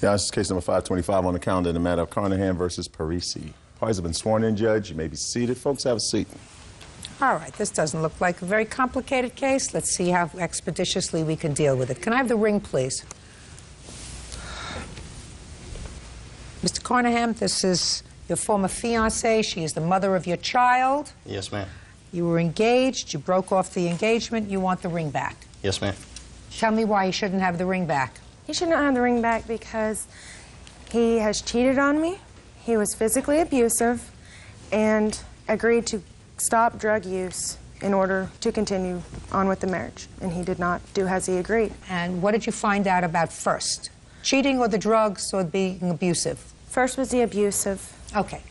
Yeah, this is case number 525 on the calendar in the matter of Carnahan versus Parisi. Parties have been sworn in, Judge. You may be seated. Folks, have a seat. All right, this doesn't look like a very complicated case. Let's see how expeditiously we can deal with it. Can I have the ring, please? Mr. Carnahan, this is your former fiancée. She is the mother of your child. Yes, ma'am. You were engaged. You broke off the engagement. You want the ring back. Yes, ma'am. Tell me why you shouldn't have the ring back. He should not have the ring back because he has cheated on me, he was physically abusive, and agreed to stop drug use in order to continue on with the marriage. And he did not do as he agreed. And what did you find out about first? Cheating or the drugs or being abusive? First was the abusive. Okay.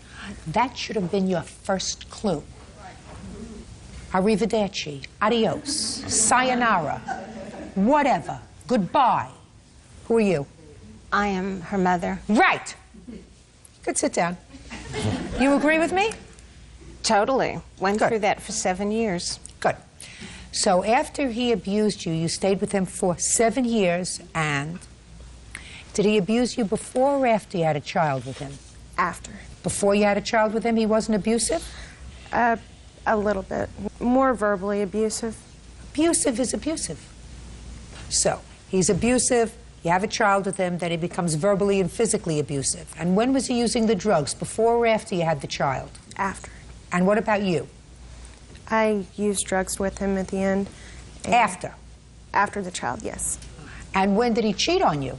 That should have been your first clue. Arrivederci, adios, sayonara, whatever, goodbye. Who are you? I am her mother. Right. Good, sit down. You agree with me? Totally. Went Good. through that for 7 years. Good. So after he abused you, you stayed with him for 7 years, and did he abuse you before or after you had a child with him? After. Before you had a child with him, he wasn't abusive? A little bit. More verbally abusive. Abusive is abusive. So, he's abusive, you have a child with him, then he becomes verbally and physically abusive. And when was he using the drugs, before or after you had the child? After. And what about you? I used drugs with him at the end. After? After the child, yes. And when did he cheat on you?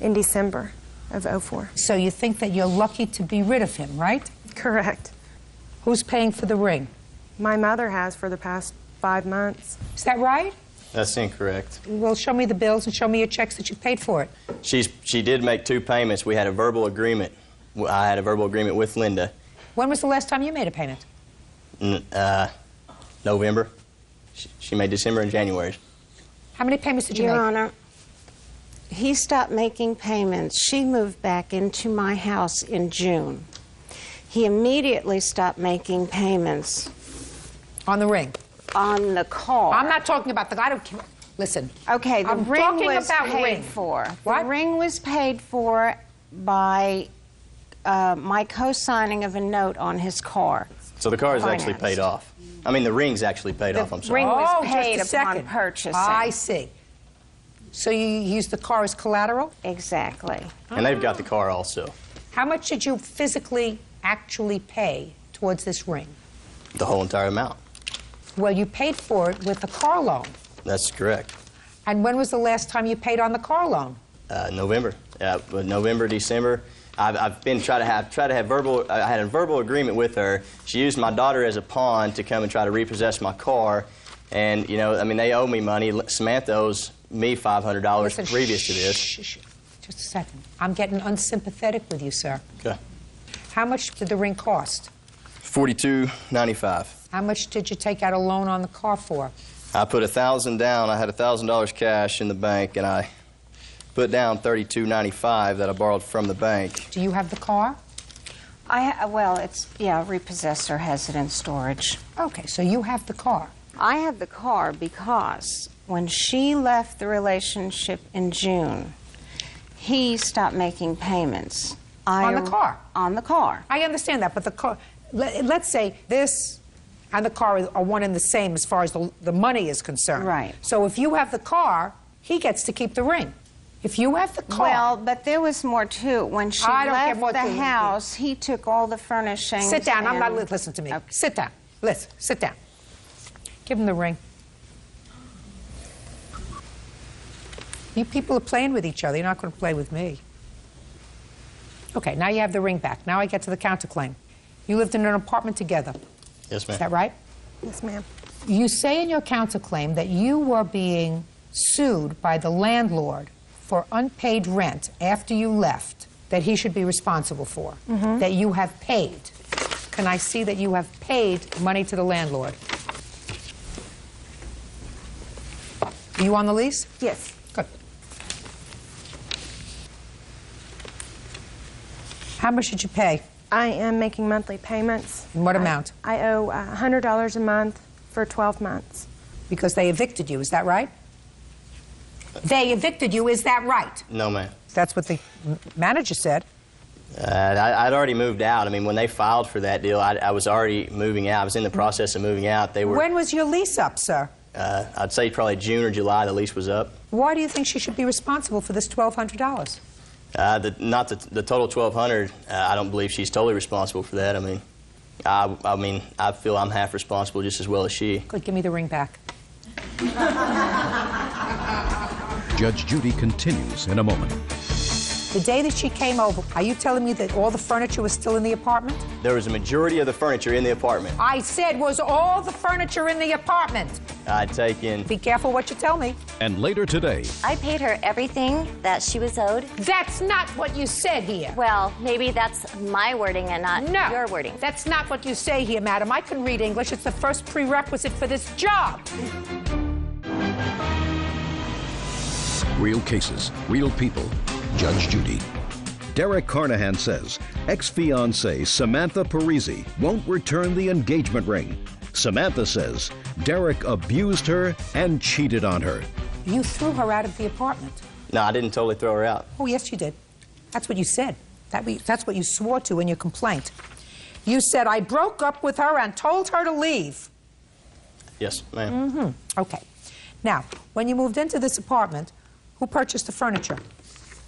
In December of '04. So you think that you're lucky to be rid of him, right? Correct. Who's paying for the ring? My mother has for the past 5 months. Is that right? That's incorrect. Well, show me the bills and show me your checks that you paid for it. She did make 2 payments. We had a verbal agreement. I had a verbal agreement with Linda. When was the last time you made a payment? November. She made December and January. How many payments did you make? Your Honor, he stopped making payments. She moved back into my house in June. He immediately stopped making payments. On the ring? On the car. I'm not talking about the... I don't care. Listen. Okay, the I'm ring talking was about paid ring. for. What? The ring was paid for by my co-signing of a note on his car. So the car is actually Financed. paid off. I mean, the ring's actually paid off, I'm The sorry. ring was just paid a upon second. purchasing. I see. So you used the car as collateral? Exactly. And they've got the car also. How much did you physically actually pay towards this ring? The whole entire amount. Well, you paid for it with a car loan. That's correct. And when was the last time you paid on the car loan? November. November, December. I've been trying to have verbal. I had a verbal agreement with her. She used my daughter as a pawn to come and try to repossess my car, and you know, I mean, they owe me money. Samantha owes me $500 Listen, previous to this. Shh. Just a second. I'm getting unsympathetic with you, sir. Okay. How much did the ring cost? $42.95. How much did you take out a loan on the car for? I put $1,000 down. I had $1,000 cash in the bank, and I put down $32.95 that I borrowed from the bank. Do you have the car? Well, it's, yeah, repossessor has it in storage. Okay, so you have the car. I have the car because when she left the relationship in June, he stopped making payments. On the car? On the car. I understand that, but the car... Let's say this and the car are one and the same as far as the money is concerned. Right. So if you have the car, he gets to keep the ring. If you have the car... Well, but there was more to it. When she left the house, he took all the furnishings. Sit down. I'm and... not... Listen to me. Okay. Sit down. Listen. Sit down. Give him the ring. You people are playing with each other. You're not going to play with me. Okay, now you have the ring back. Now I get to the counterclaim. You lived in an apartment together. Yes, ma'am. Is that right? Yes, ma'am. You say in your counterclaim that you were being sued by the landlord for unpaid rent after you left that he should be responsible for, that you have paid. Can I see that you have paid money to the landlord? Are you on the lease? Yes. Good. How much did you pay? I am making monthly payments. In what amount? I owe $100 a month for 12 months. Because they evicted you, is that right? They evicted you, is that right? No, ma'am. That's what the manager said. I'd already moved out. I mean, when they filed for that deal, I was already moving out. I was in the process of moving out. They were. When was your lease up, sir? I'd say probably June or July the lease was up. Why do you think she should be responsible for this $1,200? Not the total $1,200. I don't believe she's totally responsible for that. I mean, I feel I'm half responsible just as well as she. Good, give me the ring back. Judge Judy continues in a moment. The day that she came over, are you telling me that all the furniture was still in the apartment? There was a majority of the furniture in the apartment. I said, was all the furniture in the apartment? I'd taken. Be careful what you tell me. And later today, I paid her everything that she was owed. That's not what you said here. Well, maybe that's my wording and not your wording. That's not what you say here, madam. I can read English. It's the first prerequisite for this job. real cases, real people. Judge Judy. Derek Carnahan says ex-fiancée Samantha Parisi won't return the engagement ring. Samantha says Derek abused her and cheated on her. You threw her out of the apartment. No, I didn't totally throw her out. Oh, yes, you did. That's what you said. That's what you swore to in your complaint. You said, I broke up with her and told her to leave. Yes, ma'am. Mm-hmm. Okay. Now, when you moved into this apartment, who purchased the furniture?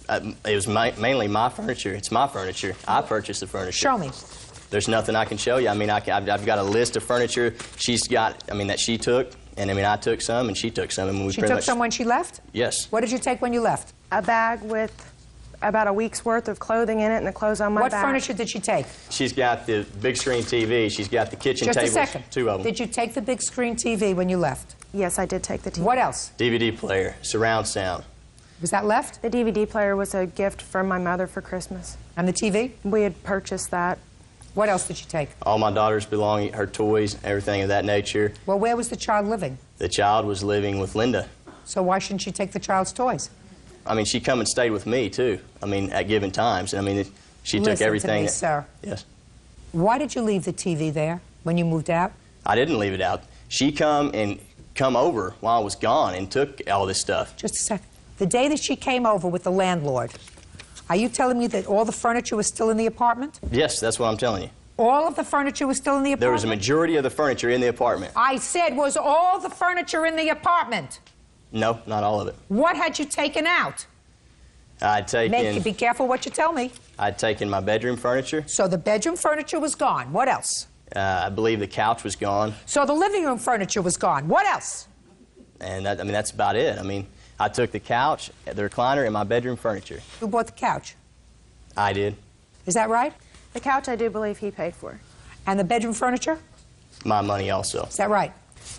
It was mainly my furniture. It's my furniture. I purchased the furniture. Show me. There's nothing I can show you. I mean, I've got a list of furniture she's got, that she took, and I took some, and she took some. And She took some when she left? Yes. What did you take when you left? A bag with about a week's worth of clothing in it and the clothes on my back. What furniture did she take? She's got the big screen TV. She's got the kitchen tables. Just a second. 2 of them. Did you take the big screen TV when you left? Yes, I did take the TV. What else? DVD player, surround sound. Was that left? The DVD player was a gift from my mother for Christmas. And the TV? We had purchased that. What else did you take? All my daughter's belongings, her toys, everything of that nature. Well, where was the child living? The child was living with Linda. So why shouldn't she take the child's toys? She come and stayed with me, too. at given times. And, she took everything. Listen to me, sir. Yes. Why did you leave the TV there when you moved out? I didn't leave it out. She come over while I was gone and took all this stuff. Just a second. The day that she came over with the landlord, are you telling me that all the furniture was still in the apartment? Yes, that's what I'm telling you. All of the furniture was still in the apartment? There was a majority of the furniture in the apartment. I said, was all the furniture in the apartment? No, not all of it. What had you taken out? I'd taken... Be careful what you tell me. I'd taken my bedroom furniture. So the bedroom furniture was gone. What else? I believe the couch was gone. So the living room furniture was gone. What else? And that's about it. I took the couch, the recliner, and my bedroom furniture. Who bought the couch? I did. Is that right? The couch I do believe he paid for. And the bedroom furniture? My money also. Is that right?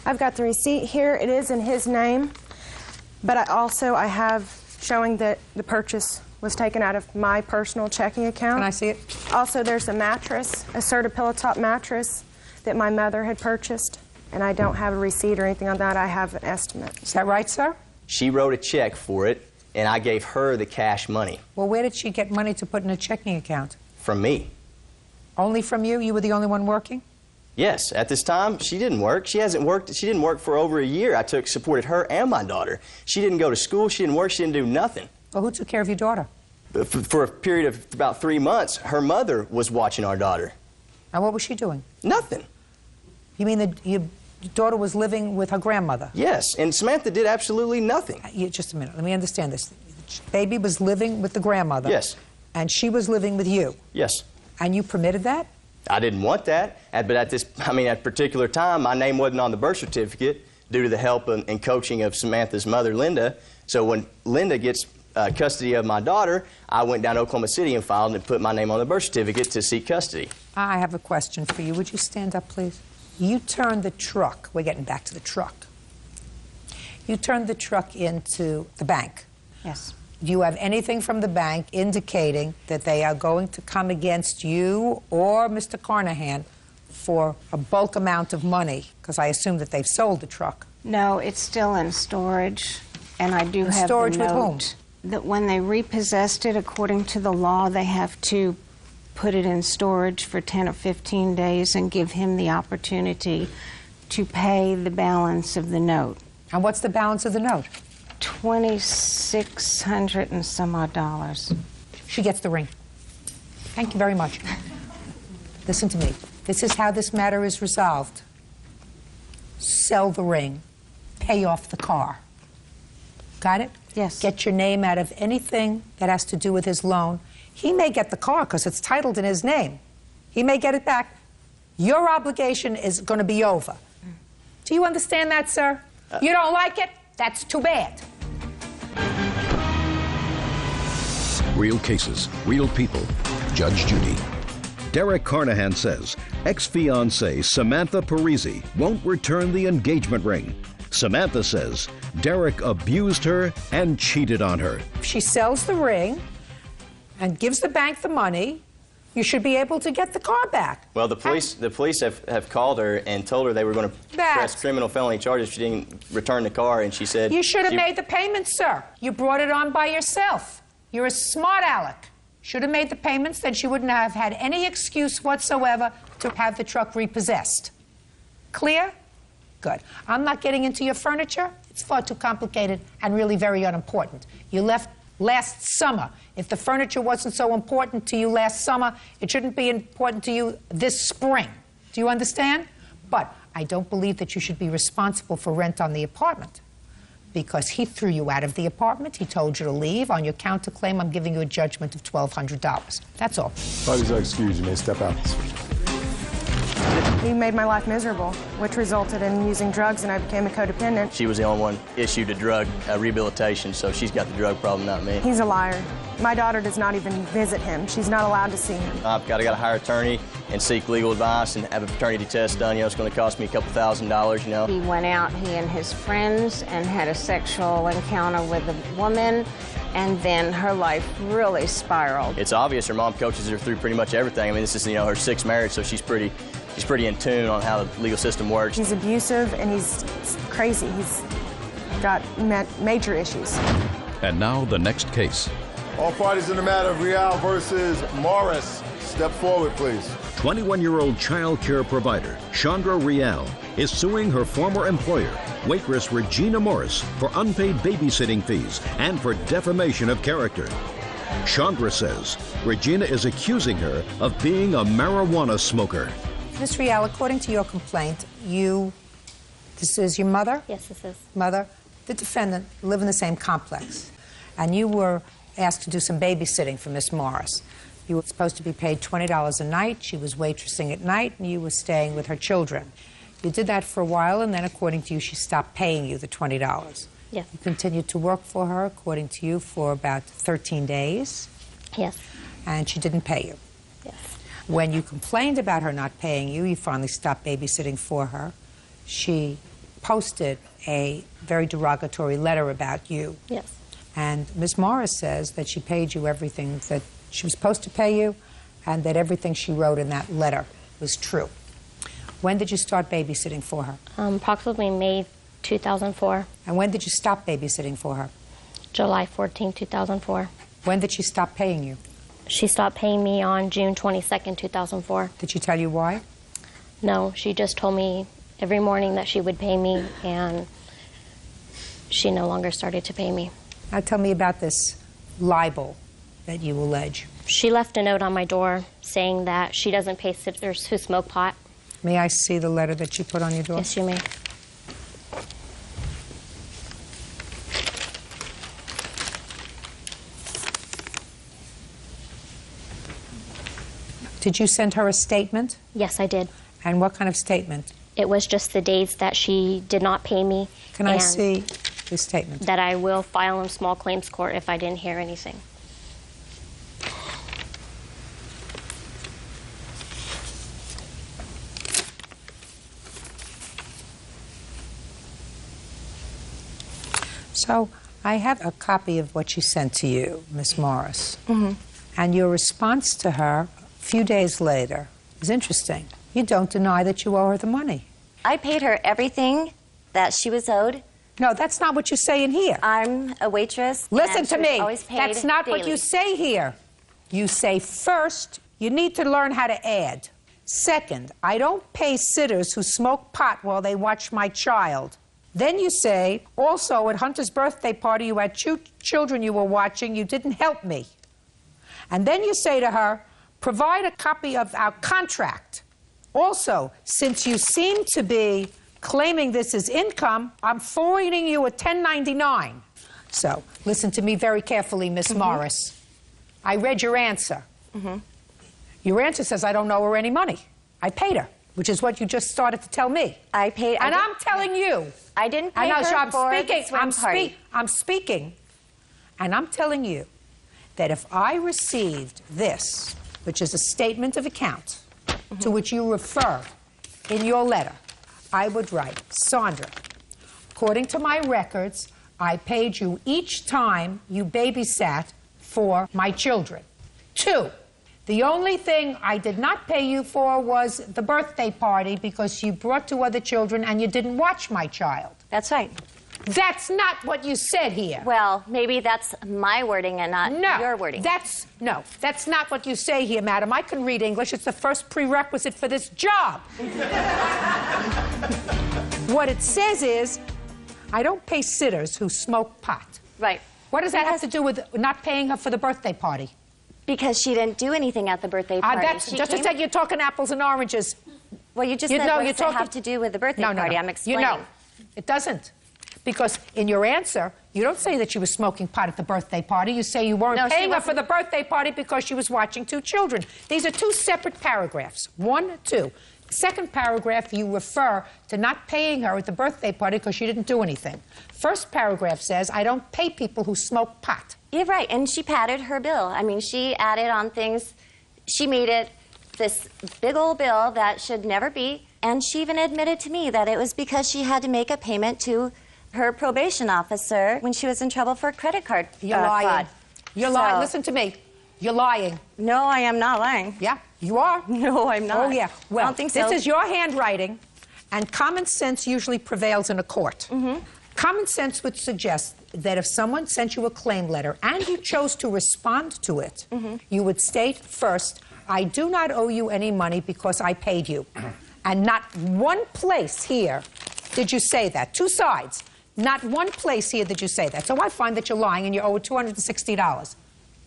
I've got the receipt here. It is in his name. But I have showing that the purchase was taken out of my personal checking account. Can I see it? Also, there's a mattress, a Serta pillow top mattress that my mother had purchased. And I don't have a receipt or anything on that. I have an estimate. Is that right, sir? She wrote a check for it, and I gave her the cash money. Well, where did she get money to put in a checking account? From me. Only from you? You were the only one working? Yes. At this time, she didn't work. She hasn't worked. She didn't work for over a year. I supported her and my daughter. She didn't go to school. She didn't work. She didn't do nothing. Well, who took care of your daughter? For a period of about 3 months, her mother was watching our daughter. And what was she doing? Nothing. You mean that your daughter was living with her grandmother? Yes, and Samantha did absolutely nothing. Just a minute. Let me understand this. The baby was living with the grandmother. Yes. And she was living with you. Yes. And you permitted that? I didn't want that, but at a particular time, my name wasn't on the birth certificate due to the help and coaching of Samantha's mother, Linda. So when Linda gets custody of my daughter, I went down to Oklahoma City and filed and put my name on the birth certificate to seek custody. I have a question for you. Would you stand up, please? You turned the truck. We're getting back to the truck. You turned the truck into the bank. Yes. Do you have anything from the bank indicating that they are going to come against you or Mr. Carnahan for a bulk amount of money? Because I assume that they've sold the truck. No, it's still in storage, and I do have storage the with whom? note that when they repossessed it, according to the law, they have to put it in storage for 10 or 15 days and give him the opportunity to pay the balance of the note. And what's the balance of the note? $2,600 and some odd dollars. She gets the ring. Thank you very much. Listen to me. This is how this matter is resolved. Sell the ring. Pay off the car. Got it? Yes. Get your name out of anything that has to do with his loan. He may get the car because it's titled in his name. He may get it back. Your obligation is going to be over. Do you understand that, sir? You don't like it? That's too bad. Real cases, real people. Judge Judy. Derek Carnahan says ex-fiancée Samantha Parisi won't return the engagement ring. Samantha says Derek abused her and cheated on her. If she sells the ring and gives the bank the money, you should be able to get the car back. Well, the police have called her and told her they were going to press criminal felony charges if she didn't return the car, and she said... You should have made the payment, sir. You brought it on by yourself. You're a smart aleck. Should have made the payments, then she wouldn't have had any excuse whatsoever to have the truck repossessed. Clear? Good. I'm not getting into your furniture. It's far too complicated and really very unimportant. You left last summer. If the furniture wasn't so important to you last summer, it shouldn't be important to you this spring. Do you understand? But I don't believe that you should be responsible for rent on the apartment because he threw you out of the apartment. He told you to leave. On your counterclaim, I'm giving you a judgment of $1,200. That's all. Parties are excused. You may step out. He made my life miserable, which resulted in using drugs, and I became a codependent. She was the only one issued a drug rehabilitation, so she's got the drug problem, not me. He's a liar. My daughter does not even visit him. She's not allowed to see him. I've got to hire an attorney and seek legal advice and have a paternity test done. You know, it's going to cost me a couple $1,000s, you know. He went out, he and his friends, and had a sexual encounter with a woman, and then her life really spiraled. It's obvious her mom coaches her through pretty much everything. I mean, this is, you know, her 6th marriage, so she's pretty in tune on how the legal system works. He's abusive and he's crazy. He's got major issues. And now the next case. All parties in the matter of Real versus Morris. Step forward, please. 21-year-old child care provider Chandra Real is suing her former employer, waitress Regina Morris, for unpaid babysitting fees and for defamation of character. Chandra says Regina is accusing her of being a marijuana smoker. Ms. Real, according to your complaint, this is your mother? Yes, this is. Mother, the defendant, live in the same complex. And you were asked to do some babysitting for Miss Morris. You were supposed to be paid $20 a night. She was waitressing at night, and you were staying with her children. You did that for a while, and then, according to you, she stopped paying you the $20. Yes. You continued to work for her, according to you, for about 13 days. Yes. And she didn't pay you. Yes. When you complained about her not paying you, you finally stopped babysitting for her. She posted a very derogatory letter about you. Yes. And Ms. Morris says that she paid you everything that she was supposed to pay you and that everything she wrote in that letter was true. When did you start babysitting for her? Approximately May 2004. And when did you stop babysitting for her? July 14, 2004. When did she stop paying you? She stopped paying me on June 22nd, 2004. Did she tell you why? No, she just told me every morning that she would pay me, and she no longer started to pay me. Now tell me about this libel that you allege. She left a note on my door saying that she doesn't pay sitters who smoke pot. May I see the letter that you put on your door? Yes, you may. Did you send her a statement? Yes, I did. And what kind of statement? It was just the days that she did not pay me. Can I see the statement? That I will file in small claims court if I didn't hear anything. So I have a copy of what she sent to you, Miss Morris. And your response to her a few days later is interesting. You don't deny that you owe her the money. I paid her everything that she was owed. No, that's not what you say in here. I'm a waitress. Listen to me. Always paid That's not daily. what you say here. You say, first, you need to learn how to add. Second, I don't pay sitters who smoke pot while they watch my child. Then you say, also at Hunter's birthday party, you had 2 children you were watching, you didn't help me. And then you say to her, provide a copy of our contract. Also, since you seem to be claiming this as income, I'm forwarding you a 1099. So, listen to me very carefully, Miss Morris. I read your answer. Your answer says I don't owe her any money. I paid her, which is what you just started to tell me. I paid. And I'm telling you. I didn't pay her for the swim party. I'm speaking, and I'm telling you that if I received this, which is a statement of account, to which you refer in your letter, I would write, Sandra, according to my records, I paid you each time you babysat for my children. 2, the only thing I did not pay you for was the birthday party because you brought 2 other children and you didn't watch my child. That's right. That's not what you said here. Well, maybe that's my wording and not your wording. That's not what you say here, madam. I can read English. It's the first prerequisite for this job. What it says is, I don't pay sitters who smoke pot. Right. What does that have to do with not paying her for the birthday party? Because she didn't do anything at the birthday party. That's just to take you're talking apples and oranges. Well, you just said what does it have to do with the birthday party? I'm explaining. You know, it doesn't. Because in your answer, you don't say that she was smoking pot at the birthday party. You say you weren't paying her for the birthday party because she was watching 2 children. These are 2 separate paragraphs. 1, 2. Second paragraph, you refer to not paying her at the birthday party because she didn't do anything. First paragraph says, I don't pay people who smoke pot. You're right, and she padded her bill. I mean, she added on things. She made it this big old bill that should never be, and she even admitted to me that it was because she had to make a payment to her probation officer when she was in trouble for credit card You're lying. fraud. You're lying. Listen to me. You're lying. No, I am not lying. Yeah, you are. No, I'm not. Oh, yeah. Well, I don't think so. This is your handwriting, and common sense usually prevails in a court. Common sense would suggest that if someone sent you a claim letter and you chose to respond to it, you would state first, I do not owe you any money because I paid you. And not one place here did you say that. 2 sides. Not one place here did you say that. So I find that you're lying and you owe $260.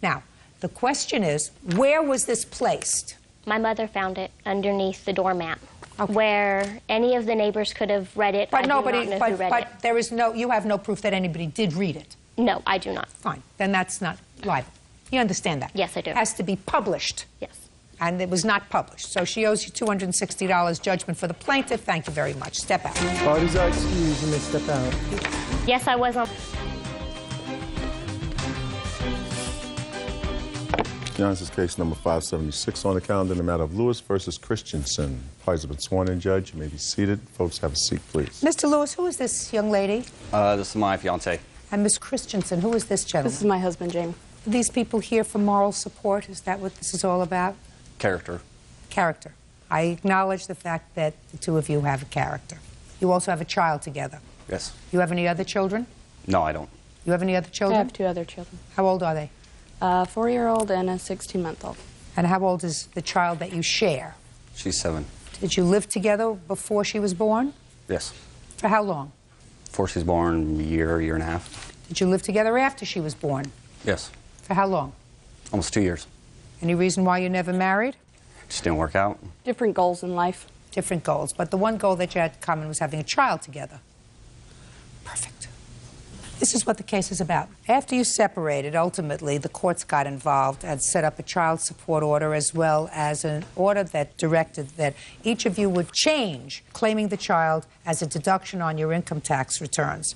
Now, the question is, where was this placed? My mother found it underneath the doormat, where any of the neighbors could have read it. But But there is you have no proof that anybody did read it. No, I do not. Fine. Then that's not libel. You understand that? Yes, I do. It has to be published. Yes. And it was not published. So she owes you $260 judgment for the plaintiff. Thank you very much. Step out. Parties are excused. You may step out. Yes, I was on. Your Honor, this is case number 576 on the calendar in the matter of Lewis versus Christensen. Parties have been sworn in, Judge. You may be seated. Folks, have a seat, please. Mr. Lewis, who is this young lady? This is my fiance. And Miss Christensen, who is this gentleman? This is my husband, James. Are these people here for moral support? Is that what this is all about? Character. Character. I acknowledge the fact that the 2 of you have a character. You also have a child together. Yes. You have any other children? No, I don't. You have any other children? I have 2 other children. How old are they? A 4-year-old and a 16-month-old. And how old is the child that you share? She's 7. Did you live together before she was born? Yes. For how long? Before she's born, year and a half. Did you live together after she was born? Yes. For how long? Almost 2 years. Any reason why you never married? Just didn't work out. Different goals in life. Different goals. But the one goal that you had in common was having a child together. Perfect. This is what the case is about. After you separated, ultimately, the courts got involved and set up a child support order as well as an order that directed that each of you would change claiming the child as a deduction on your income tax returns.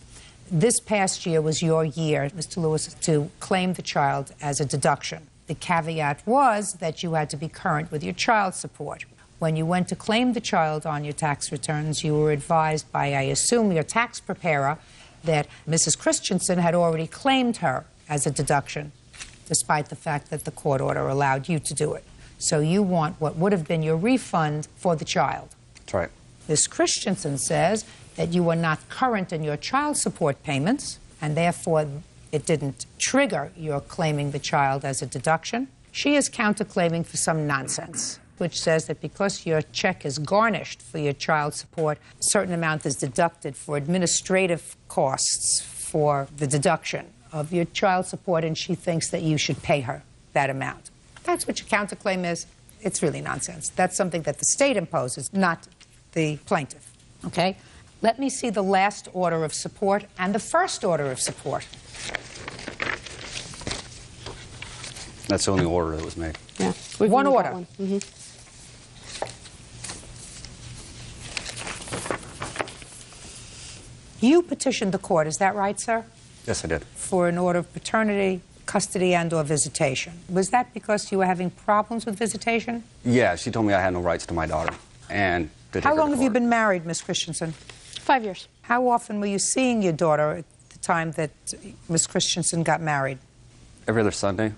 This past year was your year, Mr. Lewis, to claim the child as a deduction. The caveat was that you had to be current with your child support. When you went to claim the child on your tax returns, you were advised by, I assume, your tax preparer that Mrs. Christensen had already claimed her as a deduction, despite the fact that the court order allowed you to do it. So you want what would have been your refund for the child. That's right. Ms. Christensen says that you were not current in your child support payments, and therefore it didn't trigger your claiming the child as a deduction. She is counterclaiming for some nonsense. which says that because your check is garnished for your child support, a certain amount is deducted for administrative costs for the deduction of your child support, and she thinks that you should pay her that amount. That's what your counterclaim is. It's really nonsense. That's something that the state imposes, not the plaintiff. Okay? Let me see the last order of support and the first order of support. That's the only order that was made. Yeah. One order. One. You petitioned the court, is that right, sir? Yes, I did. For an order of paternity, custody, and/or visitation. Was that because you were having problems with visitation? Yeah, she told me I had no rights to my daughter. And to take her How to long have you court. been married, Miss Christensen? 5 years. How often were you seeing your daughter at the time that Miss Christensen got married? Every other Sunday.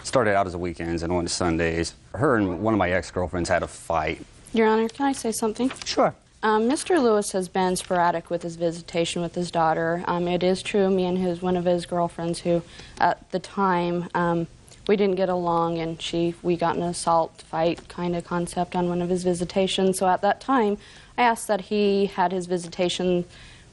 Started out as a weekends and went to Sundays. Her and one of my ex-girlfriends had a fight. Your Honor, can I say something? Sure. Mr. Lewis has been sporadic with his visitation with his daughter. It is true, me and one of his girlfriends who, at the time, we didn't get along, and we got in an assault fight kind of concept on one of his visitations. So at that time, I asked that he had his visitation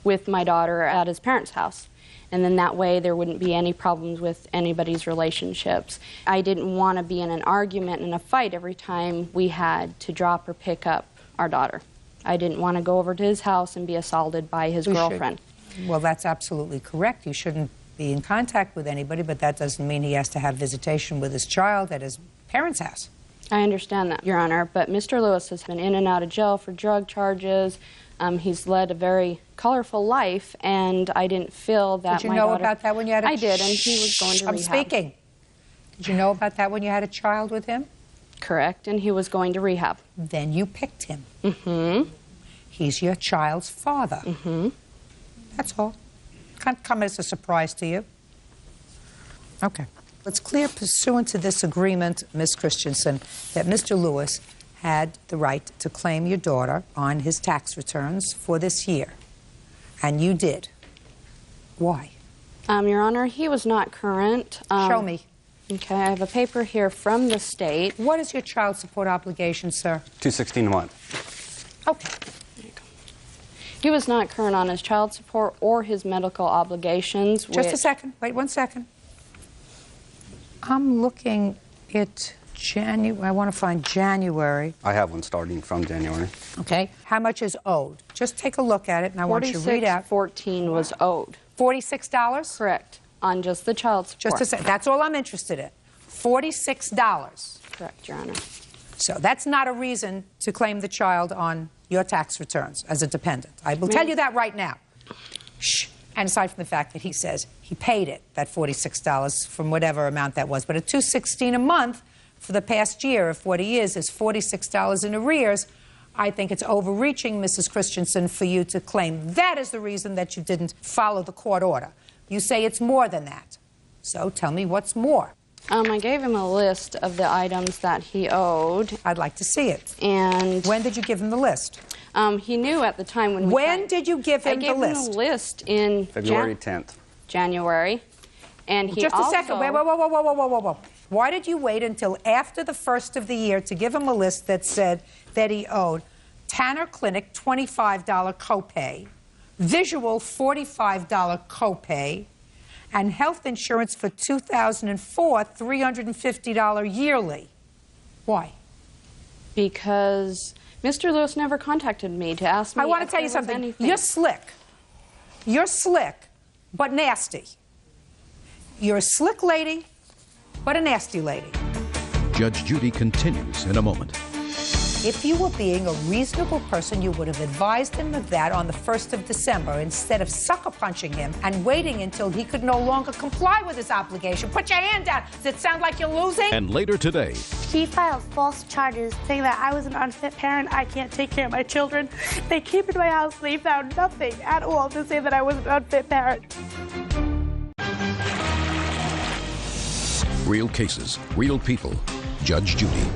with my daughter at his parents' house. And then that way there wouldn't be any problems with anybody's relationships. I didn't want to be in an argument and a fight every time we had to drop or pick up our daughter. I didn't want to go over to his house and be assaulted by his girlfriend. Well, that's absolutely correct. You shouldn't be in contact with anybody, but that doesn't mean he has to have visitation with his child at his parents' house. I understand that, Your Honor, but Mr. Lewis has been in and out of jail for drug charges. He's led a very colorful life, and I didn't feel that Did you my know daughter... about that when you had a... I did, and he was going to I'm rehab. speaking. Did you know about that when you had a child with him? Correct, and he was going to rehab. Then you picked him. Mm-hmm. He's your child's father. Mm-hmm. That's all. Can't come as a surprise to you. Okay. It's clear pursuant to this agreement, Ms. Christensen, that Mr. Lewis had the right to claim your daughter on his tax returns for this year. And you did. Why? Your Honor, he was not current. Show me. Okay, I have a paper here from the state. What is your child support obligation, sir? $216 a month. Okay. There you go. He was not current on his child support or his medical obligations. Just a second. Wait 1 second. I'm looking at January. I want to find January. I have one starting from January. Okay. How much is owed? Just take a look at it, and I want you to read out. $46.14 was owed. $46? Correct. On just the child support. Just a second. That's all I'm interested in. $46. Correct, Your Honor. So that's not a reason to claim the child on your tax returns as a dependent. I will tell you that right now. Shh. And aside from the fact that he says he paid it, that $46 from whatever amount that was, but at $216 a month for the past year, if what he is $46 in arrears, I think it's overreaching, Mrs. Christensen, for you to claim that is the reason that you didn't follow the court order. You say it's more than that. So tell me what's more. I gave him a list of the items that he owed. I'd like to see it. And when did you give him the list? He knew at the time when we... When did you give him the list? I gave him a list in... February 10th. January. And he Just a also... second. Whoa. Why did you wait until after the first of the year to give him a list that said that he owed Tanner Clinic $25 copay, Visual $45 copay, and health insurance for 2004 $350 yearly? Why? Because Mr. Lewis never contacted me to ask me. I want to tell you something. Anything. You're slick. You're slick, but nasty. You're a slick lady, but a nasty lady. Judge Judy continues in a moment. If you were being a reasonable person, you would have advised him of that on the 1st of December instead of sucker punching him and waiting until he could no longer comply with his obligation. Put your hand down. Does it sound like you're losing? And later today, she filed false charges saying that I was an unfit parent. I can't take care of my children. They came into my house. They found nothing at all to say that I was an unfit parent. real cases, real people. Judge Judy.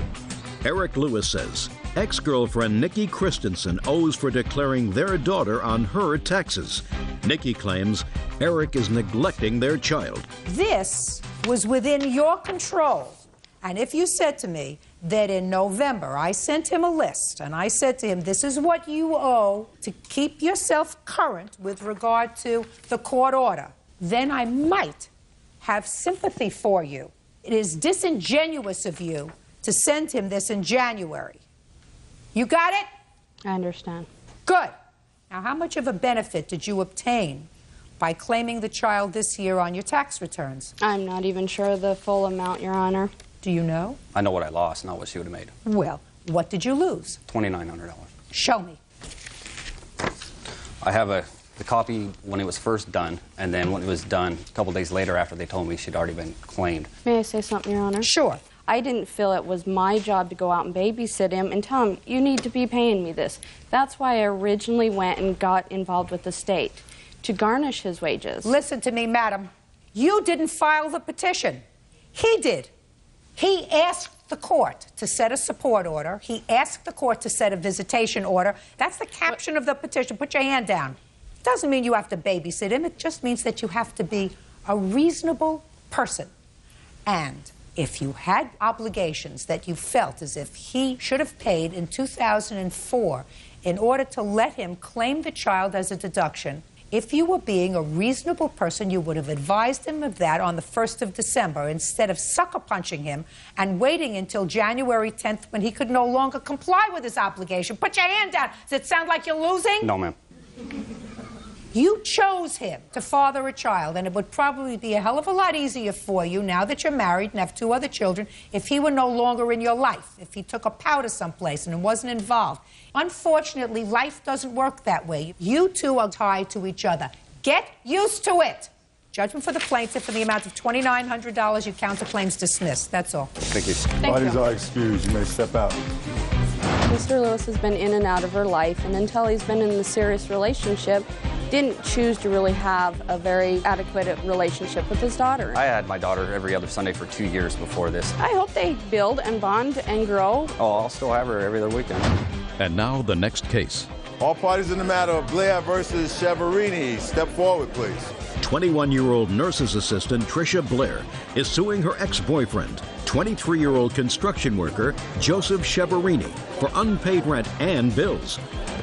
Eric Lewis says ex-girlfriend Nikki Christensen owes for declaring their daughter on her taxes. Nikki claims Eric is neglecting their child. This was within your control. And if you said to me that in November I sent him a list and I said to him, this is what you owe to keep yourself current with regard to the court order, then I might have sympathy for you. It is disingenuous of you to send him this in January. You got it? I understand. Good. Now, how much of a benefit did you obtain by claiming the child this year on your tax returns? I'm not even sure the full amount, Your Honor. Do you know? I know what I lost, not what she would have made. Well, what did you lose? $2,900. Show me. I have the copy when it was first done, and then when it was done a couple days later after they told me she'd already been claimed. May I say something, Your Honor? Sure. I didn't feel it was my job to go out and babysit him and tell him, you need to be paying me this. That's why I originally went and got involved with the state, to garnish his wages. Listen to me, madam. You didn't file the petition. He did. He asked the court to set a support order. He asked the court to set a visitation order. That's the caption of the petition. Put your hand down. It doesn't mean you have to babysit him. It just means that you have to be a reasonable person. And if you had obligations that you felt as if he should have paid in 2004 in order to let him claim the child as a deduction, if you were being a reasonable person, you would have advised him of that on the 1st of December instead of sucker punching him and waiting until January 10th when he could no longer comply with his obligation. Put your hand down. Does it sound like you're losing? No, ma'am. You chose him to father a child, and it would probably be a hell of a lot easier for you now that you're married and have 2 other children if he were no longer in your life, if he took a powder someplace and wasn't involved. Unfortunately, life doesn't work that way. You two are tied to each other. Get used to it. Judgment for the plaintiff in the amount of $2,900. Your counterclaim's dismissed. That's all. Thank you. Parties are excused. You may step out. Mr. Lewis has been in and out of her life, and until he's been in the serious relationship, didn't choose to really have a very adequate relationship with his daughter. I had my daughter every other Sunday for 2 years before this. I hope they build and bond and grow. Oh, I'll still have her every other weekend. And now the next case. All parties in the matter of Blair versus Cheverini, step forward, please. 21-year-old nurse's assistant Tricia Blair is suing her ex-boyfriend, 23-year-old construction worker Joseph Cheverini, for unpaid rent and bills.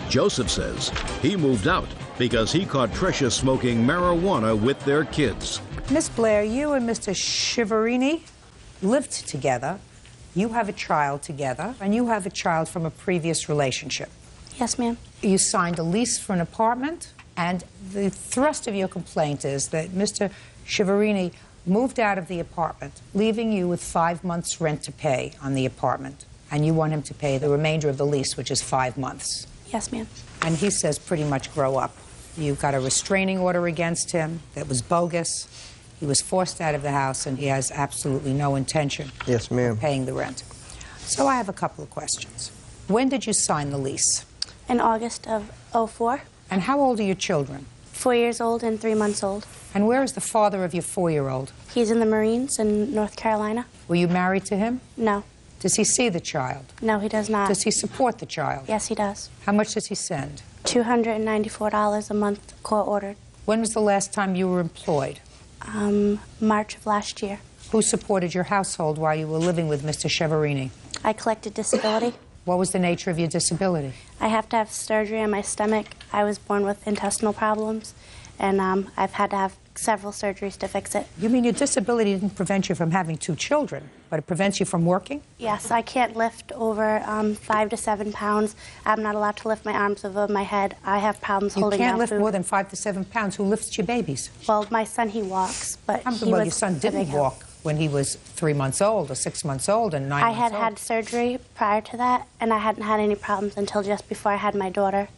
Joseph says he moved out because he caught Tricia smoking marijuana with their kids. Miss Blair, you and Mr. Cheverini lived together. You have a child together, and you have a child from a previous relationship. Yes, ma'am. You signed a lease for an apartment, and the thrust of your complaint is that Mr. Cheverini moved out of the apartment, leaving you with 5 months' rent to pay on the apartment, and you want him to pay the remainder of the lease, which is 5 months. Yes, ma'am. And he says pretty much grow up. You got a restraining order against him that was bogus. He was forced out of the house, and he has absolutely no intention Yes, ma'am. of paying the rent. So I have a couple of questions. When did you sign the lease? In August of '04. And how old are your children? 4 years old and 3 months old. And where is the father of your 4-year-old? He's in the Marines in North Carolina. Were you married to him? No. Does he see the child? No, he does not. Does he support the child? Yes, he does. How much does he send? $294 a month, court ordered. When was the last time you were employed? March of last year. Who supported your household while you were living with Mr. Cheverini? I collected disability. What was the nature of your disability? I have to have surgery on my stomach. I was born with intestinal problems, and I've had to have several surgeries to fix it. You mean your disability didn't prevent you from having 2 children, but it prevents you from working? Yes, I can't lift over 5 to 7 pounds. I'm not allowed to lift my arms above my head. I have problems holding down You can't lift food. more than 5 to 7 pounds. Who lifts your babies? Well, my son, he walks, but he Well, was your son a didn't big help. walk when he was 3 months old or 6 months old and 9 I months had old. had surgery prior to that, and I hadn't had any problems until just before I had my daughter.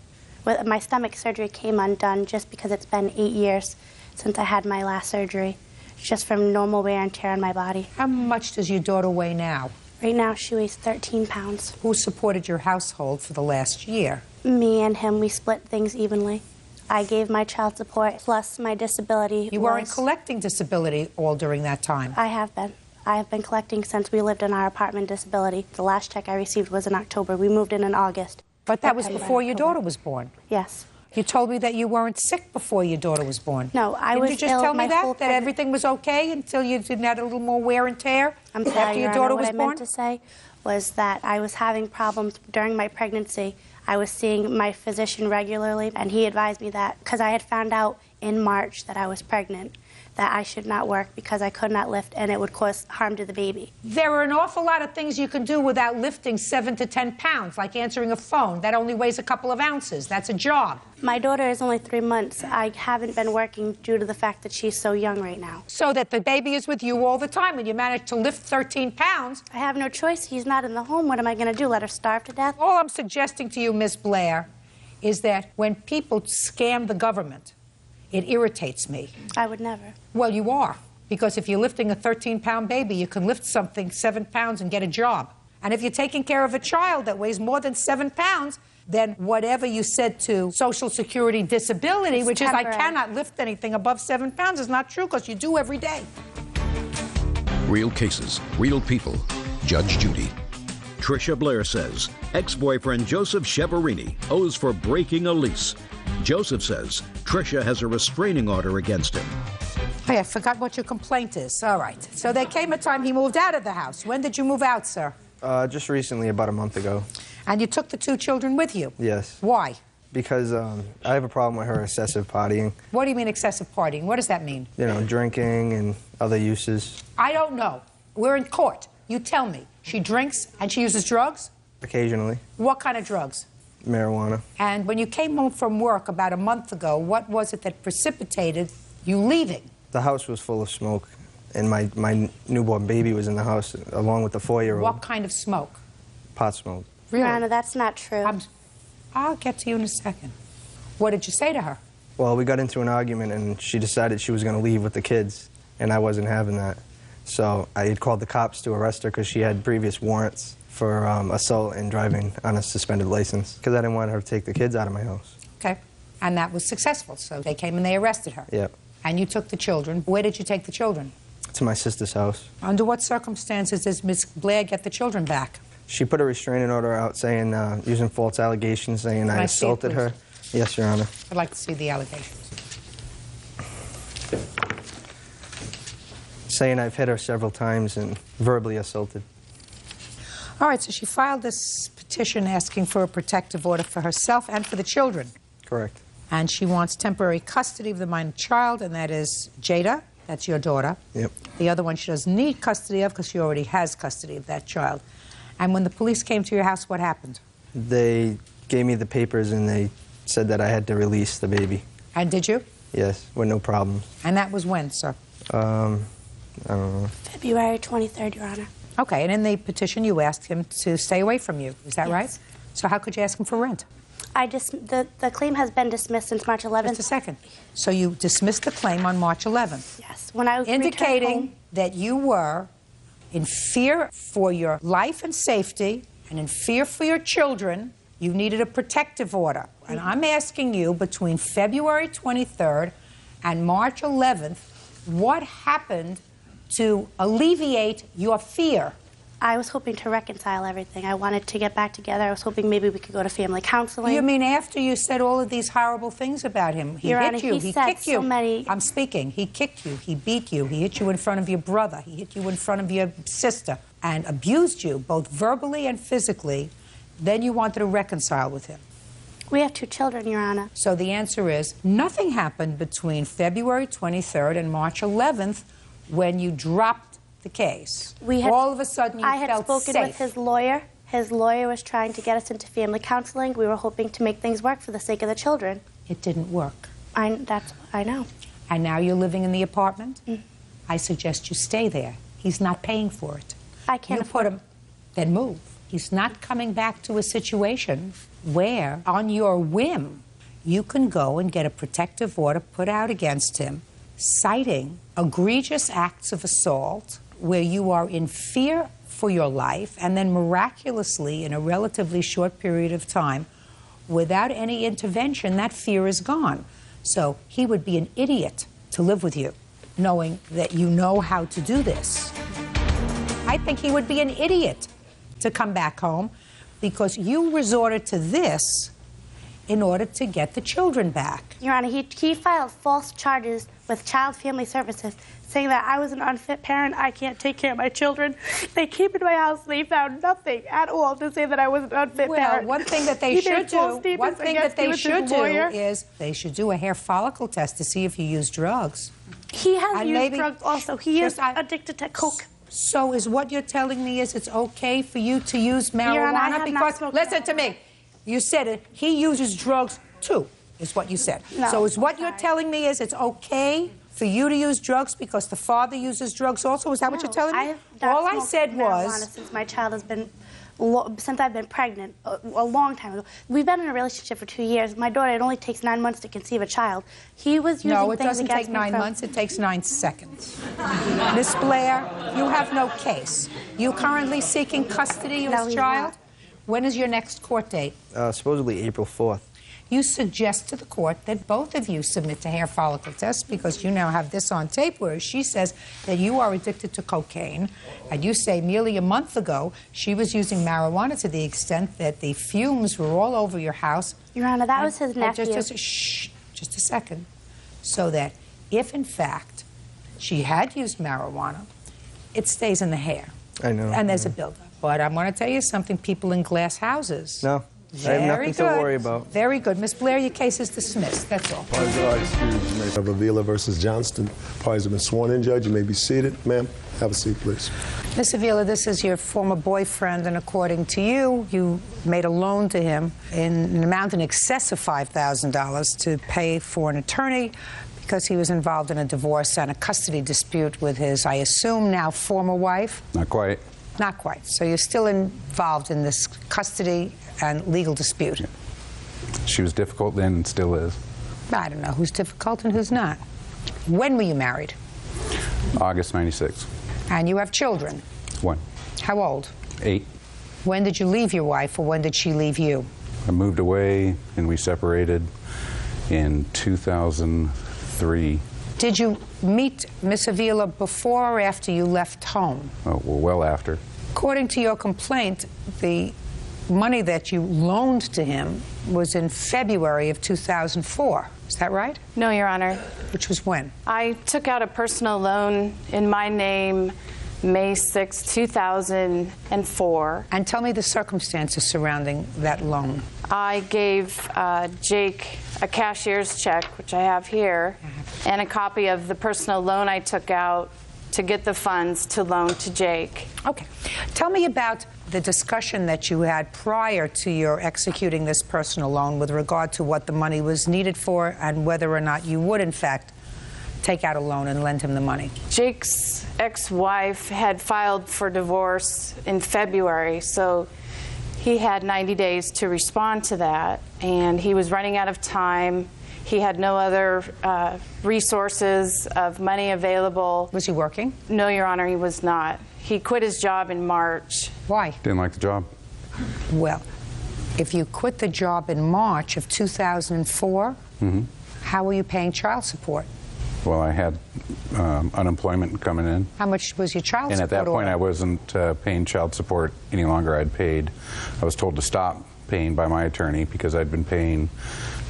My stomach surgery came undone just because it's been 8 years since I had my last surgery, just from normal wear and tear on my body. How much does your daughter weigh now? Right now, she weighs 13 pounds. Who supported your household for the last year? Me and him, we split things evenly. I gave my child support plus my disability. You weren't collecting disability all during that time? I have been. I have been collecting since we lived in our apartment disability. The last check I received was in October. We moved in August. But that was September, before your October. daughter was born. Yes. You told me that you weren't sick before your daughter was born. No, I was Didn't you just ill tell me my whole that everything was okay until you didn't have a little more wear and tear I'm sorry, after your daughter was what I born? meant to say was that I was having problems during my pregnancy. I was seeing my physician regularly, and he advised me that because I had found out in March that I was pregnant, that I should not work because I could not lift and it would cause harm to the baby. There are an awful lot of things you can do without lifting 7 to 10 pounds, like answering a phone. That only weighs a couple of ounces. That's a job. My daughter is only 3 months. I haven't been working due to the fact that she's so young right now. So that the baby is with you all the time and you manage to lift 13 pounds. I have no choice. He's not in the home. What am I going to do, let her starve to death? All I'm suggesting to you, Miss Blair, is that when people scam the government, it irritates me. I would never. Well, you are. Because if you're lifting a 13-pound baby, you can lift something 7 pounds and get a job. And if you're taking care of a child that weighs more than 7 pounds, then whatever you said to Social Security disability, which is I cannot lift anything above 7 pounds, is not true because you do every day. Real cases, real people. Judge Judy. Tricia Blair says ex-boyfriend Joseph Cheverini owes for breaking a lease. Joseph says Tricia has a restraining order against him. Hey, I forgot what your complaint is. All right. So there came a time he moved out of the house. When did you move out, sir? Just recently, about a month ago. And you took the 2 children with you? Yes. Why? Because I have a problem with her excessive partying. What do you mean excessive partying? What does that mean? You know, drinking and other uses. I don't know. We're in court. You tell me. She drinks and she uses drugs? Occasionally. What kind of drugs? Marijuana. And when you came home from work about a month ago, what was it that precipitated you leaving? The house was full of smoke, and my newborn baby was in the house along with the 4-year-old. What kind of smoke? Pot smoke. Really? Your Honor, that's not true. I'll get to you in a second. What did you say to her? Well, we got into an argument, and she decided she was going to leave with the kids, and I wasn't having that. So I had called the cops to arrest her because she had previous warrants for assault and driving on a suspended license because I didn't want her to take the kids out of my house. Okay. And that was successful. So they came and they arrested her. Yep. And you took the children. Where did you take the children? To my sister's house. Under what circumstances does Ms. Blair get the children back? She put a restraining order out saying, using false allegations, saying I assaulted her. Yes, Your Honor. I'd like to see the allegations. Saying I've hit her several times and verbally assaulted. All right, so she filed this petition asking for a protective order for herself and for the children. Correct. And she wants temporary custody of the minor child, and that is Jada. That's your daughter. Yep. The other one she doesn't need custody of because she already has custody of that child. And when the police came to your house, what happened? They gave me the papers and they said that I had to release the baby. And did you? Yes, with no problems. And that was when, sir? I don't know. February 23rd, Your Honor. Okay, and in the petition you asked him to stay away from you. Is that right? So how could you ask him for rent? The claim has been dismissed since March 11th. Just a second. So you dismissed the claim on March 11th? Yes. When I indicating that you were in fear for your life and safety and in fear for your children, you needed a protective order. And I'm asking you, between February 23rd and March 11th, what happened to alleviate your fear? I was hoping to reconcile everything. I wanted to get back together. I was hoping maybe we could go to family counseling. You mean after you said all of these horrible things about him? He Your hit Honor, you, he said kicked you. so many... I'm speaking. He kicked you, he beat you, he hit you in front of your brother, he hit you in front of your sister, and abused you, both verbally and physically. Then you wanted to reconcile with him. We have 2 children, Your Honor. So the answer is, nothing happened between February 23rd and March 11th when you dropped the case. All of a sudden, you felt safe. I had spoken with his lawyer. His lawyer was trying to get us into family counseling. We were hoping to make things work for the sake of the children. It didn't work. I know. And now you're living in the apartment? I suggest you stay there. He's not paying for it. I can't afford him. Then move. He's not coming back to a situation where, on your whim, you can go and get a protective order put out against him, citing egregious acts of assault where you are in fear for your life, and then miraculously, in a relatively short period of time, without any intervention, that fear is gone. So he would be an idiot to live with you, knowing that you know how to do this. I think he would be an idiot to come back home because you resorted to this in order to get the children back. Your Honor, he filed false charges with Child Family Services, saying that I was an unfit parent, I can't take care of my children. They came into my house and they found nothing at all to say that I was an unfit parent. Well, one thing that they should do is they should do a hair follicle test to see if you use drugs. He has used drugs also. He is addicted to coke. So is what you're telling me is it's okay for you to use marijuana? Your Honor, I have not smoked listen to me. You said it. He uses drugs too, is what you said. No, so is what you're telling me is it's okay for you to use drugs because the father uses drugs also? Is that what you're telling me? All I said was since my child has been, since I've been pregnant a long time ago. We've been in a relationship for 2 years. My daughter, it only takes 9 months to conceive a child. He was using No, it things doesn't against take me 9 from- months. It takes 9 seconds. Miss Blair, you have no case. You currently seeking custody of this child? When is your next court date? Supposedly April 4th. You suggest to the court that both of you submit to hair follicle tests because you now have this on tape where she says that you are addicted to cocaine, and you say merely a month ago she was using marijuana to the extent that the fumes were all over your house. Your Honor, that was his nephew. Just a second. So that if, in fact, she had used marijuana, it stays in the hair. I know. And there's a buildup. But I'm going to tell you something, people in glass houses. No. I have nothing to worry about. Very good. Miss Blair, your case is dismissed. That's all. Of Avila versus Johnston. Parties have been sworn in, Judge. You may be seated. Ma'am, have a seat, please. Miss Avila, this is your former boyfriend, and according to you, you made a loan to him in an amount in excess of $5,000 to pay for an attorney because he was involved in a divorce and a custody dispute with his, I assume, now former wife? Not quite. Not quite. So you're still involved in this custody and legal dispute? Yeah. She was difficult then and still is. I don't know who's difficult and who's not. When were you married? August 96. And you have children? 1. How old? 8. When did you leave your wife, or when did she leave you? I moved away and we separated in 2003. Did you meet Miss Avila before or after you left home? Oh, well after. According to your complaint, the money that you loaned to him was in February of 2004. Is that right? No, Your Honor. Which was when? I took out a personal loan in my name May 6, 2004. And tell me the circumstances surrounding that loan. I gave Jake a cashier's check, which I have here, and a copy of the personal loan I took out to get the funds to loan to Jake. Okay. Tell me about the discussion that you had prior to your executing this personal loan with regard to what the money was needed for and whether or not you would, in fact, take out a loan and lend him the money. Jake's ex-wife had filed for divorce in February, so he had 90 days to respond to that, and he was running out of time. He had no other resources of money available. Was he working? No, Your Honor, he was not. He quit his job in March. Why? Didn't like the job. Well, if you quit the job in March of 2004, how were you paying child support? Well, I had unemployment coming in. How much was your child and support? And at that point, order? I wasn't paying child support any longer. I'd paid. I was told to stop paying by my attorney because I'd been paying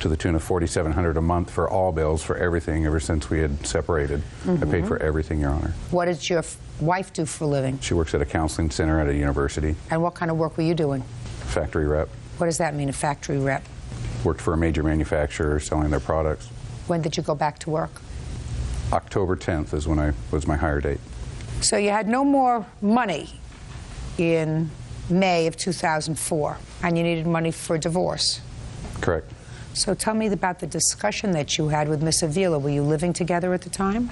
to the tune of $4,700 a month for all bills for everything ever since we had separated. I paid for everything, Your Honor. What did your wife do for a living? She works at a counseling center at a university. And what kind of work were you doing? Factory rep. What does that mean, a factory rep? Worked for a major manufacturer selling their products. When did you go back to work? October 10th was my hire date. So you had no more money in May of 2004, and you needed money for divorce. Correct. So tell me about the discussion that you had with Miss Avila. Were you living together at the time?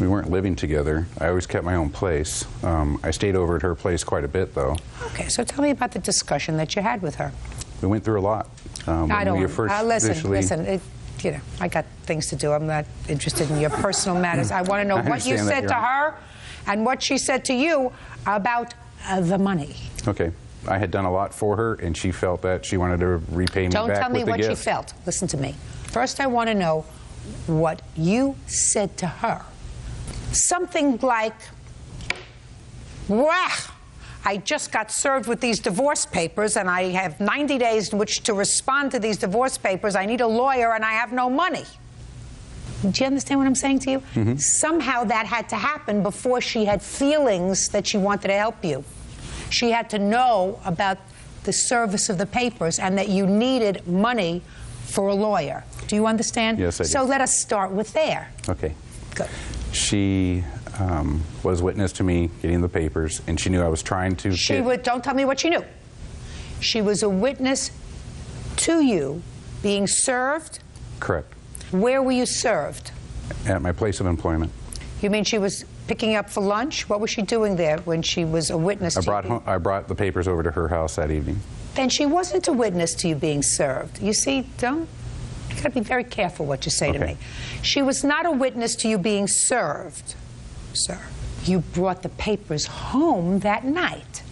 We weren't living together. I always kept my own place. I stayed over at her place quite a bit, though. Okay, so tell me about the discussion that you had with her. We went through a lot. I don't listen. You know, I got things to do. I'm not interested in your personal matters. I want to know what you said to her and what she said to you about the money. Okay. I had done a lot for her, and she felt that she wanted to repay me back with the gift. Don't tell me what she felt. Listen to me. First, I want to know what you said to her. Something like, "Wah, I just got served with these divorce papers, and I have 90 days in which to respond to these divorce papers. I need a lawyer, and I have no money. Do you understand what I'm saying to you? Mm-hmm. Somehow that had to happen before she had feelings that she wanted to help you. She had to know about the service of the papers and that you needed money for a lawyer. Do you understand? Yes, I do. So let us start with there. Okay. Good. She was witness to me getting the papers, and she knew I was trying to Don't tell me what she knew. She was a witness to you being served. Correct. Where were you served? At my place of employment. You mean she was picking up for lunch? What was she doing there when she was a witness to you? I brought the papers over to her house that evening. Then she wasn't a witness to you being served. You see, you gotta be very careful what you say to me. She was not a witness to you being served, sir. You brought the papers home that night.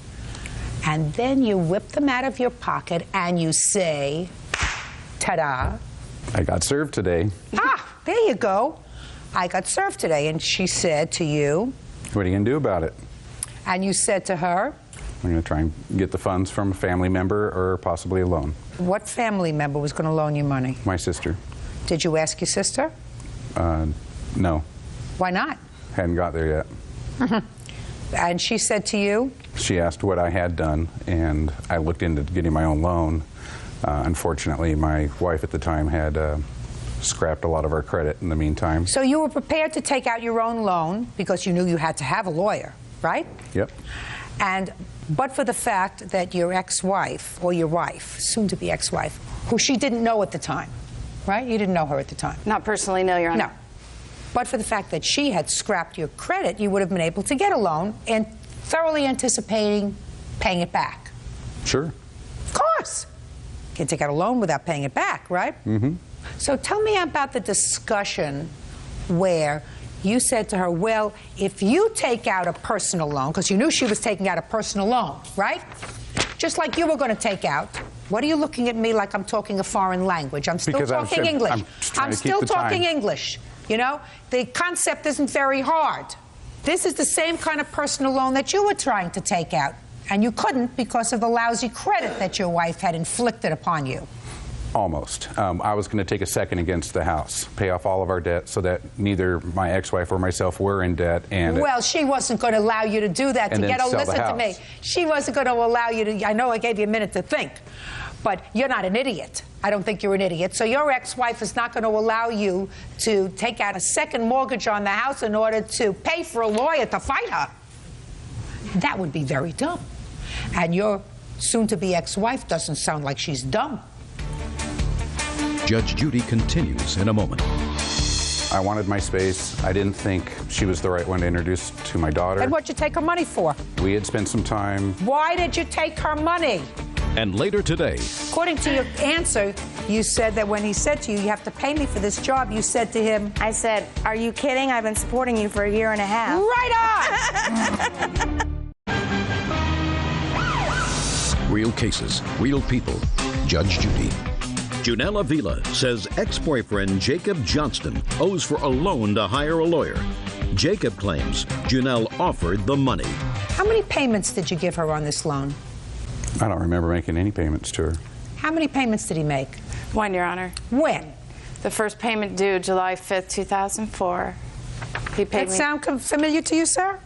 And then you whip them out of your pocket and you say, ta-da. I got served today. Ah, there you go. I got served today. And she said to you, what are you going to do about it? And you said to her, I'm going to try and get the funds from a family member or possibly a loan. What family member was going to loan you money? My sister. Did you ask your sister? No. Why not? Hadn't got there yet. Mm-hmm. And she said to you? She asked what I had done, and I looked into getting my own loan. Unfortunately, my wife at the time had scrapped a lot of our credit in the meantime. So you were prepared to take out your own loan because you knew you had to have a lawyer, right? Yep. But for the fact that your ex-wife, or your wife, soon-to-be ex-wife, who she didn't know at the time, right? You didn't know her at the time. Not personally, no, Your Honor. No. But for the fact that she had scrapped your credit, you would have been able to get a loan and thoroughly anticipating paying it back. Sure. Of course. You can take out a loan without paying it back, right? Mm-hmm. So tell me about the discussion where you said to her, well, if you take out a personal loan, because you knew she was taking out a personal loan, right? Just like you were going to take out. What are you looking at me like I'm talking a foreign language? I'm still talking English. I'm still talking English. You know, the concept isn't very hard. This is the same kind of personal loan that you were trying to take out, and you couldn't because of the lousy credit that your wife had inflicted upon you. Almost. I was going to take a second against the house, pay off all of our debt so that neither my ex-wife or myself were in debt. And well, she wasn't going to allow you to do that. Listen to me. She wasn't going to allow you to. I know I gave you a minute to think, but you're not an idiot. I don't think you're an idiot. So your ex-wife is not going to allow you to take out a second mortgage on the house in order to pay for a lawyer to fight her. That would be very dumb. And your soon-to-be ex-wife doesn't sound like she's dumb. Judge Judy continues in a moment. I wanted my space. I didn't think she was the right one to introduce to my daughter. And what'd you take her money for? We had spent some time. Why did you take her money? And later today. According to your answer, you said that when he said to you, you have to pay me for this job, you said to him, I said, are you kidding? I've been supporting you for a year and a half. Right on! Real cases, real people. Judge Judy. Junelle Avila says ex-boyfriend Jacob Johnston owes for a loan to hire a lawyer. Jacob claims Junelle offered the money. How many payments did you give her on this loan? I don't remember making any payments to her. How many payments did he make? One, Your Honor. When? The first payment due July 5th, 2004. He paid me. That sound familiar to you, sir?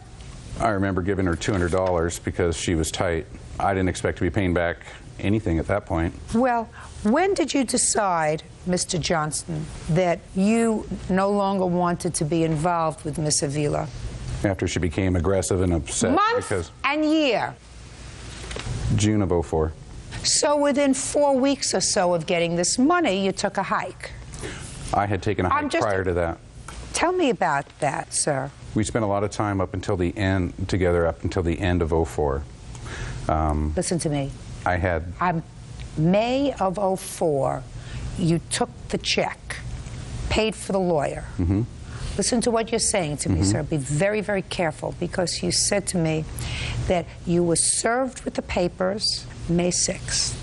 I remember giving her $200 because she was tight. I didn't expect to be paying back anything at that point. Well, when did you decide, Mr. Johnston, that you no longer wanted to be involved with Miss Avila? After she became aggressive and upset. Month and year? June of 2004. So within 4 weeks or so of getting this money, you took a hike? I had taken a hike prior to that. Tell me about that, sir. We spent a lot of time up until the end together, up until the end of 2004. Listen to me. I had... May of 2004, you took the check, paid for the lawyer. Mm-hmm. Listen to what you're saying to me, sir. Be very, very careful, because you said to me that you were served with the papers May 6th.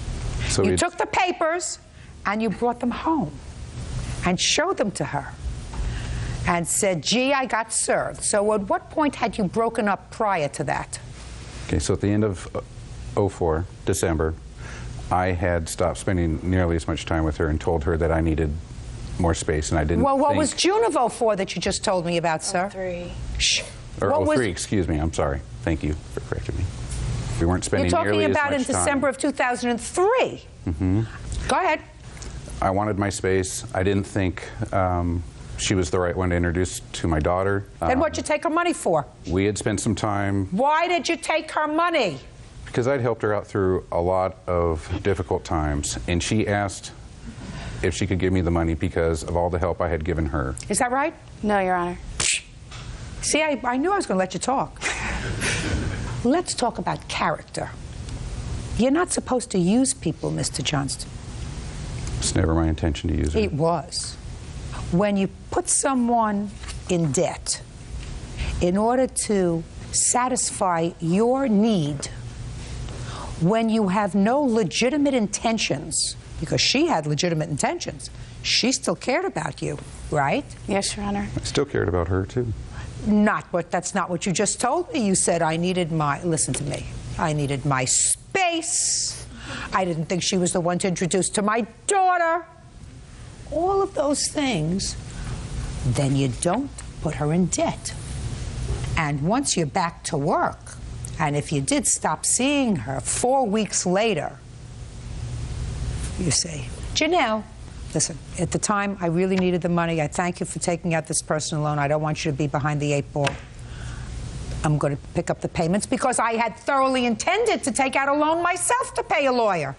So you took the papers and you brought them home and showed them to her and said, gee, I got served. So at what point had you broken up prior to that? Okay, so at the end of 04, December, I had stopped spending nearly as much time with her and told her that I needed more space, and I didn't Well, what think... was June of 04 that you just told me about, sir? 03. Shh. Or What 03, was- excuse me, I'm sorry. Thank you for correcting me. We weren't spending You're talking nearly about in as much time. December of 2003. Mm-hmm. Go ahead. I wanted my space. I didn't think she was the right one to introduce to my daughter. Then what'd you take her money for? We had spent some time Why did you take her money? because I'd helped her out through a lot of difficult times, and she asked if she could give me the money because of all the help I had given her. Is that right? No, Your Honor. See, I knew I was going to let you talk. Let's talk about character. You're not supposed to use people, Mr. Johnston. It's never my intention to use her. It was. When you put someone in debt in order to satisfy your need, when you have no legitimate intentions, because she had legitimate intentions, she still cared about you, right? Yes, Your Honor. I still cared about her, too. That's not what you just told me. You said I needed listen to me, I needed my space. I didn't think she was the one to introduce to my daughter. All of those things, then you don't put her in debt. And once you're back to work, and if you did stop seeing her 4 weeks later, you say, Janelle, listen, at the time, I really needed the money. I thank you for taking out this personal loan. I don't want you to be behind the 8 ball. I'm going to pick up the payments because I had thoroughly intended to take out a loan myself to pay a lawyer.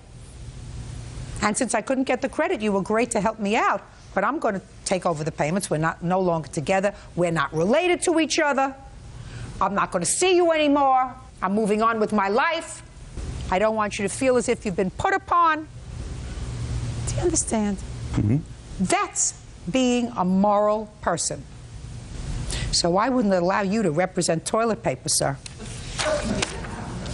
And since I couldn't get the credit, you were great to help me out. But I'm going to take over the payments. We're no longer together. We're not related to each other. I'm not going to see you anymore. I'm moving on with my life. I don't want you to feel as if you've been put upon. Do you understand? Mm-hmm. That's being a moral person. So I wouldn't allow you to represent toilet paper, sir.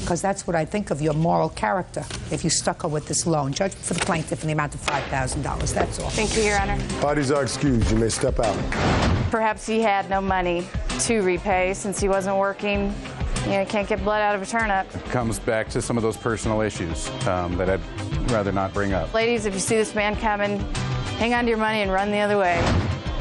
Because that's what I think of your moral character if you stuck her with this loan. Judge for the plaintiff in the amount of $5,000. That's all. Thank you, Your Honor. Parties are excused. You may step out. Perhaps he had no money to repay since he wasn't working. You know, can't get blood out of a turnip. It comes back to some of those personal issues that I'd rather not bring up. Ladies, if you see this man coming, hang on to your money and run the other way.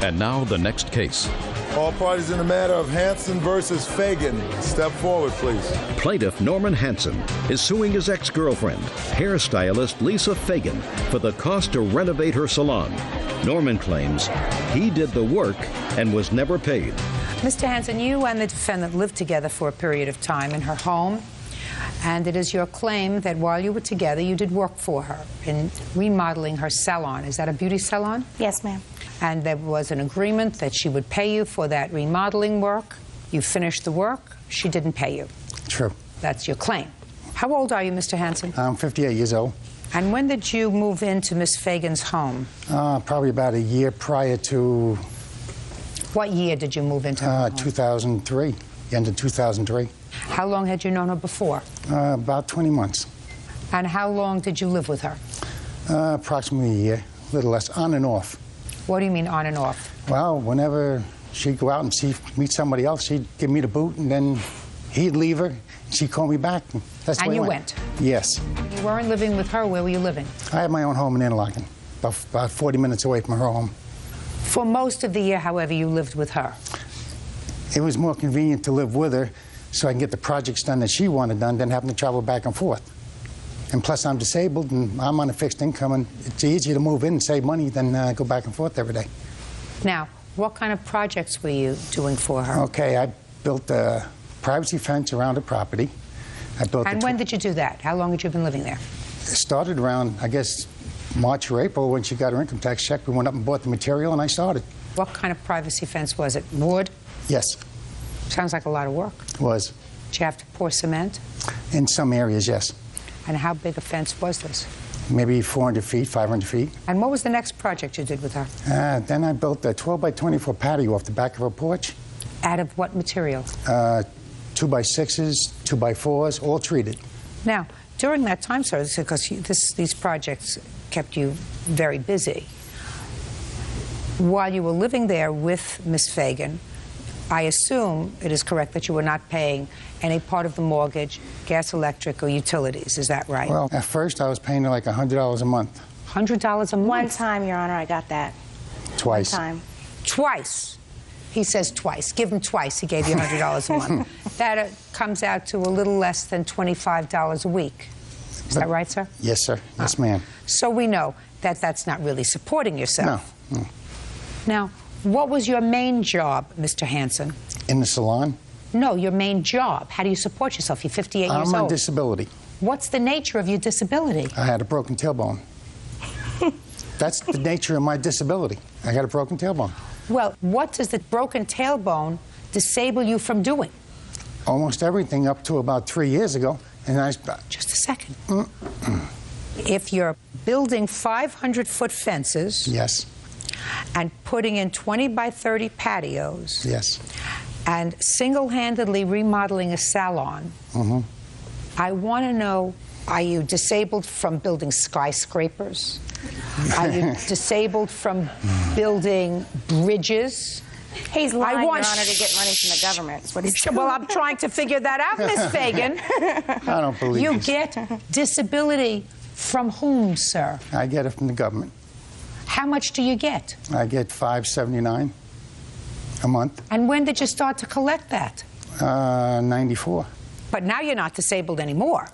And now the next case. All parties in the matter of Hanson versus Fagan, step forward, please. Plaintiff Norman Hanson is suing his ex-girlfriend, hairstylist Lisa Fagan, for the cost to renovate her salon. Norman claims he did the work and was never paid. Mr. Hanson, you and the defendant lived together for a period of time in her home, and it is your claim that while you were together, you did work for her in remodeling her salon. Is that a beauty salon? Yes, ma'am. And there was an agreement that she would pay you for that remodeling work. You finished the work. She didn't pay you. True. That's your claim. How old are you, Mr. Hanson? I'm 58 years old. And when did you move into Miss Fagan's home? Probably about a year prior to... What year did you move into her home? 2003, end of 2003. How long had you known her before? About 20 months. And how long did you live with her? Approximately a year, a little less, on and off. What do you mean on and off? Well, whenever she'd go out and meet somebody else, she'd give me the boot, and then he'd leave her, and she'd call me back. That's the And way you it went? Yes. You weren't living with her. Where were you living? I had my own home in Interlaken, about 40 minutes away from her home. For most of the year, however, you lived with her. It was more convenient to live with her so I can get the projects done that she wanted done than having to travel back and forth. And plus, I'm disabled, and I'm on a fixed income, and it's easier to move in and save money than go back and forth every day. Now, what kind of projects were you doing for her? Okay, I built a privacy fence around the property. And when did you do that? How long had you been living there? It started around, I guess, March or April when she got her income tax check. We went up and bought the material, and I started. What kind of privacy fence was it? Wood? Yes. Sounds like a lot of work. It was. Did you have to pour cement? In some areas, yes. And how big a fence was this? Maybe 400 feet, 500 feet. And what was the next project you did with her? Then I built a 12 by 24 patio off the back of her porch. Out of what material? 2 by 6s, 2 by 4s, all treated. Now, during that time, sir, because these projects kept you very busy, while you were living there with Miss Fagan, I assume it is correct that you were not paying any part of the mortgage, gas, electric, or utilities. Is that right? Well, at first I was paying like $100 a month. $100 a month? One time, Your Honor, I got that. Twice. One time. Twice. He says twice. Give him twice. He gave you $100 a month. That comes out to a little less than $25 a week. Is that right, sir? Yes, sir. Yes, ma'am. So we know that that's not really supporting yourself. No. Now, what was your main job, Mr. Hansen? In the salon? No, your main job. How do you support yourself? You're 58 years old. I'm on disability. What's the nature of your disability? I had a broken tailbone. That's the nature of my disability. I got a broken tailbone. Well, what does the broken tailbone disable you from doing? Almost everything up to about 3 years ago. And I... Just a second. If you're building 500-foot fences... Yes. And putting in 20 by 30 patios... Yes. And single-handedly remodeling a salon... I want to know, are you disabled from building skyscrapers? Are you disabled from building bridges? He's lying, Your Honor, to get money from the government. That's what he's doing. Well, I'm trying to figure that out, Miss Fagan. I don't believe you get disability from whom, sir? I get it from the government. How much do you get? I get $5.79 a month. And when did you start to collect that? 94. But now you're not disabled anymore.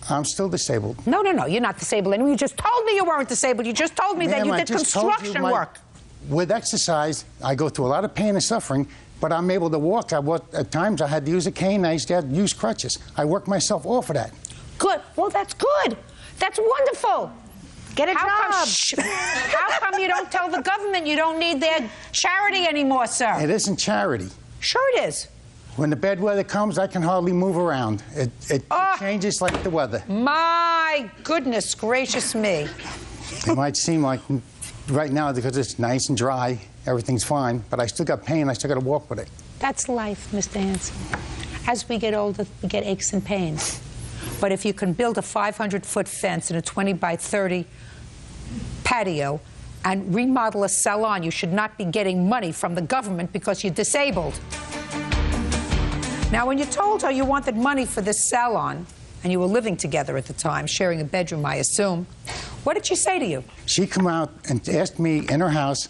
I'm still disabled. No, you're not disabled anymore. You just told me you weren't disabled. You just told me that you did construction work. With exercise, I go through a lot of pain and suffering, but I'm able to walk. At times, I had to use a cane. I used to have to use crutches. I worked myself off of that. Good. Well, that's good. That's wonderful. Get a job. How come you don't tell the government you don't need their charity anymore, sir? It isn't charity. Sure it is. When the bad weather comes, I can hardly move around. It changes like the weather. My goodness gracious me. It might seem like right now, because it's nice and dry, everything's fine, but I still got pain. I still got to walk with it. That's life, Mr. Hansen. As we get older, we get aches and pains. But if you can build a 500-foot fence and a 20 by 30 patio and remodel a salon, you should not be getting money from the government because you're disabled. Now, when you told her you wanted money for this salon, and you were living together at the time, sharing a bedroom, I assume, what did she say to you? She come out and asked me in her house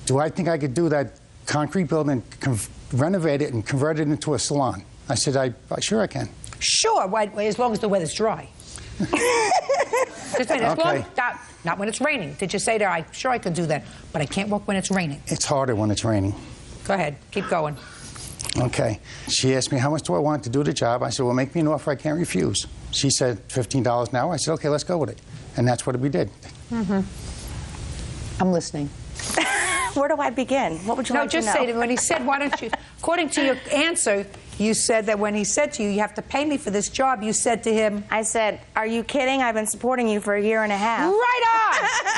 do I think I could do that concrete building, renovate it, and convert it into a salon. I said, sure I can. Sure, as long as the weather's dry. Just wait, okay. Not when it's raining. Did you say to her, sure I could do that, but I can't work when it's raining? It's harder when it's raining. Go ahead, keep going. Okay. She asked me, how much do I want to do the job? I said, well, make me an offer I can't refuse. She said, $15 an hour. I said, okay, let's go with it. And that's what we did. I'm listening. Where do I begin? What would you like to know? No, just say to me, when he said, why don't you, according to your answer, you said that when he said to you, you have to pay me for this job, you said to him... I said, are you kidding? I've been supporting you for a year and a half. Right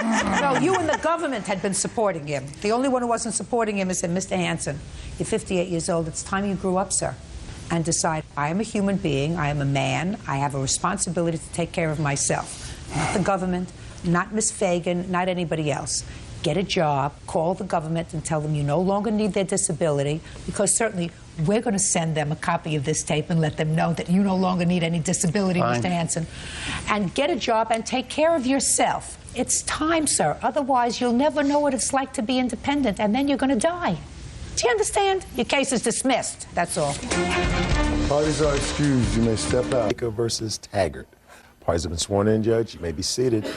on! No, you and the government had been supporting him. The only one who wasn't supporting him is Mr. Hansen. You're 58 years old. It's time you grew up, sir, and decide, I am a human being, I am a man, I have a responsibility to take care of myself. Not the government, not Miss Fagan, not anybody else. Get a job, call the government and tell them you no longer need their disability, because certainly we're going to send them a copy of this tape and let them know that you no longer need any disability, Fine. Mr. Hansen. And get a job and take care of yourself. It's time, sir. Otherwise, you'll never know what it's like to be independent, and then you're going to die. Do you understand? Your case is dismissed. That's all. Parties are excused. You may step out. Baker versus Taggart. Parties have been sworn in, Judge. You may be seated.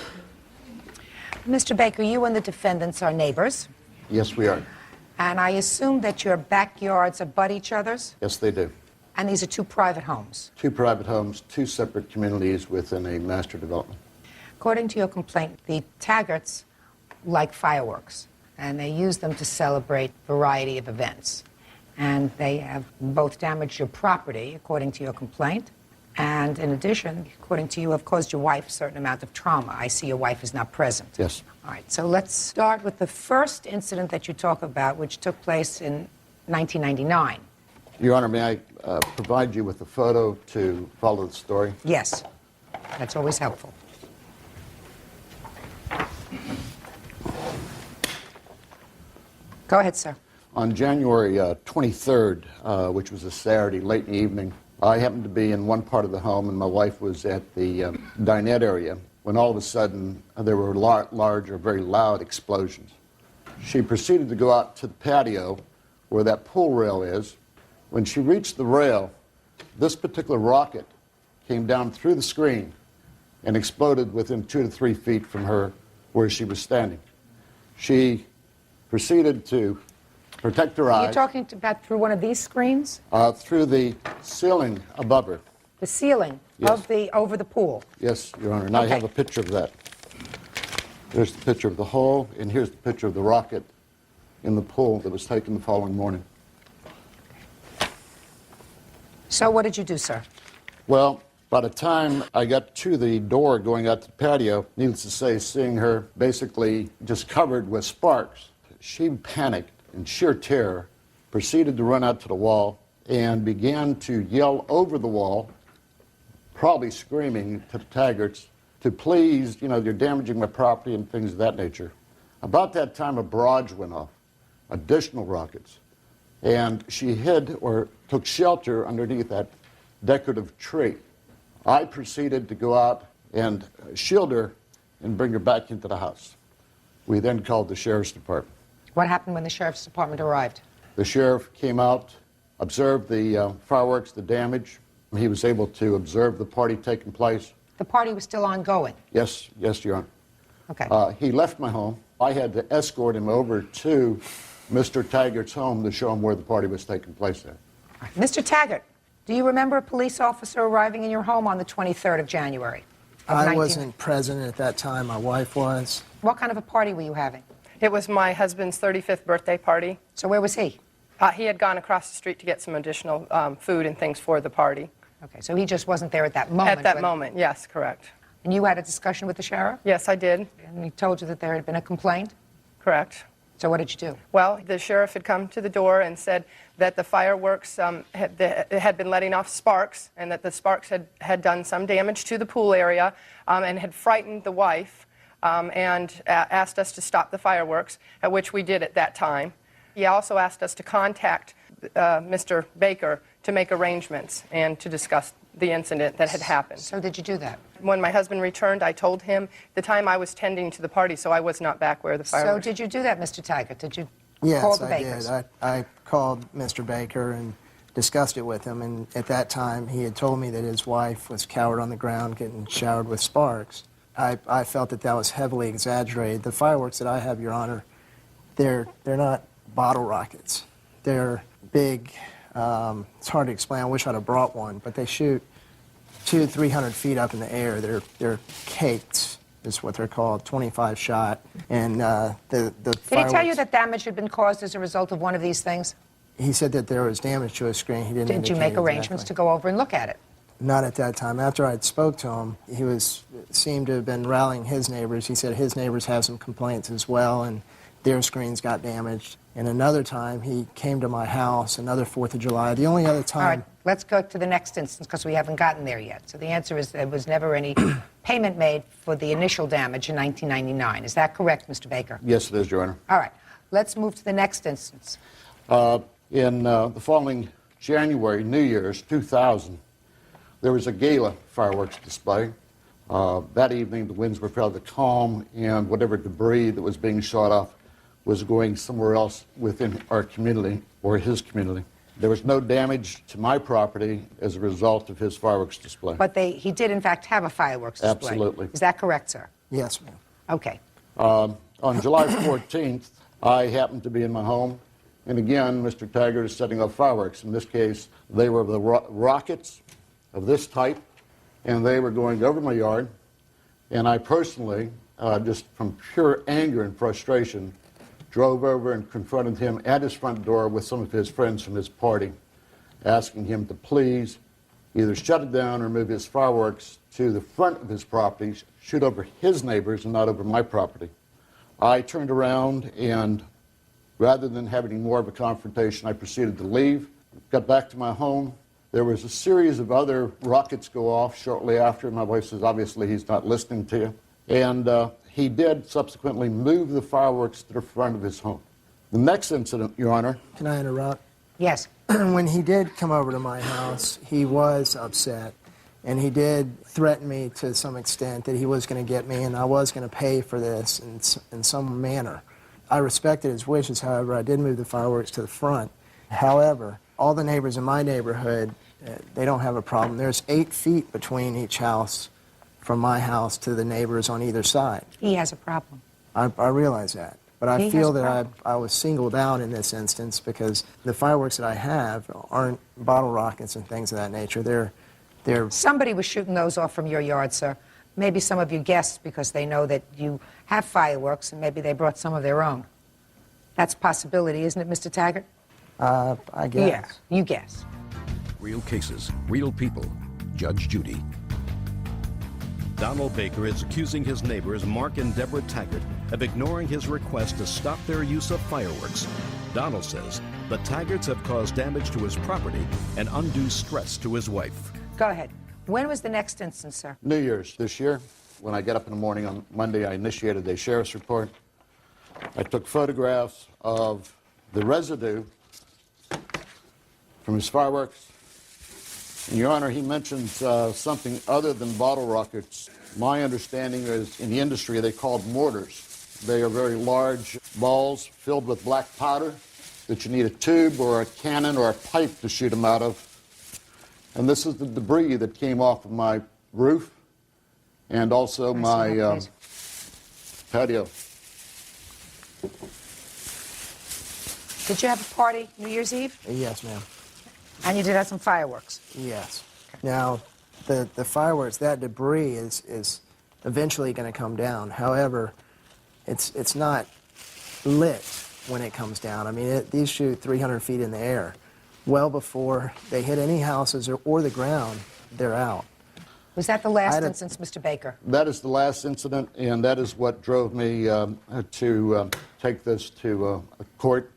Mr. Baker, you and the defendants are neighbors, Yes, we are. and I assume that your backyards abut each other's, Yes, they do. and these are two private homes. 2 private homes, 2 separate communities within a master development. According to your complaint, the Taggarts like fireworks, and they use them to celebrate a variety of events. And they have both damaged your property, according to your complaint, and in addition, according to you, have caused your wife a certain amount of trauma. I see your wife is not present. Yes. All right, so let's start with the first incident that you talk about, which took place in 1999. Your Honor, may I provide you with a photo to follow the story? Yes, that's always helpful. Go ahead, sir. On January 23rd, which was a Saturday, late in the evening, I happened to be in one part of the home, and my wife was at the dinette area, when all of a sudden there were large or very loud explosions. She proceeded to go out to the patio where that pool rail is. When she reached the rail, this particular rocket came down through the screen and exploded within 2 to 3 feet from her where she was standing. She proceeded to protect her eyes. You're talking about through one of these screens? Through the ceiling above her. The ceiling of over the pool? Yes, Your Honor, and I have a picture of that. There's the picture of the hole, and here's the picture of the rocket in the pool that was taken the following morning. So what did you do, sir? Well, by the time I got to the door going out to the patio, needless to say, seeing her basically just covered with sparks, she panicked in sheer terror, proceeded to run out to the wall, and began to yell over the wall, probably screaming to the Taggarts, to please, you know, you're damaging my property and things of that nature. About that time, a barrage went off, additional rockets, and she hid or took shelter underneath that decorative tree. I proceeded to go out and shield her and bring her back into the house. We then called the sheriff's department. What happened when the sheriff's department arrived? The sheriff came out, observed the fireworks, the damage. He was able to observe the party taking place. The party was still ongoing? Yes, Your Honor. Okay. He left my home. I had to escort him over to Mr. Taggart's home to show him where the party was taking place at. Mr. Taggart, do you remember a police officer arriving in your home on the 23rd of January? I wasn't present at that time. My wife was. What kind of a party were you having? It was my husband's 35th birthday party. So where was he? He had gone across the street to get some additional food and things for the party. Okay, so he just wasn't there at that moment? At that moment, yes, correct. And you had a discussion with the sheriff? Yes, I did. And he told you that there had been a complaint? Correct. So what did you do? Well, the sheriff had come to the door and said that the fireworks had been letting off sparks, and that the sparks had done some damage to the pool area and had frightened the wife, and asked us to stop the fireworks, at which we did at that time. He also asked us to contact Mr. Baker to make arrangements and to discuss the incident that had happened. So did you do that? When my husband returned, I told him the time I was tending to the party, so I was not back where the fireworks... So did you do that, Mr. Taggart? Did you Yes, call the I Bakers? did. I called Mr. Baker and discussed it with him, and at that time he had told me that his wife was cowered on the ground getting showered with sparks. I felt that that was heavily exaggerated. The fireworks that I have, Your Honor, they're not bottle rockets. They're big, it's hard to explain. I wish I'd have brought one, but they shoot 200 to 300 feet up in the air. They're caked, is what they're called, 25 shot. And the Did he tell you that damage had been caused as a result of one of these things? He said that there was damage to his screen. He didn't Did you make indicate arrangements exactly. to go over and look at it? Not at that time. After I'd spoke to him, he seemed to have been rallying his neighbors. He said his neighbors have some complaints as well, and their screens got damaged. And another time, he came to my house, another 4th of July. The only other time... All right, let's go to the next instance, because we haven't gotten there yet. So the answer is there was never any payment made for the initial damage in 1999. Is that correct, Mr. Baker? Yes, it is, Your Honor. All right, let's move to the next instance. In the following January, New Year's, 2000, there was a gala fireworks display. That evening, the winds were fairly calm, and whatever debris that was being shot off was going somewhere else within our community, or his community. There was no damage to my property as a result of his fireworks display. But he did, in fact, have a fireworks display. Absolutely. Is that correct, sir? Yes, ma'am. Okay. On July 14th, I happened to be in my home, and again, Mr. Taggart is setting off fireworks. In this case, they were the rockets of this type, and they were going over my yard, and I personally, just from pure anger and frustration, drove over and confronted him at his front door with some of his friends from his party, asking him to please either shut it down or move his fireworks to the front of his property, shoot over his neighbors and not over my property. I turned around, and rather than having any more of a confrontation, I proceeded to leave, got back to my home. There was a series of other rockets go off shortly after. My wife says, obviously, he's not listening to you. And he did subsequently move the fireworks to the front of his home. The next incident, Your Honor. Can I interrupt? Yes. When he did come over to my house, he was upset, and he did threaten me to some extent that he was going to get me and I was going to pay for this in some manner. I respected his wishes, however, I did move the fireworks to the front. However, all the neighbors in my neighborhood, they don't have a problem. There's 8 feet between each house from my house to the neighbors on either side. He has a problem. I realize that. But I He feel has a that I was singled out in this instance because the fireworks that I have aren't bottle rockets and things of that nature. They're Somebody was shooting those off from your yard, sir. Maybe some of your guests, because they know that you have fireworks, and maybe they brought some of their own. That's a possibility, isn't it, Mr. Taggart? I guess. Yeah, you guess. Real cases, real people. Judge Judy. Donald Baker is accusing his neighbors, Mark and Deborah Taggart, of ignoring his request to stop their use of fireworks. Donald says the Taggarts have caused damage to his property and undue stress to his wife. Go ahead. When was the next instance, sir? New Year's this year. When I get up in the morning on Monday, I initiated a sheriff's report. I took photographs of the residue from his fireworks. And Your Honor, he mentions something other than bottle rockets. My understanding is in the industry they called mortars. They are very large balls filled with black powder that you need a tube or a cannon or a pipe to shoot them out of. And this is the debris that came off of my roof and also my patio. Did you have a party New Year's Eve? Yes, ma'am. And you did have some fireworks? Yes. Now, the fireworks, that debris is eventually going to come down. However, it's not lit when it comes down. I mean, these shoot 300 feet in the air. Well before they hit any houses or the ground, they're out. Was that the last instance, Mr. Baker? That is the last incident, and that is what drove me to take this to a court.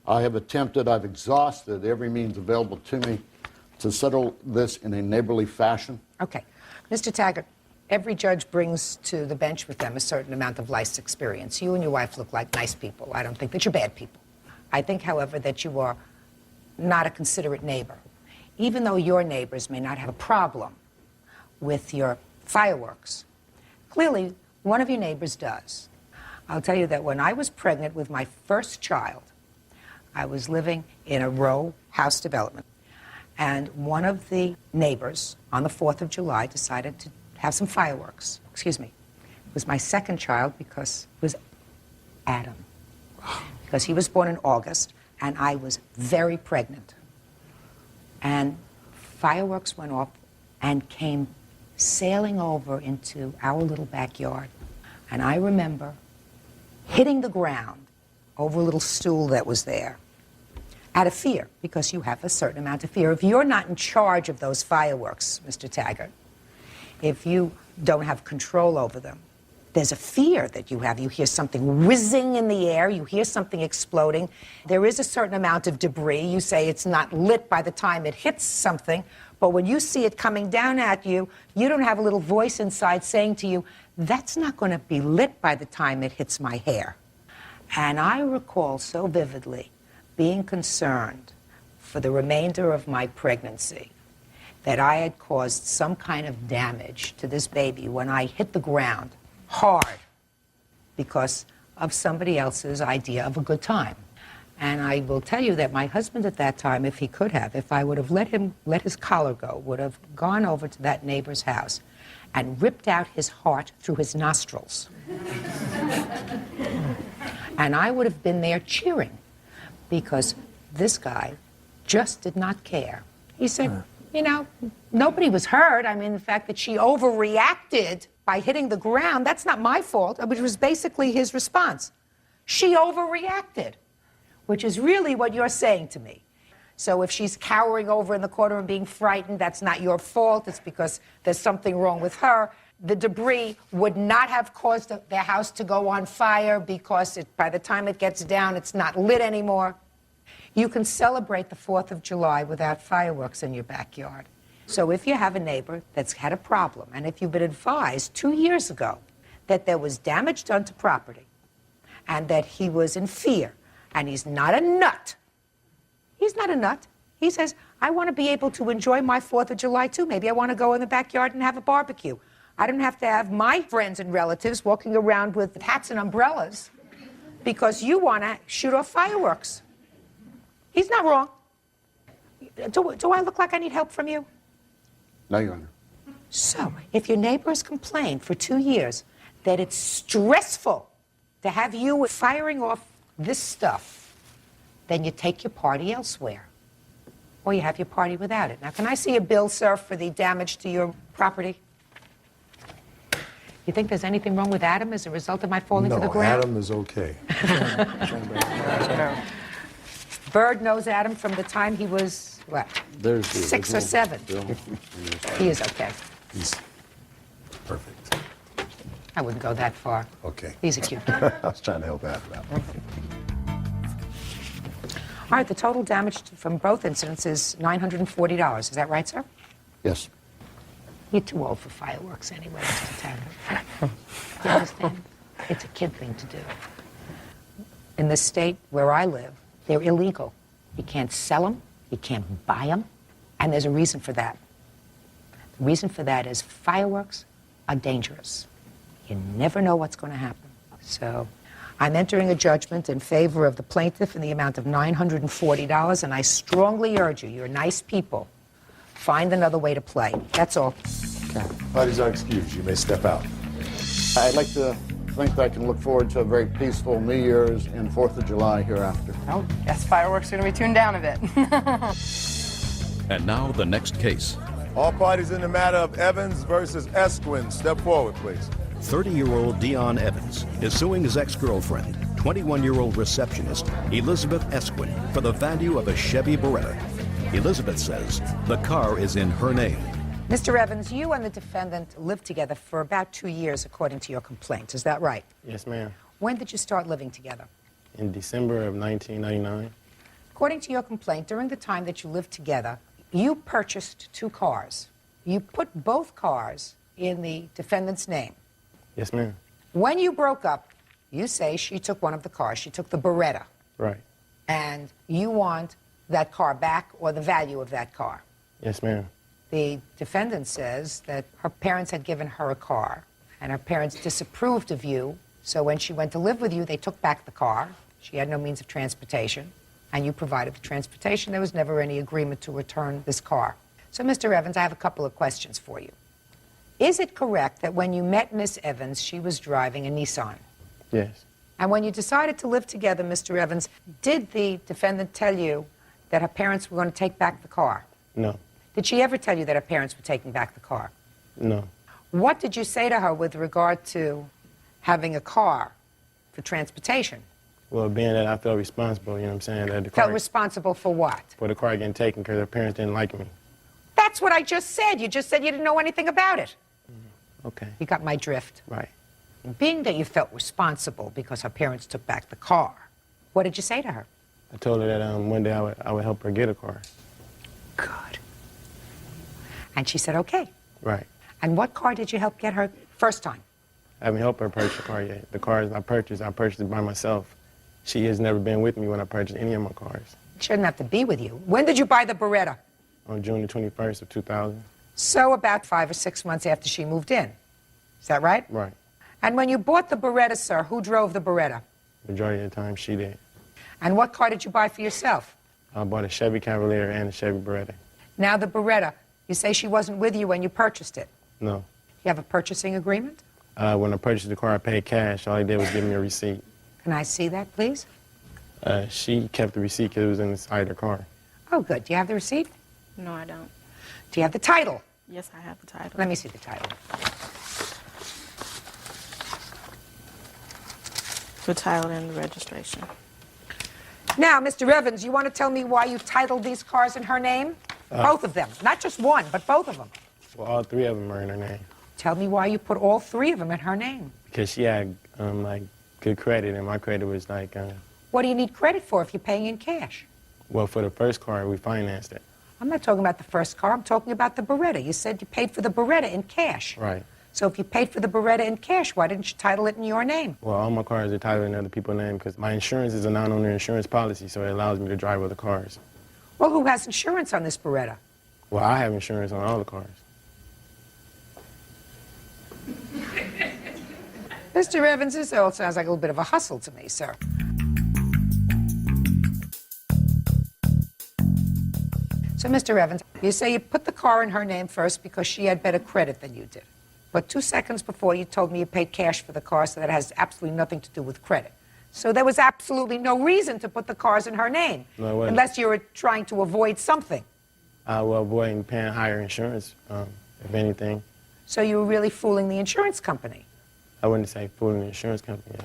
I have attempted, I've exhausted every means available to me to settle this in a neighborly fashion. Okay. Mr. Taggart, every judge brings to the bench with them a certain amount of life experience. You and your wife look like nice people. I don't think that you're bad people. I think, however, that you are not a considerate neighbor. Even though your neighbors may not have a problem with your fireworks, clearly one of your neighbors does. I'll tell you that when I was pregnant with my first child, I was living in a row house development, and one of the neighbors on the 4th of July decided to have some fireworks. Excuse me. It was my second child because it was Adam. Because he was born in August, and I was very pregnant. And fireworks went off and came sailing over into our little backyard. And I remember hitting the ground over a little stool that was there out of fear, because you have a certain amount of fear. If you're not in charge of those fireworks, Mr. Taggart, if you don't have control over them, there's a fear that you have. You hear something whizzing in the air. You hear something exploding. There is a certain amount of debris. You say it's not lit by the time it hits something, but when you see it coming down at you, you don't have a little voice inside saying to you, that's not going to be lit by the time it hits my hair. And I recall so vividly being concerned for the remainder of my pregnancy that I had caused some kind of damage to this baby when I hit the ground hard because of somebody else's idea of a good time. And I will tell you that my husband at that time, if he could have, if I would have let his collar go, would have gone over to that neighbor's house and ripped out his heart through his nostrils. And I would have been there cheering because this guy just did not care. He said, you know, nobody was hurt. I mean, the fact that she overreacted by hitting the ground, that's not my fault, which was basically his response. She overreacted, which is really what you're saying to me. So if she's cowering over in the corner and being frightened, that's not your fault. It's because there's something wrong with her. The debris would not have caused their house to go on fire because by the time it gets down, it's not lit anymore. You can celebrate the 4th of July without fireworks in your backyard. So if you have a neighbor that's had a problem, and if you've been advised 2 years ago that there was damage done to property and that he was in fear And he's not a nut. He's not a nut. He says, I want to be able to enjoy my 4th of July too. Maybe I want to go in the backyard and have a barbecue. I don't have to have my friends and relatives walking around with hats and umbrellas because you want to shoot off fireworks. He's not wrong. Do I look like I need help from you? No, Your Honor. So, if your neighbor has complained for 2 years that it's stressful to have you firing off this stuff, then you take your party elsewhere. Or you have your party without it. Now, can I see a bill, sir, for the damage to your property? You think there's anything wrong with Adam as a result of my falling to the ground? Adam is okay. Bird knows Adam from the time he was, what, There's the 6 or original 7. bill. He is okay. He's perfect. I wouldn't go that far. Okay. He's a cute kid. I was trying to help Adam out. All right, the total damage from both incidents is $940. Is that right, sir? Yes. You're too old for fireworks anyway, Mr. Taggart. You understand? It's a kid thing to do. In the state where I live, they're illegal. You can't sell them, you can't buy them, and there's a reason for that. The reason for that is fireworks are dangerous. You never know what's going to happen. So I'm entering a judgment in favor of the plaintiff in the amount of $940, and I strongly urge you, you're nice people, find another way to play. That's all. Okay. Parties are excused. You may step out. I'd like to think that I can look forward to a very peaceful New Year's and 4th of July hereafter. Oh, yes, fireworks are going to be tuned down a bit. And now the next case. All parties in the matter of Evans versus Esquin, step forward, please. 30-year-old Dion Evans is suing his ex-girlfriend, 21-year-old receptionist Elizabeth Esquin, for the value of a Chevy Beretta. Elizabeth says the car is in her name. Mr. Evans, you and the defendant lived together for about 2 years, according to your complaint. Is that right? Yes, ma'am. When did you start living together? In December of 1999. According to your complaint, during the time that you lived together, you purchased 2 cars. You put both cars in the defendant's name. Yes, ma'am. When you broke up, you say she took one of the cars. She took the Beretta. Right. And you want that car back or the value of that car. Yes, ma'am. The defendant says that her parents had given her a car, and her parents disapproved of you, so when she went to live with you, they took back the car. She had no means of transportation, and you provided the transportation. There was never any agreement to return this car. So, Mr. Evans, I have a couple of questions for you. Is it correct that when you met Miss Evans, she was driving a Nissan? Yes. And when you decided to live together, Mr. Evans, did the defendant tell you that her parents were going to take back the car? No. Did she ever tell you that her parents were taking back the car? No. What did you say to her with regard to having a car for transportation? Well, being that I felt responsible, you know what I'm saying? That the Felt car, responsible for what? for the car getting taken because her parents didn't like me. That's what I just said. You just said you didn't know anything about it. Okay. You got my drift. Right. Being that you felt responsible because her parents took back the car, what did you say to her? I told her that one day I would help her get a car. Good. And she said, okay. Right. And what car did you help get her first time? I haven't helped her purchase a car yet. The cars I purchased it by myself. She has never been with me when I purchased any of my cars. She doesn't have to be with you. When did you buy the Beretta? On June the 21st of 2000. So about 5 or 6 months after she moved in. Is that right? Right. And when you bought the Beretta, sir, who drove the Beretta? Majority of the time, she did. And what car did you buy for yourself? I bought a Chevy Cavalier and a Chevy Beretta. Now the Beretta, you say she wasn't with you when you purchased it. No. You have a purchasing agreement? When I purchased the car, I paid cash. All he did was give me a receipt. Can I see that, please? She kept the receipt because it was inside her car. Oh, good. Do you have the receipt? No, I don't. Do you have the title? Yes, I have the title. Let me see the title. The title and the registration. Now, Mr. Evans, you want to tell me why you titled these cars in her name? Both of them. Not just one, but both of them. Well, all 3 of them are in her name. Tell me why you put all 3 of them in her name. Because she had, like, good credit, and my credit was, like... What do you need credit for if you're paying in cash? Well, for the first car, we financed it. I'm not talking about the first car. I'm talking about the Beretta. You said you paid for the Beretta in cash. Right. So if you paid for the Beretta in cash, why didn't you title it in your name? Well, all my cars are titled in other people's name because my insurance is a non-owner insurance policy, so it allows me to drive other cars. Well, who has insurance on this Beretta? Well, I have insurance on all the cars. Mr. Evans, this all sounds like a little bit of a hustle to me, sir. So, Mr. Evans, you say you put the car in her name first because she had better credit than you did. But 2 seconds before, you told me you paid cash for the car, so that has absolutely nothing to do with credit. So there was absolutely no reason to put the cars in her name, No, it wasn't. unless you were trying to avoid something. Well, avoiding paying higher insurance, if anything. So you were really fooling the insurance company. I wouldn't say fooling the insurance company.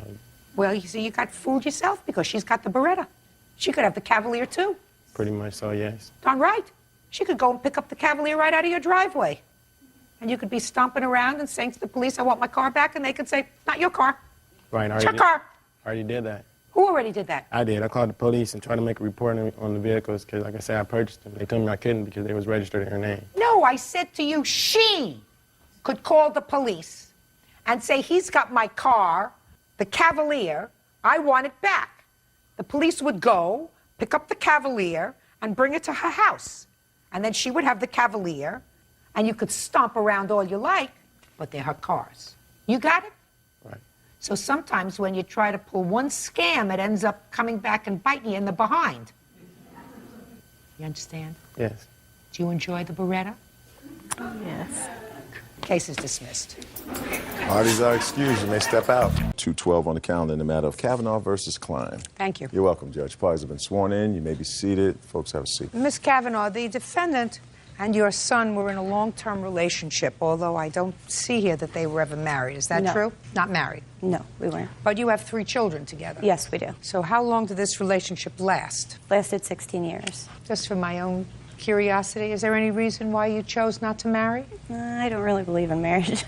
Well, you see, you got fooled yourself because she's got the Beretta. She could have the Cavalier, too. Pretty much so, yes. Darn right. She could go and pick up the Cavalier right out of your driveway. And you could be stomping around and saying to the police, I want my car back, and they could say, not your car. Right, It's your car. I already did that. Who already did that? I did. I called the police and tried to make a report on the vehicles because, like I said, I purchased them. They told me I couldn't because they was registered in her name. No, I said to you, she could call the police and say, he's got my car, the Cavalier, I want it back. The police would go, pick up the Cavalier, and bring it to her house. And then she would have the Cavalier, and you could stomp around all you like, but they're her cars. You got it? Right. So sometimes when you try to pull one scam, it ends up coming back and biting you in the behind. You understand? Yes. Do you enjoy the Beretta? Yes. Case is dismissed. Parties are excused. You may step out. 2:12 on the calendar in the matter of Kavanaugh versus Klein. Thank you. You're welcome, Judge. Parties have been sworn in. You may be seated. Folks, have a seat. Ms. Kavanaugh, the defendant and your son were in a long-term relationship, although I don't see here that they were ever married. Is that No. true? Not married. No, we weren't. But you have 3 children together. Yes, we do. So how long did this relationship last? Lasted 16 years. Just for my own curiosity, is there any reason why you chose not to marry? I don't really believe in marriage.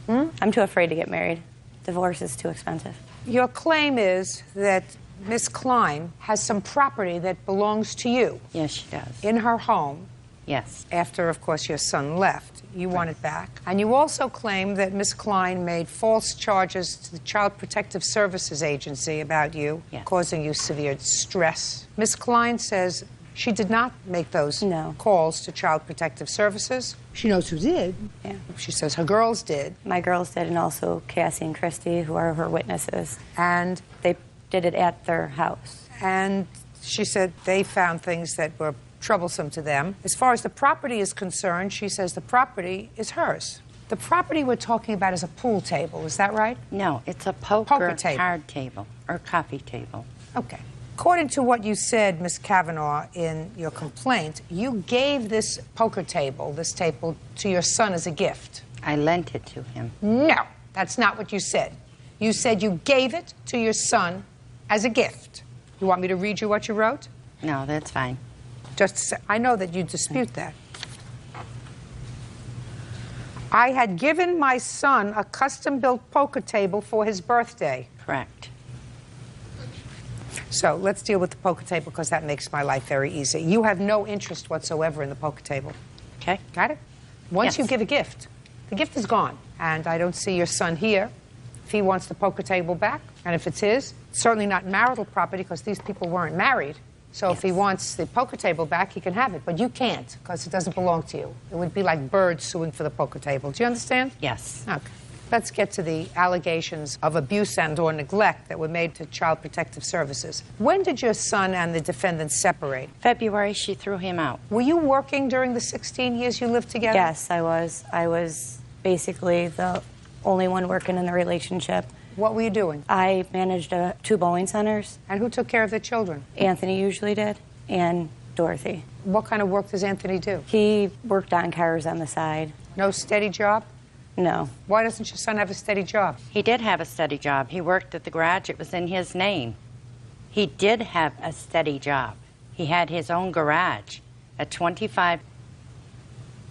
I'm too afraid to get married. Divorce is too expensive. Your claim is that Miss Klein has some property that belongs to you. Yes, she does. In her home. Yes. After, of course, your son left. You want it back. And you also claim that Miss Klein made false charges to the Child Protective Services Agency about you, causing you severe stress. Miss Klein says she did not make those calls to Child Protective Services. She knows who did. Yeah. She says her girls did. My girls did, and also Cassie and Christy, who are her witnesses. And they did it at their house. And she said they found things that were troublesome to them. As far as the property is concerned, she says the property is hers. The property we're talking about is a pool table, is that right? No, it's a poker table. card table or coffee table. Okay. According to what you said, Ms. Kavanaugh, in your complaint, you gave this poker table, this table, to your son as a gift. I lent it to him. No, that's not what you said. You said you gave it to your son as a gift. You want me to read you what you wrote? No, that's fine. Just to say, I know that you dispute that. I had given my son a custom-built poker table for his birthday. Correct. So let's deal with the poker table because that makes my life very easy. You have no interest whatsoever in the poker table. Okay. Got it? Once Yes. you give a gift, the gift is gone. And I don't see your son here. If he wants the poker table back, and if it's his, it's certainly not marital property because these people weren't married. So if he wants the poker table back, he can have it. But you can't because it doesn't belong to you. It would be like birds suing for the poker table. Do you understand? Yes. Okay. Let's get to the allegations of abuse and or neglect that were made to Child Protective Services. When did your son and the defendant separate? February, she threw him out. Were you working during the 16 years you lived together? Yes, I was. I was basically the only one working in the relationship. What were you doing? I managed 2 bowling centers. And who took care of the children? Anthony usually did, and Dorothy. What kind of work does Anthony do? He worked on cars on the side. No steady job? No. Why doesn't your son have a steady job? He did have a steady job. He worked at the garage. It was in his name. He did have a steady job. He had his own garage at 25.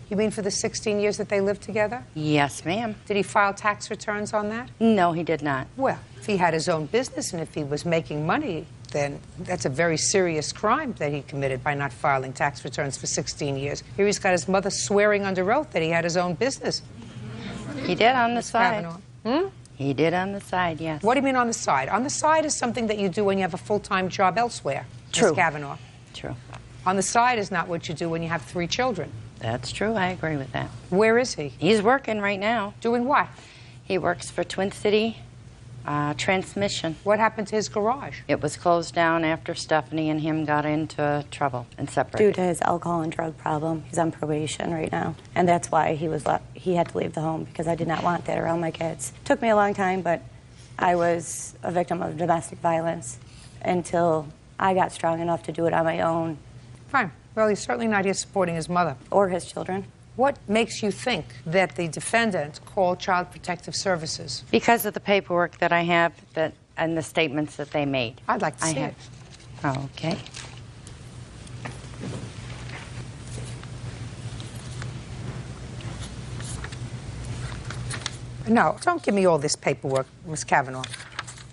You mean for the 16 years that they lived together? Yes, ma'am. Did he file tax returns on that? No, he did not. Well, if he had his own business and if he was making money, then that's a very serious crime that he committed by not filing tax returns for 16 years. Here he's got his mother swearing under oath that he had his own business. He did on the side. Kavanaugh. He did on the side, yes. What do you mean on the side? On the side is something that you do when you have a full-time job elsewhere, True. Ms. Kavanaugh. True. On the side is not what you do when you have 3 children. That's true. I agree with that. Where is he? He's working right now. Doing what? He works for Twin City Transmission. What happened to his garage? It was closed down after Stephanie and him got into trouble and separated. Due to his alcohol and drug problem, he's on probation right now, and that's why he had to leave the home, because I did not want that around my kids. It took me a long time, but I was a victim of domestic violence until I got strong enough to do it on my own. Fine. Well, he's certainly not here supporting his mother. Or his children. What makes you think that the defendant called Child Protective Services? Because of the paperwork that I have and the statements that they made. I'd like to see it. Oh, okay. No, don't give me all this paperwork, Ms. Kavanaugh.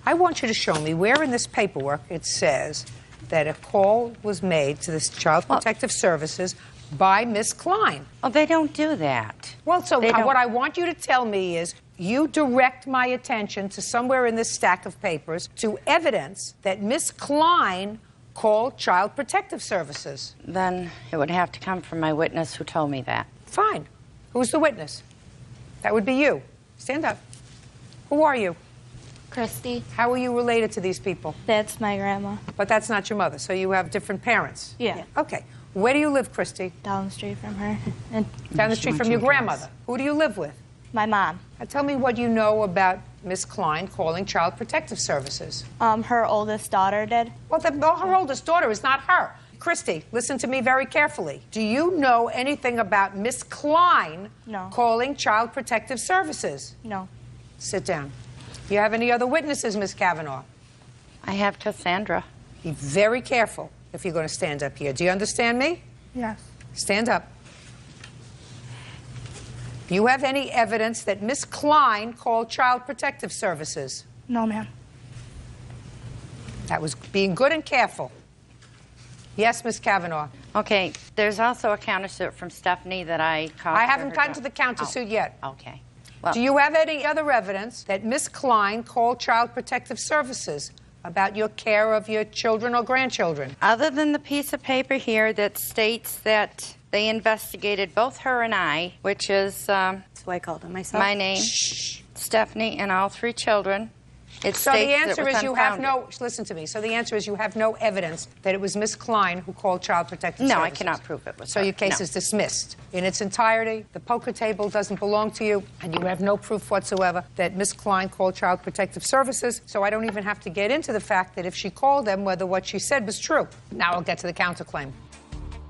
I want you to show me where in this paperwork it says that a call was made to this Child Protective Services by Miss Klein. Oh, they don't do that. Well, so what I want you to tell me is you direct my attention to somewhere in this stack of papers to evidence that Miss Klein called Child Protective Services. Then it would have to come from my witness who told me that. Fine. Who's the witness? That would be you. Stand up. Who are you? Christy. How are you related to these people? That's my grandma. But that's not your mother, so you have different parents? Yeah. Okay. Where do you live, Christy? Down the street from her. And down the street from your grandmother. Who do you live with? My mom. Now tell me what you know about Miss Klein calling Child Protective Services. Her oldest daughter did. Well, her oldest daughter is not her. Christy, listen to me very carefully. Do you know anything about Miss Klein calling Child Protective Services? No. Sit down. Do you have any other witnesses, Miss Kavanaugh? I have Cassandra. Be very careful if you're going to stand up here. Do you understand me? Yes. Stand up. Do you have any evidence that Miss Klein called Child Protective Services? No, ma'am. That was being good and careful. Yes, Miss Kavanaugh. Okay, there's also a countersuit from Stephanie that I called. I haven't gotten to the countersuit yet. Okay. Well, do you have any other evidence that Miss Klein called Child Protective Services about your care of your children or grandchildren? Other than the piece of paper here that states that they investigated both her and I, which is that's why I called them myself. My name, Stephanie, and all 3 children. It so the states answer that it was is you have unfounded. no. Listen to me. So the answer is you have no evidence that it was Miss Klein who called Child Protective Services. No, I cannot prove it was So her. your case No. is dismissed in its entirety. The poker table doesn't belong to you, and you have no proof whatsoever that Miss Klein called Child Protective Services. So I don't even have to get into the fact that if she called them, whether what she said was true. Now I'll get to the counterclaim.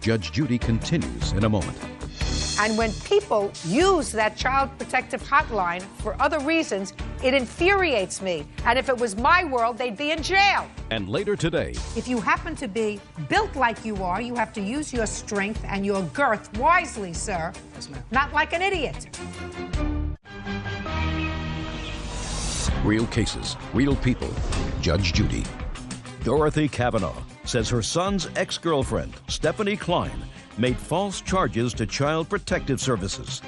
Judge Judy continues in a moment. And when people use that child protective hotline for other reasons, it infuriates me. And if it was my world, they'd be in jail. And later today, If you happen to be built like you are, you have to use your strength and your girth wisely, sir. Yes, ma'am. Not like an idiot. real cases, real people. Judge Judy. Dorothy Kavanaugh says her son's ex-girlfriend, Stephanie Klein, made false charges to Child Protective Services.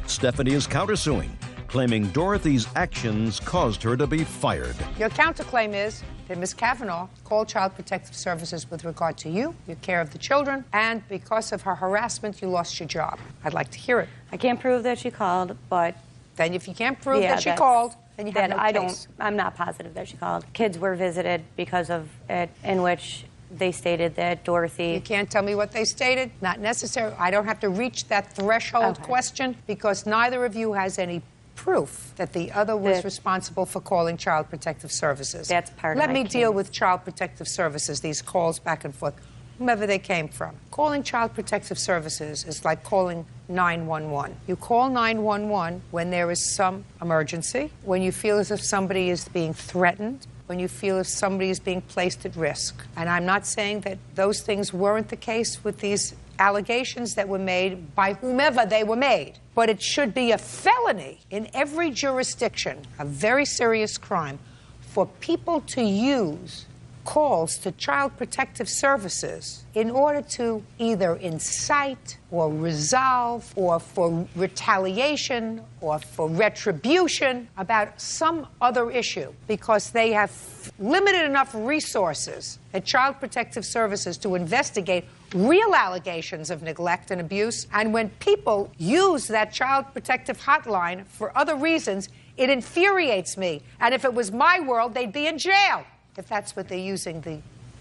Stephanie is countersuing, claiming Dorothy's actions caused her to be fired. Your counterclaim is that Ms. Kavanaugh called Child Protective Services with regard to you, your care of the children, and because of her harassment, you lost your job. I'd like to hear it. I can't prove that she called, but... Then if you can't prove that she called, then you have no case. I'm not positive that she called. Kids were visited because of it, in which they stated that Dorothy... You can't tell me what they stated? Not necessary. I don't have to reach that threshold question because neither of you has any proof that the other was responsible for calling Child Protective Services. That's part of Let my me case. deal with Child Protective Services, these calls back and forth, whomever they came from. Calling Child Protective Services is like calling 911. You call 911 when there is some emergency, when you feel as if somebody is being threatened, when you feel as if somebody is being placed at risk. And I'm not saying that those things weren't the case with these allegations that were made by whomever they were made. But it should be a felony in every jurisdiction, a very serious crime, for people to use calls to Child Protective Services in order to either incite or resolve or for retaliation or for retribution about some other issue because they have limited enough resources at Child Protective Services to investigate real allegations of neglect and abuse. And when people use that Child Protective hotline for other reasons, it infuriates me. And if it was my world, they'd be in jail if that's what they're using the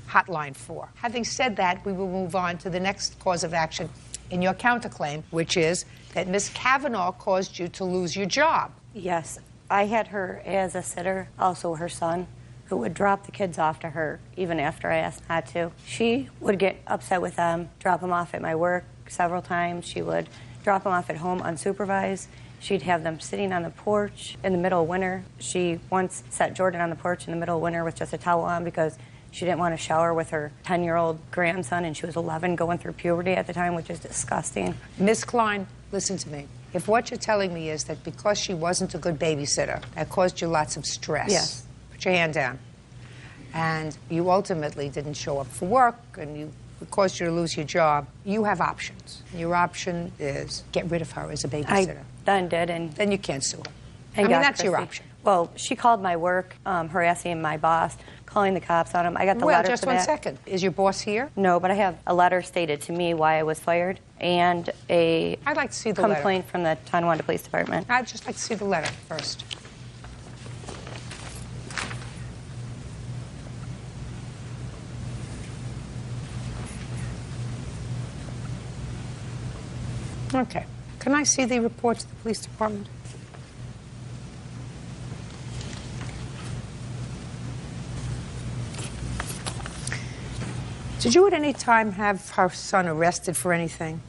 hotline for. Having said that, we will move on to the next cause of action in your counterclaim, which is that Ms. Kavanaugh caused you to lose your job. Yes, I had her as a sitter, also her son, who would drop the kids off to her even after I asked not to. She would get upset with them, drop them off at my work several times. She would drop them off at home unsupervised. She'd have them sitting on the porch in the middle of winter. She once set Jordan on the porch in the middle of winter with just a towel on because she didn't want to shower with her 10-year-old grandson, and she was 11 going through puberty at the time, which is disgusting. Ms. Klein, listen to me. If what you're telling me is that because she wasn't a good babysitter, that caused you lots of stress, yes. Put your hand down. And you ultimately didn't show up for work, and it caused you to lose your job, you have options. Your option is get rid of her as a babysitter. Then did, and then you can't sue her. And I mean, that's your option. Well, she called my work, harassing my boss, calling the cops on him. I got the letter just for that. one second. Is your boss here? No, but I have a letter stated to me why I was fired and a I'd like to see the complaint from the Tonawanda Police Department. I'd just like to see the letter first. Okay. Can I see the report to the police department? Did you at any time have her son arrested for anything?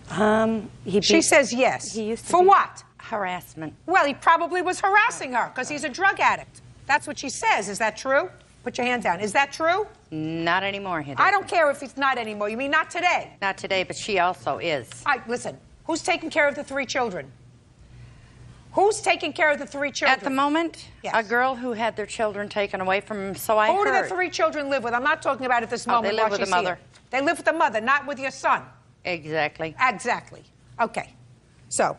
She says yes. He used to for what? Harassment. Well, he probably was harassing her because he's a drug addict. That's what she says. Is that true? Put your hand down. Is that true? Not anymore. I don't care if it's not anymore. You mean not today? Not today, but she also is. Listen, who's taking care of the 3 children? Who's taking care of the 3 children? At the moment, yes. A girl who had their children taken away from them, so I heard. Who do the 3 children live with? I'm not talking about at this moment. They live with the mother. They live with the mother, not with your son. Exactly. Exactly. Okay. So,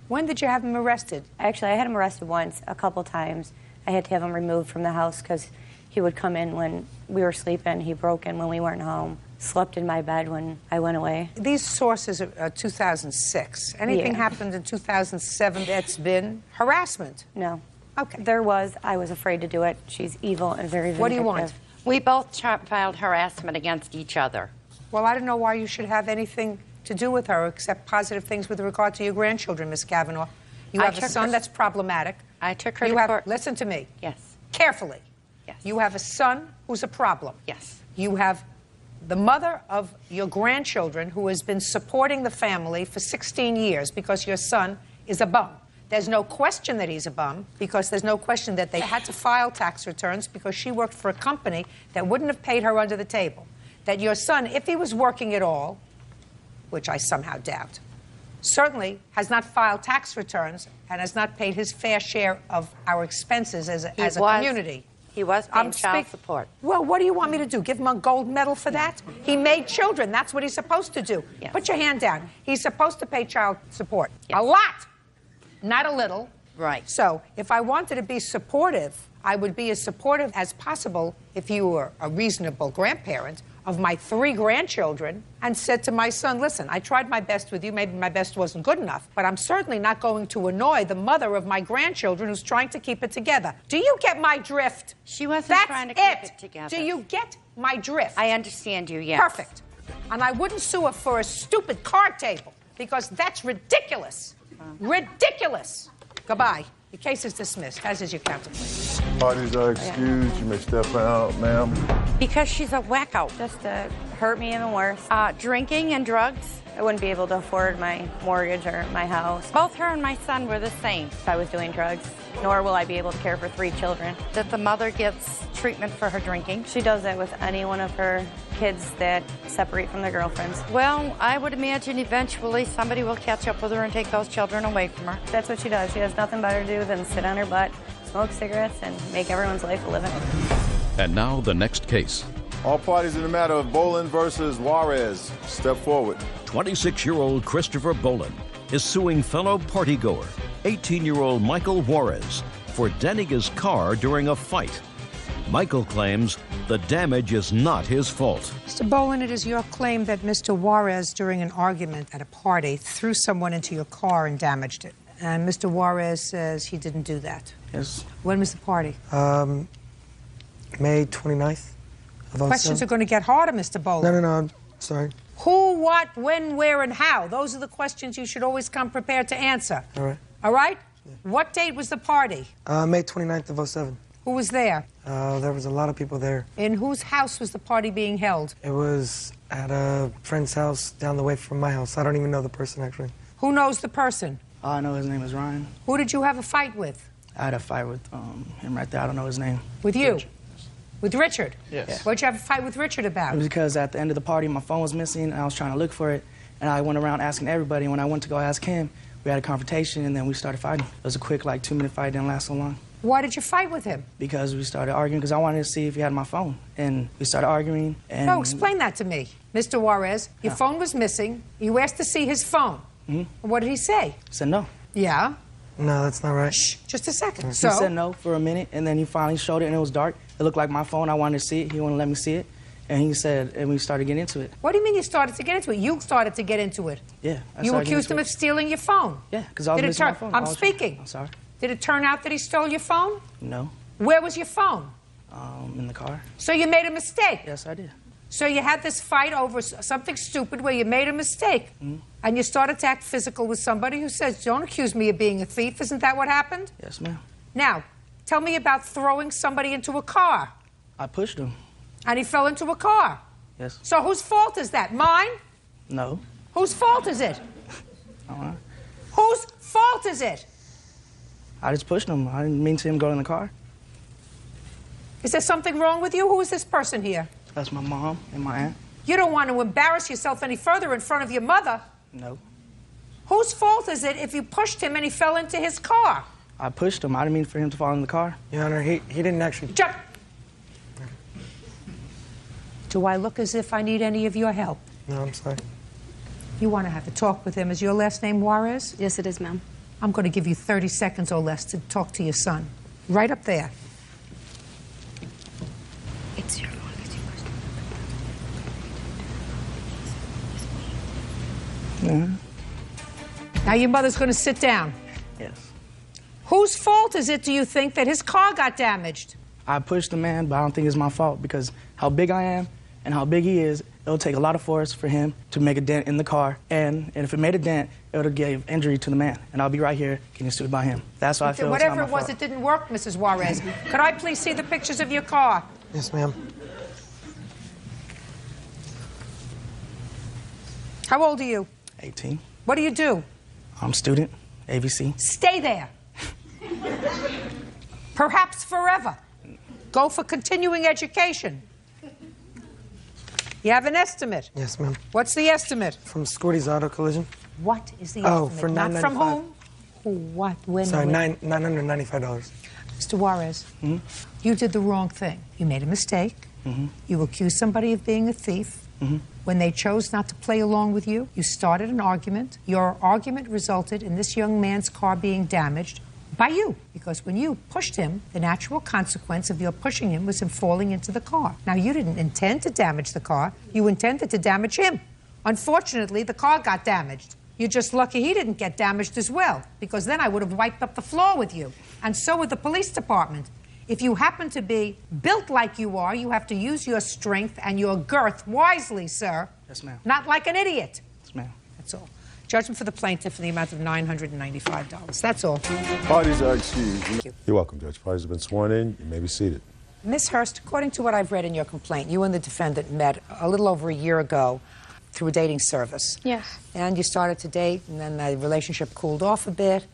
when did you have him arrested? Actually, I had him arrested once, a couple times. I had to have him removed from the house because he would come in when we were sleeping. He broke in when we weren't home. Slept in my bed when I went away. These sources are 2006. Anything happened in 2007 that's been harassment? No. Okay. There was. I was afraid to do it. She's evil and very vindictive. What do you want? We both filed harassment against each other. Well, I don't know why you should have anything to do with her except positive things with regard to your grandchildren, Miss Kavanaugh. You have a son that's problematic. I took her to court. Listen to me. Yes. Carefully. Yes. You have a son who's a problem. Yes. You have the mother of your grandchildren who has been supporting the family for 16 years because your son is a bum. There's no question that he's a bum because there's no question that they had to file tax returns because she worked for a company that wouldn't have paid her under the table. That your son, if he was working at all, which I somehow doubt, certainly has not filed tax returns and has not paid his fair share of our expenses as a community. He was paying child support. Well, what do you want me to do? Give him a gold medal for that? He made children. That's what he's supposed to do. Yes. Put your hand down. He's supposed to pay child support. Yes. A lot, not a little. Right. So if I wanted to be supportive, I would be as supportive as possible if you were a reasonable grandparent of my 3 grandchildren and said to my son, listen, I tried my best with you. Maybe my best wasn't good enough, but I'm certainly not going to annoy the mother of my grandchildren who's trying to keep it together. Do you get my drift? She wasn't trying to keep it together. Do you get my drift? I understand you, yes. Perfect. And I wouldn't sue her for a stupid card table because that's ridiculous. Ridiculous. Goodbye. The case is dismissed, as is your counterclaim. Parties are excused. You may step out, ma'am. Because she's a wacko. Just to hurt me even worse. Drinking and drugs. I wouldn't be able to afford my mortgage or my house. Both her and my son were the same. If I was doing drugs, nor will I be able to care for 3 children. That the mother gets treatment for her drinking. She does that with any one of her kids that separate from their girlfriends. Well, I would imagine eventually somebody will catch up with her and take those children away from her. That's what she does. She has nothing better to do than sit on her butt, smoke cigarettes, and make everyone's life a living. And now the next case. All parties in the matter of Bolin versus Juarez, step forward. 26-year-old Christopher Bolin is suing fellow partygoer, 18-year-old Michael Juarez, for denting his car during a fight. Michael claims the damage is not his fault. Mr. Bolin, it is your claim that Mr. Juarez, during an argument at a party, threw someone into your car and damaged it. And Mr. Juarez says he didn't do that. Yes. When was the party? May 29th. Questions are going to get harder, Mr. Bolin. No, I'm sorry. Who, what, when, where, and how? Those are the questions you should always come prepared to answer. All right. All right? Yeah. What date was the party? May 29th of 07. Who was there? There was a lot of people there. In whose house was the party being held? It was at a friend's house down the way from my house. I don't even know the person, actually. Who knows the person? I know his name is Ryan. Who did you have a fight with? I had a fight with him right there. I don't know his name. With you? Richard. With Richard? Yes. Yeah. What'd you have a fight with Richard about? It was because at the end of the party, my phone was missing, and I was trying to look for it, and I went around asking everybody, and when I went to go ask him, we had a confrontation, and then we started fighting. It was a quick, 2-minute fight, didn't last so long. Why did you fight with him? Because we started arguing, because I wanted to see if he had my phone, and we started arguing, and... No, explain that to me. Mr. Juarez, your phone was missing. You asked to see his phone. Mm-hmm. What did he say? He said no. Yeah? No, that's not right. Shh, just a second. He said no for a minute, and then he finally showed it, and it was dark. It looked like my phone. I wanted to see it. He wouldn't let me see it. And he said, and we started getting into it. What do you mean you started to get into it? You started to get into it. Yeah. You accused him of stealing your phone. Yeah, because I was missing my phone. I'm speaking. I'm sorry. Did it turn out that he stole your phone? No. Where was your phone? In the car. So you made a mistake? Yes, I did. So you had this fight over something stupid where you made a mistake. Mm-hmm. And you started to act physical with somebody who says, don't accuse me of being a thief. Isn't that what happened? Yes, ma'am. Now, tell me about throwing somebody into a car. I pushed him. And he fell into a car? Yes. So whose fault is that? Mine? No. Whose fault is it? Uh-huh. Whose fault is it? I just pushed him. I didn't mean to him go in the car. Is there something wrong with you? Who is this person here? That's my mom and my aunt. You don't want to embarrass yourself any further in front of your mother. No. Whose fault is it if you pushed him and he fell into his car? I pushed him. I didn't mean for him to fall in the car. Your Honor, he didn't actually... Jump! Do I look as if I need any of your help? No, I'm sorry. You want to have a talk with him. Is your last name Juarez? Yes, it is, ma'am. I'm going to give you 30 seconds or less to talk to your son. Right up there. It's your phone. Mm-hmm. Now your mother's going to sit down. Yes. Whose fault is it, do you think, that his car got damaged? I pushed the man, but I don't think it's my fault because how big I am and how big he is, it'll take a lot of force for him to make a dent in the car. And if it made a dent, it would have gave injury to the man. And I'll be right here getting sued by him. That's why I feel it's not Whatever my it was, fault. it didn't work, Mrs. Juarez. Could I please see the pictures of your car? Yes, ma'am. How old are you? 18. What do you do? I'm a student, AVC. Stay there. Perhaps forever. Go for continuing education. You have an estimate? Yes, ma'am. What's the estimate? From Squirty's Auto Collision. What is the Oh, estimate? for Not from $995. whom? Who, what, when? Sorry, when? $995. Mr. Juarez, you did the wrong thing. You made a mistake. Mm-hmm. You accused somebody of being a thief. Mm-hmm. When they chose not to play along with you, you started an argument. Your argument resulted in this young man's car being damaged by you, because when you pushed him, the natural consequence of your pushing him was him falling into the car. Now, you didn't intend to damage the car. You intended to damage him. Unfortunately, the car got damaged. You're just lucky he didn't get damaged as well, because then I would have wiped up the floor with you. And so would the police department. If you happen to be built like you are, you have to use your strength and your girth wisely, sir. Yes, ma'am. Not like an idiot. Yes, ma'am. That's all. Judgment for the plaintiff in the amount of $995. That's all. Parties are excused. You're welcome, Judge. Parties have been sworn in. You may be seated. Ms. Hurst, according to what I've read in your complaint, you and the defendant met a little over a year ago through a dating service. Yes. And you started to date, and then the relationship cooled off a bit.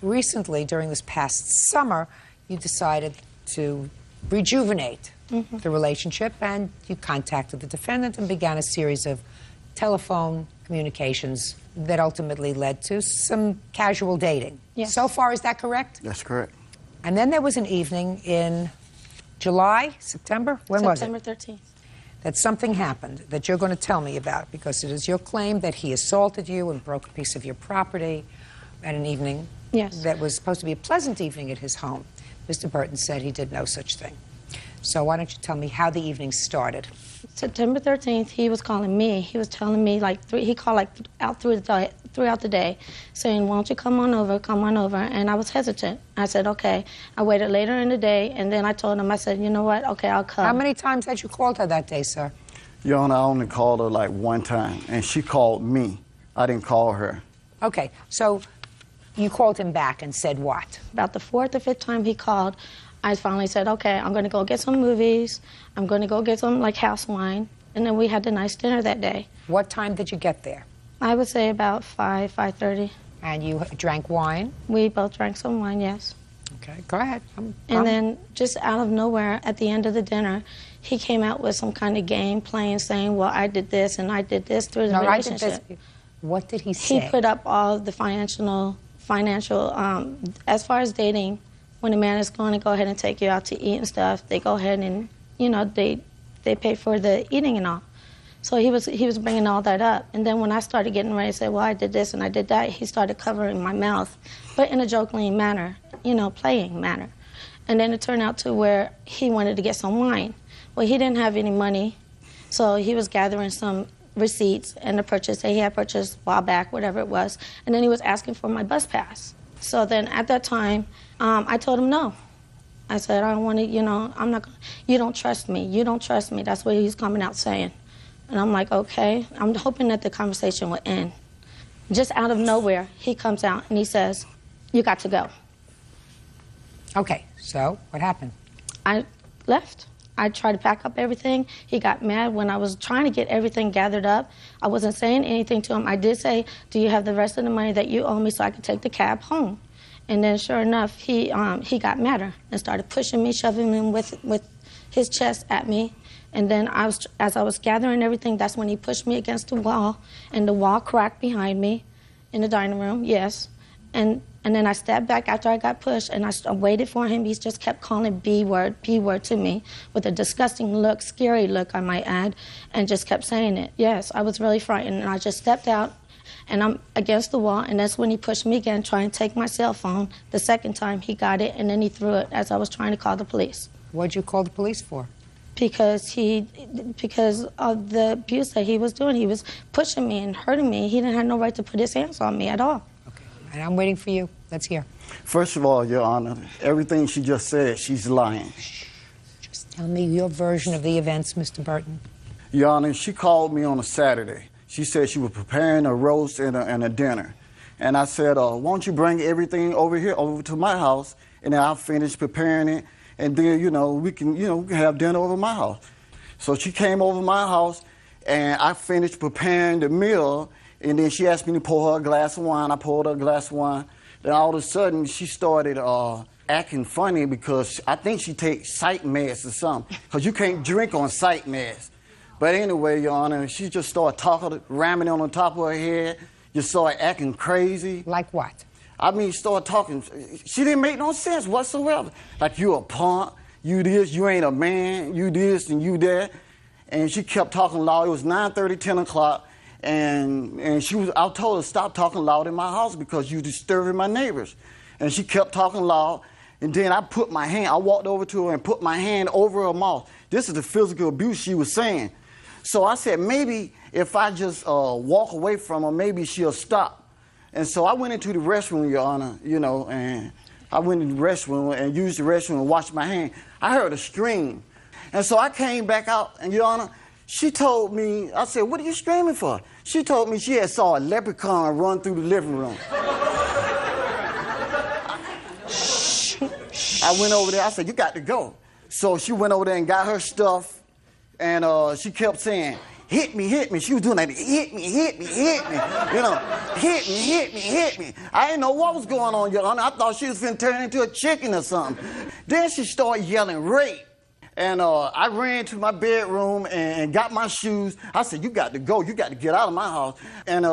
Recently, during this past summer, you decided to rejuvenate the relationship, and you contacted the defendant and began a series of telephone communications that ultimately led to some casual dating. Yes. So far, is that correct? That's correct. And then there was an evening in July, September? When was it? September 13th. that something happened that you're going to tell me about, because it is your claim that he assaulted you and broke a piece of your property at an evening that was supposed to be a pleasant evening at his home. Mr. Burton said he did no such thing. So why don't you tell me how the evening started? September 13th, he was calling me. He was telling me, he called out throughout the day, saying, why don't you come on over, and I was hesitant. I said, okay. I waited later in the day, and then I told him, I said, you know what, okay, I'll come. How many times had you called her that day, sir? Your Honor, I only called her like one time, and she called me. I didn't call her. Okay, so you called him back and said what? About the 4th or 5th time he called, I finally said, okay, I'm going to go get some movies. I'm going to go get some, house wine. And then we had a nice dinner that day. What time did you get there? I would say about 5:30. And you drank wine? We both drank some wine, yes. Okay, go ahead. And then just out of nowhere, at the end of the dinner, he came out with some kind of game playing, saying, well, I did this and I did this through the relationship. I did this. What did he say? He put up all the financial, as far as dating, when a man is going to go ahead and take you out to eat and stuff, they go ahead and, they pay for the eating and all. So he was bringing all that up. And then when I started getting ready to say, well, I did this and I did that, he started covering my mouth, but in a joking manner, playing manner. And then it turned out to where he wanted to get some wine. Well, he didn't have any money, so he was gathering some receipts and the purchase that he had purchased a while back, whatever it was. And then he was asking for my bus pass. So then at that time, I told him no. I said, I don't want to, I'm not, you don't trust me. You don't trust me. That's what he's coming out saying. And I'm like, okay. I'm hoping that the conversation will end. Just out of nowhere, he comes out and he says, you got to go. Okay, so what happened? I left. I tried to pack up everything. He got mad when I was trying to get everything gathered up. I wasn't saying anything to him. I did say, do you have the rest of the money that you owe me so I can take the cab home? And then sure enough, he got madder and started pushing me, shoving me with his chest at me. And then as I was gathering everything, that's when he pushed me against the wall, and the wall cracked behind me in the dining room, yes. And then I stepped back after I got pushed, and I waited for him. He just kept calling B word to me with a disgusting look, scary look, I might add, and just kept saying it. Yes, I was really frightened, and I just stepped out, and I'm against the wall, and that's when he pushed me again, trying to take my cell phone. The second time, he got it, and then he threw it as I was trying to call the police. What'd you call the police for? Because of the abuse that he was doing. He was pushing me and hurting me. He didn't have no right to put his hands on me at all. Okay, and I'm waiting for you. Let's hear. First of all, Your Honor, everything she just said, she's lying. Just tell me your version of the events, Mr. Burton. Your Honor, she called me on a Saturday. She said she was preparing a roast and a dinner. And I said, won't you bring everything over to my house, and then I'll finish preparing it, and then, we can have dinner over my house. So she came over my house, and I finished preparing the meal, and then she asked me to pour her a glass of wine. I poured her a glass of wine. Then all of a sudden, she started acting funny because I think she takes sight meds or something, because you can't drink on sight meds. But anyway, Your Honor, she just started talking, ramming on the top of her head, just started acting crazy. Like what? I mean, started talking. She didn't make no sense whatsoever. Like, you a punk, you this, you ain't a man, you this and you that. And she kept talking loud. It was 9:30, 10 o'clock, and I told her, stop talking loud in my house because you disturbing my neighbors. And she kept talking loud, and then I walked over to her and put my hand over her mouth. This is the physical abuse she was saying. So I said, maybe if I just walk away from her, maybe she'll stop. And so I went into the restroom, Your Honor, and I went in the restroom and used the restroom and washed my hand. I heard a scream. And so I came back out, and Your Honor, she told me, I said, what are you screaming for? She told me she had saw a leprechaun run through the living room. I went over there, I said, you got to go. So she went over there and got her stuff, and she kept saying, hit me, hit me. She was doing that, hit me, hit me, hit me. Hit me, hit me, hit me. I didn't know what was going on, Your Honor. I thought she was finna turn into a chicken or something. Then she started yelling rape. And I ran to my bedroom and got my shoes. I said, you got to go. You got to get out of my house. And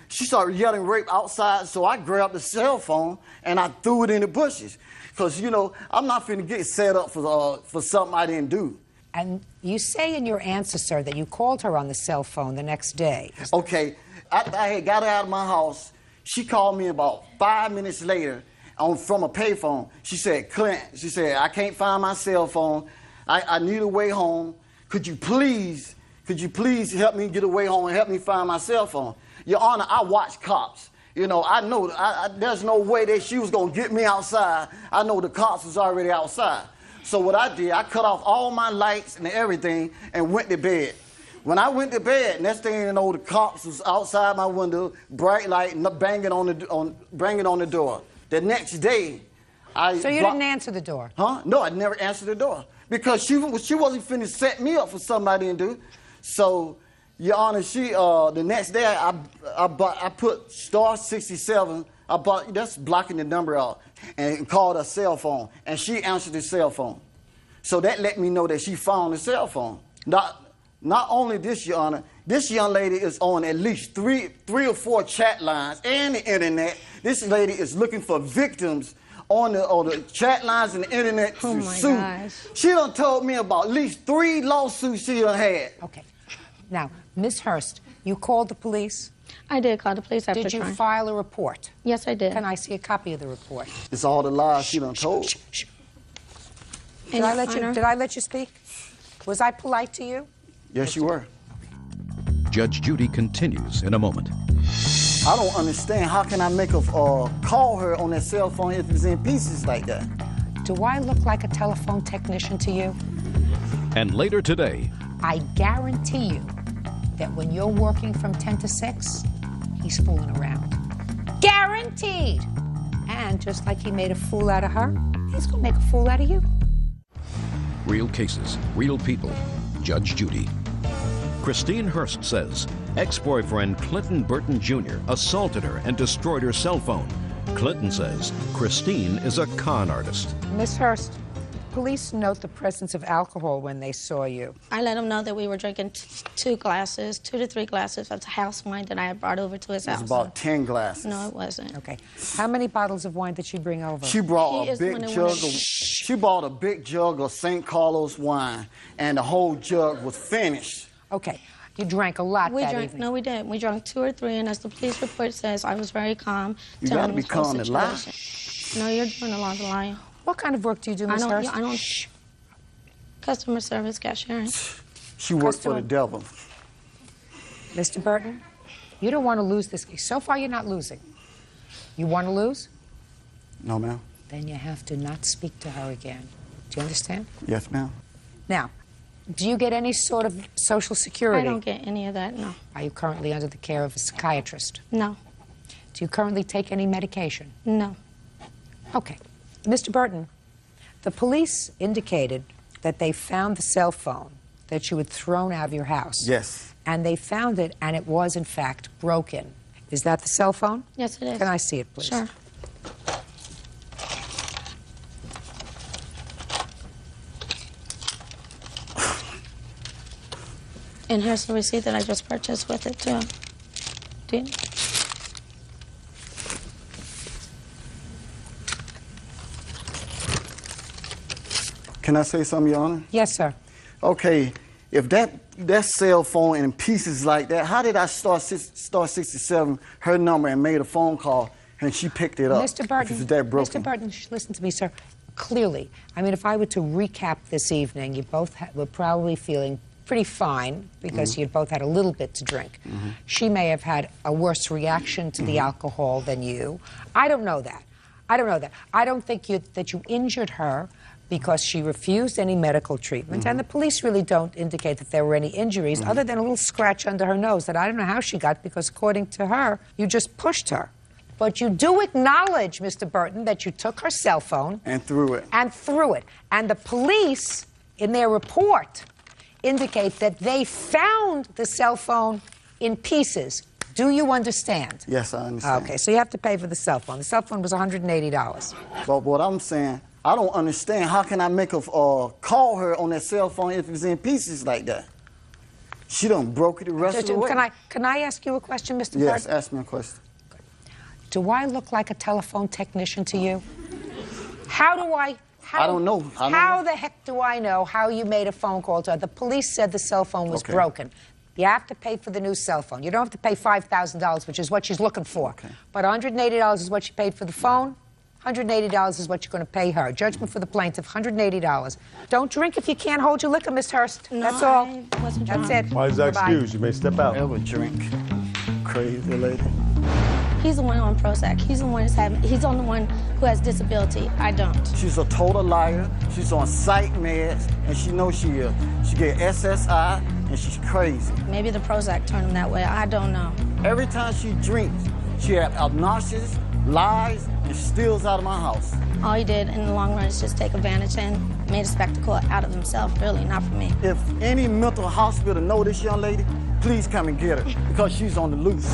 she started yelling rape outside, so I grabbed the cell phone and I threw it in the bushes. Because, I'm not finna get set up for something I didn't do. And you say in your answer, sir, that you called her on the cell phone the next day. Okay. After I had got her out of my house, she called me about 5 minutes later from a payphone. She said, Clint, she said, I can't find my cell phone. I need a way home. Could you please help me get a way home and help me find my cell phone? Your Honor, I watch cops. You know, I know there's no way that she was going to get me outside. I know the cops was already outside. So what I did, I cut off all my lights and everything and went to bed. When I went to bed, next thing you know, the cops was outside my window, bright light, banging on the door. The next day, So you didn't answer the door? Huh? No, I never answered the door because she wasn't finna set me up for somebody to do. So, Your Honor, the next day I put *67. That's blocking the number out, and called her cell phone, and she answered the cell phone. So that let me know that she found the cell phone. Not only this, Your Honor, this young lady is on at least three or four chat lines and the internet. This lady is looking for victims on the chat lines and the internet to sue. Gosh. She done told me about at least 3 lawsuits she done had. Okay. Now, Ms. Hurst, you called the police? I did call the police after Did you trying. file a report? Yes, I did. Can I see a copy of the report? It's all the lies she done told. Did I let you speak? Was I polite to you? Yes, you were. Judge Judy continues in a moment. I don't understand. How can I make a call her on that cell phone if it's in pieces like that? Do I look like a telephone technician to you? And later today, I guarantee you that when you're working from 10 to 6, he's fooling around. Guaranteed! And just like he made a fool out of her, he's gonna make a fool out of you. real cases, real people. Judge Judy. Christine Hurst says ex-boyfriend Clinton Burton Jr. assaulted her and destroyed her cell phone. Clinton says Christine is a con artist. Miss Hurst, police note the presence of alcohol when they saw you. I let them know that we were drinking 2 to 3 glasses of house wine that I had brought over to his house. It was about 10 glasses. No, it wasn't. Okay. How many bottles of wine did she bring over? She brought She bought a big jug of St. Carlos wine, and the whole jug was finished. Okay. You drank a lot that evening. No, we didn't. We drank 2 or 3, and as the police report says, I was very calm. You got to be calm and lie. No, you're doing a lot of lying. What kind of work do you do, Ms. Hurst? I don't. Customer service, cashiering. She worked for the devil. Mr. Burton, you don't want to lose this case. So far, you're not losing. You want to lose? No, ma'am. Then you have to not speak to her again. Do you understand? Yes, ma'am. Now, do you get any sort of Social Security? I don't get any of that, no. Are you currently under the care of a psychiatrist? No. Do you currently take any medication? No. Okay. Mr. Burton, the police indicated that they found the cell phone that you had thrown out of your house. Yes. And they found it, and it was, in fact, broken. Is that the cell phone? Yes, it is. Can I see it, please? Sure. And here's the receipt that I just purchased with it, too. Can I say something, Your Honor? Yes, sir. Okay, if that cell phone in pieces like that, how did I star 67 her number and made a phone call and she picked it up? Mr. Burton, if it's that broken? Mr. Burton, listen to me, sir. Clearly, I mean, if I were to recap this evening, you both were probably feeling pretty fine because you'd both had a little bit to drink. She may have had a worse reaction to the alcohol than you. I don't know that. I don't know that. I don't think that you injured her because she refused any medical treatment, and the police really don't indicate that there were any injuries other than a little scratch under her nose that I don't know how she got because, according to her, you just pushed her. But you do acknowledge, Mr. Burton, that you took her cell phone and threw it. And the police, in their report, indicate that they found the cell phone in pieces. Do you understand? Yes, I understand. Okay, so you have to pay for the cell phone. The cell phone was $180. But what I'm saying, I don't understand. How can I make a call her on that cell phone if it's in pieces like that? She done broke it the rest of the way. Can I ask you a question, Mr. Burton? Yes, ask me a question. Do I look like a telephone technician to you? How do I I don't know. How the heck do I know how you made a phone call to her? The police said the cell phone was broken. You have to pay for the new cell phone. You don't have to pay $5,000, which is what she's looking for. Okay. But $180 is what she paid for the phone. $180 is what you're going to pay her. Judgment for the plaintiff, $180. Don't drink if you can't hold your liquor, Miss Hurst. No, that's all. That's it. Why is that excused? You may step out. Ever drink. Crazy lady. He's the one on Prozac. He's the one he's the one who has disability. I don't. She's a total liar. She's on psych meds, and she knows she is. She get SSI, and she's crazy. Maybe the Prozac turned him that way. I don't know. Every time she drinks, she has obnoxious lies and steals out of my house. All he did in the long run is just take advantage and made a spectacle out of himself, really, not for me. If any mental hospital know this young lady, please come and get her, because she's on the loose.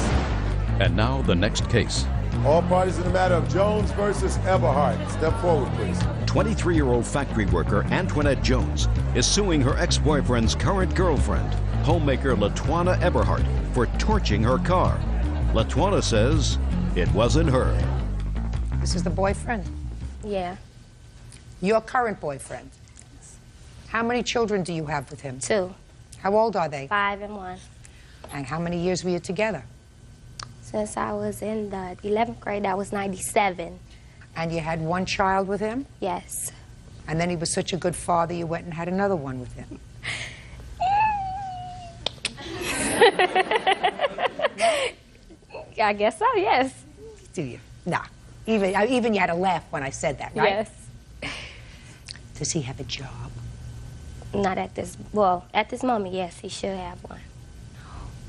And now the next case. All parties in the matter of Jones versus Eberhardt. Step forward, please. 23-year-old factory worker Antoinette Jones is suing her ex-boyfriend's current girlfriend, homemaker LaTwana Eberhardt, for torching her car. LaTwana says it wasn't her. This is the boyfriend? Yeah. Your current boyfriend? How many children do you have with him? 2. How old are they? 5 and 1. And how many years were you together? Since I was in the 11th grade, that was 97. And you had one child with him? Yes. And then he was such a good father, you went and had another one with him? I guess so, yes. Do you? Nah. Even you had a laugh when I said that, right? Yes. Does he have a job? Not at this, well, at this moment, yes, he should have one.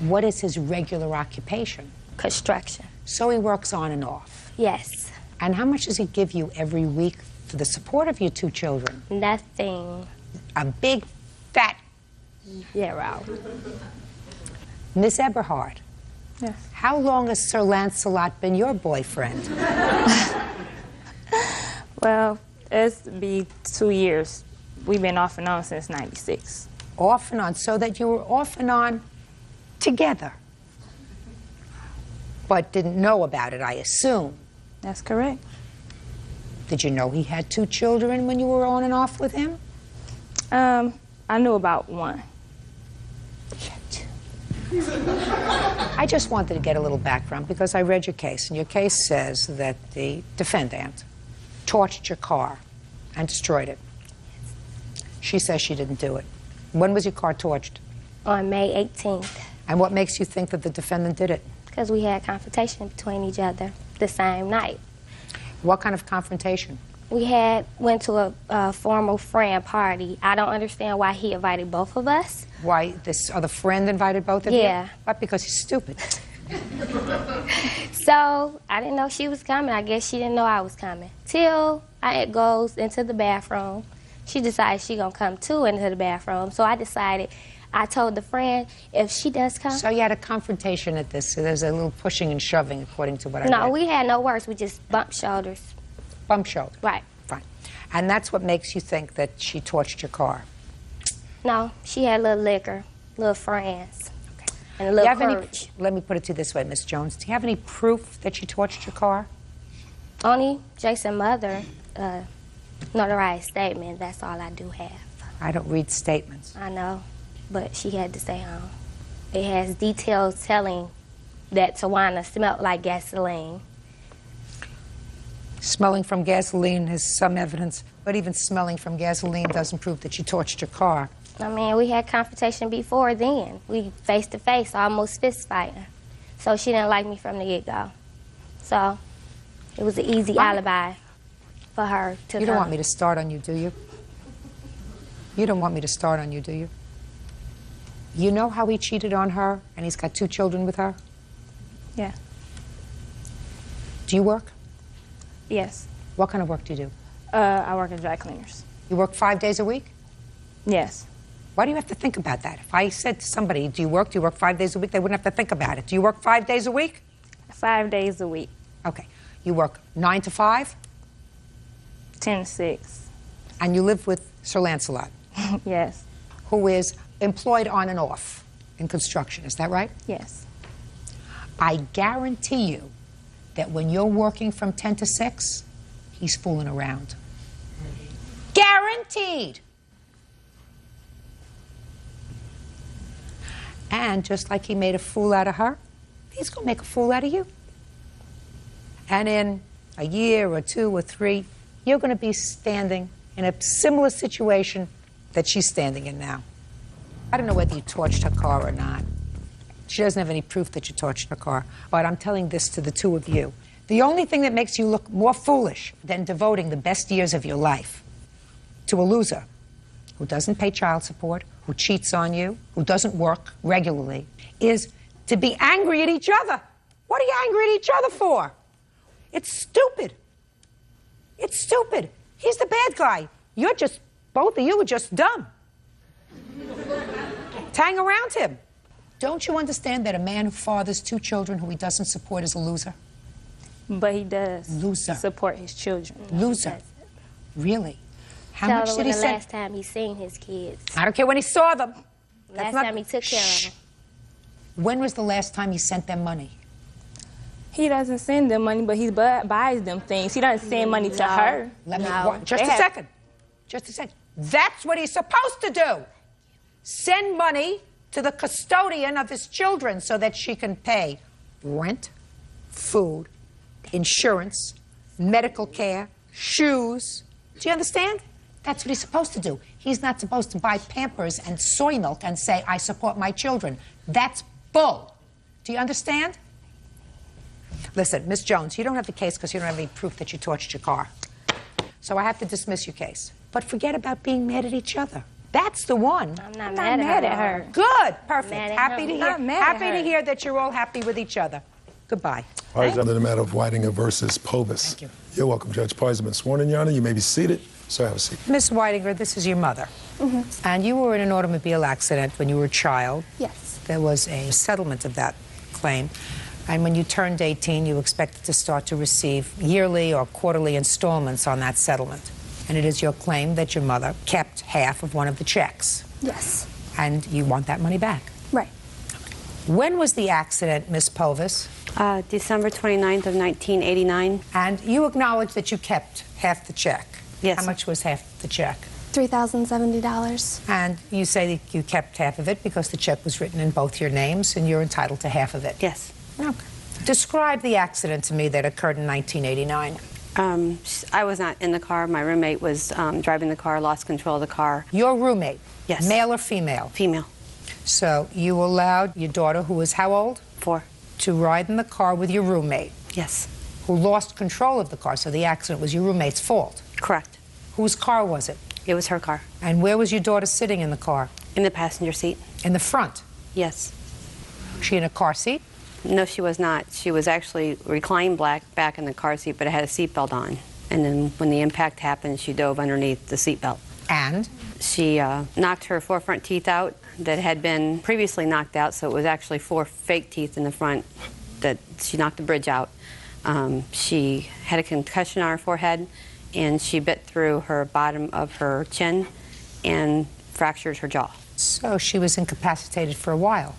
What is his regular occupation? Construction. So he works on and off? Yes. And how much does he give you every week for the support of your 2 children? Nothing. A big, fat... 0. Miss Eberhardt. Yes. How long has Sir Lancelot been your boyfriend? Well, it's be 2 years. We've been off and on since '96. Off and on, so that you were off and on together. But didn't know about it, I assume. That's correct. Did you know he had 2 children when you were on and off with him? I knew about 1. I just wanted to get a little background because I read your case, and your case says that the defendant torched your car and destroyed it. She says she didn't do it. When was your car torched? On May 18th. And what makes you think that the defendant did it? Because we had confrontation between each other the same night. What kind of confrontation? We went to a formal friend party. I don't understand why he invited both of us. Why this other friend invited both of you? Yeah. What, because he's stupid? So I didn't know she was coming. I guess she didn't know I was coming. Till I goes into the bathroom. She decides she gonna come too into the bathroom. So I told the friend, if she does come. So you had a confrontation at this. So there's a little pushing and shoving, according to what I read. No, we had no words. We just bumped shoulders. Bump shoulders? Right. Fine. And that's what makes you think that she torched your car? No, she had a little liquor, little friends, and a little courage. Let me put it to you this way, Miss Jones. Do you have any proof that she torched your car? Only Jason's mother notarized statement. That's all I do have. I don't read statements. I know, but she had to stay home. It has details telling that Tawana smelled like gasoline. Smelling from gasoline is some evidence, but even smelling from gasoline doesn't prove that you torched your car. I mean, we had confrontation before then. We face to face, almost fist fighting. So she didn't like me from the get-go. So it was an easy alibi for her to You don't want me to start on you, do you? You don't want me to start on you, do you? You know how he cheated on her and he's got 2 children with her? Yeah. Do you work? Yes. What kind of work do you do? I work at dry cleaners. You work 5 days a week? Yes. Why do you have to think about that? If I said to somebody, do you work 5 days a week, they wouldn't have to think about it. Do you work 5 days a week? 5 days a week. Okay. You work 9 to 5? 10 to 6. And you live with Sir Lancelot? Yes. Who is employed on and off in construction, is that right? Yes. I guarantee you that when you're working from 10 to 6, he's fooling around. Guaranteed. And just like he made a fool out of her, he's going to make a fool out of you. And in a year or 2 or 3, you're going to be standing in a similar situation that she's standing in now. I don't know whether you torched her car or not. She doesn't have any proof that you torched her car, but I'm telling this to the two of you. The only thing that makes you look more foolish than devoting the best years of your life to a loser who doesn't pay child support, who cheats on you, who doesn't work regularly, is to be angry at each other. What are you angry at each other for? It's stupid. It's stupid. He's the bad guy. You're just, both of you are just dumb. Hang around him. Don't you understand that a man who fathers 2 children who he doesn't support is a loser? But he does loser. Support his children. Loser. Really? How Tell much her did he when the send? last time he seen his kids. I don't care when he saw them. Last time he took care of them. When was the last time he sent them money? He doesn't send them money, but he buys them things. He doesn't send money to her. Just a second. Just a second. That's what he's supposed to do. Send money to the custodian of his children so that she can pay rent, food, insurance, medical care, shoes. Do you understand? That's what he's supposed to do. He's not supposed to buy Pampers and soy milk and say, I support my children. That's bull. Do you understand? Listen, Miss Jones, you don't have the case because you don't have any proof that you torched your car. So I have to dismiss your case. But forget about being mad at each other. That's the one. I'm not mad at her. Good. Perfect. Mad at Happy him. to hear. Not mad at Happy to her. hear that you're all happy with each other. Goodbye. Under the matter of Whitinger versus Povis. Thank you. You're welcome, Judge Parties have been sworn in, Your Honor. You may be seated. So have a seat. Miss Whitinger, this is your mother. And you were in an automobile accident when you were a child. Yes. There was a settlement of that claim. And when you turned 18, you expected to start to receive yearly or quarterly installments on that settlement. And it is your claim that your mother kept half of one of the checks. Yes. And you want that money back. Right. When was the accident, Miss Povis? December 29th of 1989. And you acknowledge that you kept half the check. Yes. How much was half the check? $3,070. And you say that you kept half of it because the check was written in both your names and you're entitled to half of it. Yes. Okay. Describe the accident to me that occurred in 1989. I was not in the car. My roommate was driving the car, lost control of the car. Your roommate? Yes. Male or female? Female. So you allowed your daughter, who was how old? 4. To ride in the car with your roommate? Yes. Who lost control of the car, so the accident was your roommate's fault? Correct. Whose car was it? It was her car. And where was your daughter sitting in the car? In the passenger seat. In the front? Yes. Was she in a car seat? No, she was not. She was actually reclined back in the car seat, but it had a seatbelt on. And then when the impact happened, she dove underneath the seatbelt. And? She knocked her 4 front teeth out that had been previously knocked out, so it was actually 4 fake teeth in the front that she knocked the bridge out. She had a concussion on her forehead, and she bit through her bottom of her chin and fractured her jaw. So she was incapacitated for a while?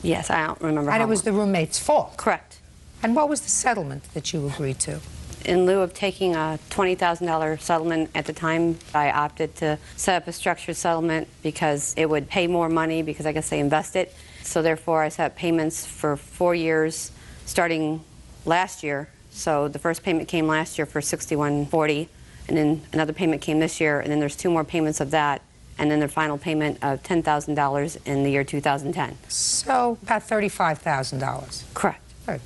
Yes, I don't remember And how it was long. the roommate's fault? Correct. And what was the settlement that you agreed to? In lieu of taking a $20,000 settlement at the time, I opted to set up a structured settlement because it would pay more money because I guess they invest it. So therefore, I set up payments for 4 years starting last year. So the first payment came last year for $61.40, and then another payment came this year, and then there's 2 more payments of that, and then the final payment of $10,000 in the year 2010. So about $35,000. Correct. Good.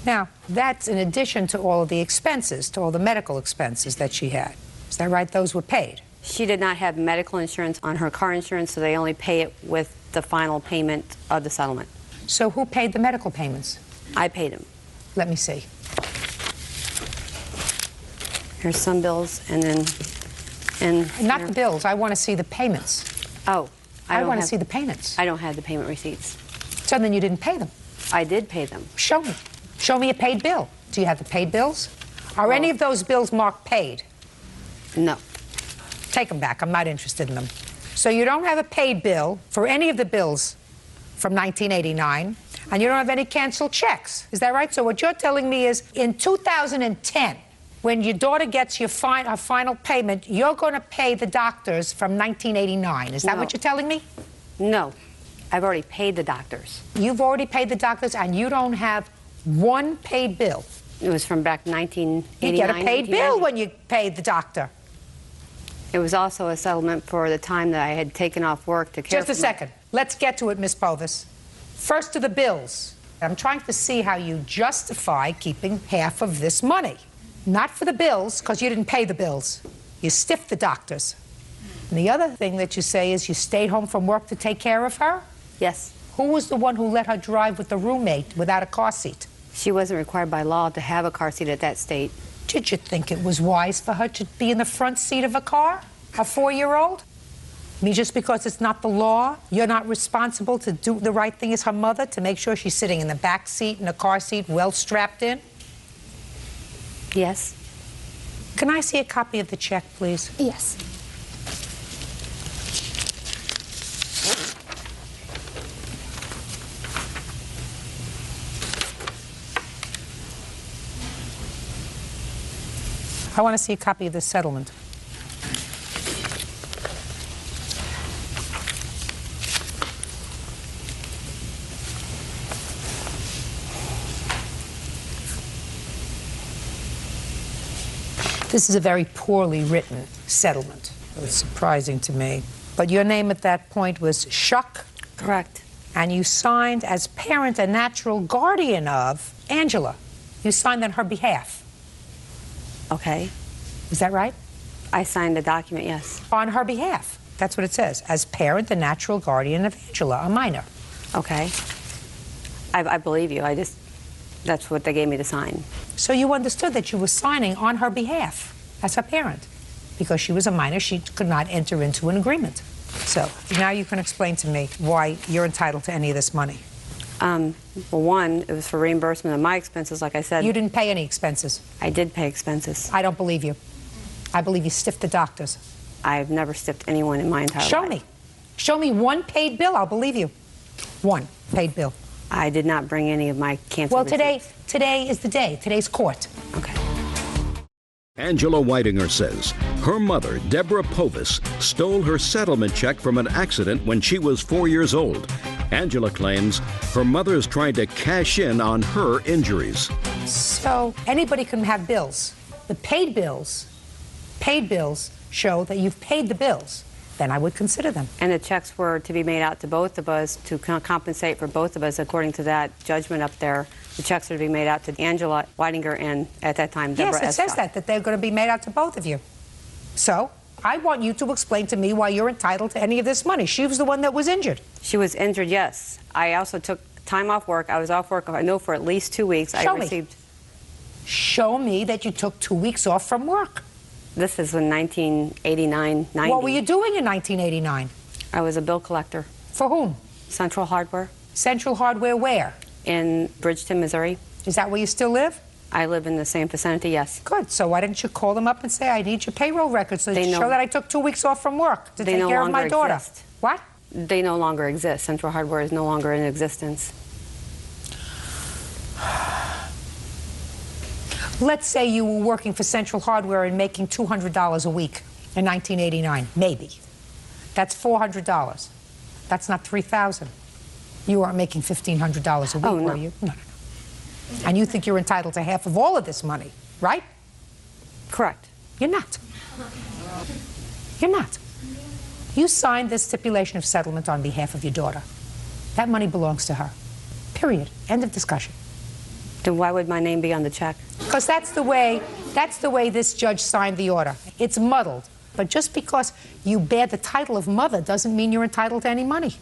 Now, that's in addition to all of the expenses, to all the medical expenses that she had. Is that right? Those were paid? She did not have medical insurance on her car insurance, so they only pay it with the final payment of the settlement. So who paid the medical payments? I paid them. Let me see. Here's some bills, and then... Not the bills. I want to see the payments. Oh. I want to see the payments. I don't have the payment receipts. So then you didn't pay them? I did pay them. Show me. Show me a paid bill. Do you have the paid bills? Are any of those bills marked paid? No. Take them back. I'm not interested in them. So you don't have a paid bill for any of the bills from 1989, and you don't have any canceled checks. Is that right? So what you're telling me is in 2010, when your daughter gets her final payment, you're going to pay the doctors from 1989. Is that what you're telling me? No. I've already paid the doctors. You've already paid the doctors, and you don't have one paid bill. It was from back 1989. You get a paid bill when you paid the doctor. It was also a settlement for the time that I had taken off work to care Just a second. Let's get to it, Miss Povis. First to the bills. I'm trying to see how you justify keeping half of this money. Not for the bills, because you didn't pay the bills. You stiffed the doctors. And the other thing that you say is you stayed home from work to take care of her? Yes. Who was the one who let her drive with the roommate without a car seat? She wasn't required by law to have a car seat at that state. Did you think it was wise for her to be in the front seat of a car? A 4-year-old? I mean, just because it's not the law, you're not responsible to do the right thing as her mother, to make sure she's sitting in the back seat in a car seat, well strapped in? Yes. Can I see a copy of the check, please? Yes. I want to see a copy of the settlement. This is a very poorly written settlement. It's surprising to me. But your name at that point was Shuck? Correct. And you signed as parent and natural guardian of Angela. You signed on her behalf. Okay. Is that right? I signed the document, yes. On her behalf. That's what it says. As parent and natural guardian of Angela, a minor. Okay. I believe you. That's what they gave me to sign. So you understood that you were signing on her behalf as her parent. Because she was a minor, she could not enter into an agreement. So now you can explain to me why you're entitled to any of this money. Well, one, it was for reimbursement of my expenses, like I said. You didn't pay any expenses. I did pay expenses. I don't believe you. I believe you stiffed the doctors. I've never stiffed anyone in my entire life. Show me. Show me one paid bill, I'll believe you. One paid bill. I did not bring any of my cancer receipts. Today is the day. Today's court. Okay. Angela Whitinger says her mother, Deborah Povis, stole her settlement check from an accident when she was 4 years old. Angela claims her mother is trying to cash in on her injuries. So anybody can have bills. The paid bills show that you've paid the bills. Then I would consider them. And the checks were to be made out to both of us to compensate for both of us according to that judgment up there. The checks are to be made out to Angela Whitinger and, at that time, Deborah Yes, it says that they're going to be made out to both of you. So I want you to explain to me why you're entitled to any of this money. She was the one that was injured. She was injured, yes. I also took time off work. I was off work, I know, for at least 2 weeks. Show me that you took 2 weeks off from work. This is in 1989, 90. What were you doing in 1989? I was a bill collector. For whom? Central Hardware. Central Hardware where? In Bridgeton, Missouri. Is that where you still live? I live in the same vicinity, yes. Good. So why didn't you call them up and say, I need your payroll records so to show that I took 2 weeks off from work to take care of my daughter? Exist. What? They no longer exist. Central Hardware is no longer in existence. Let's say you were working for Central Hardware and making $200 a week in 1989, maybe. That's $400. That's not $3,000. You aren't making $1,500 a week, were you? No. And you think you're entitled to half of all of this money, right? Correct. You're not. You're not. You signed this stipulation of settlement on behalf of your daughter. That money belongs to her. Period. End of discussion. Then why would my name be on the check? Because that's the way this judge signed the order. It's muddled. But just because you bear the title of mother doesn't mean you're entitled to any money.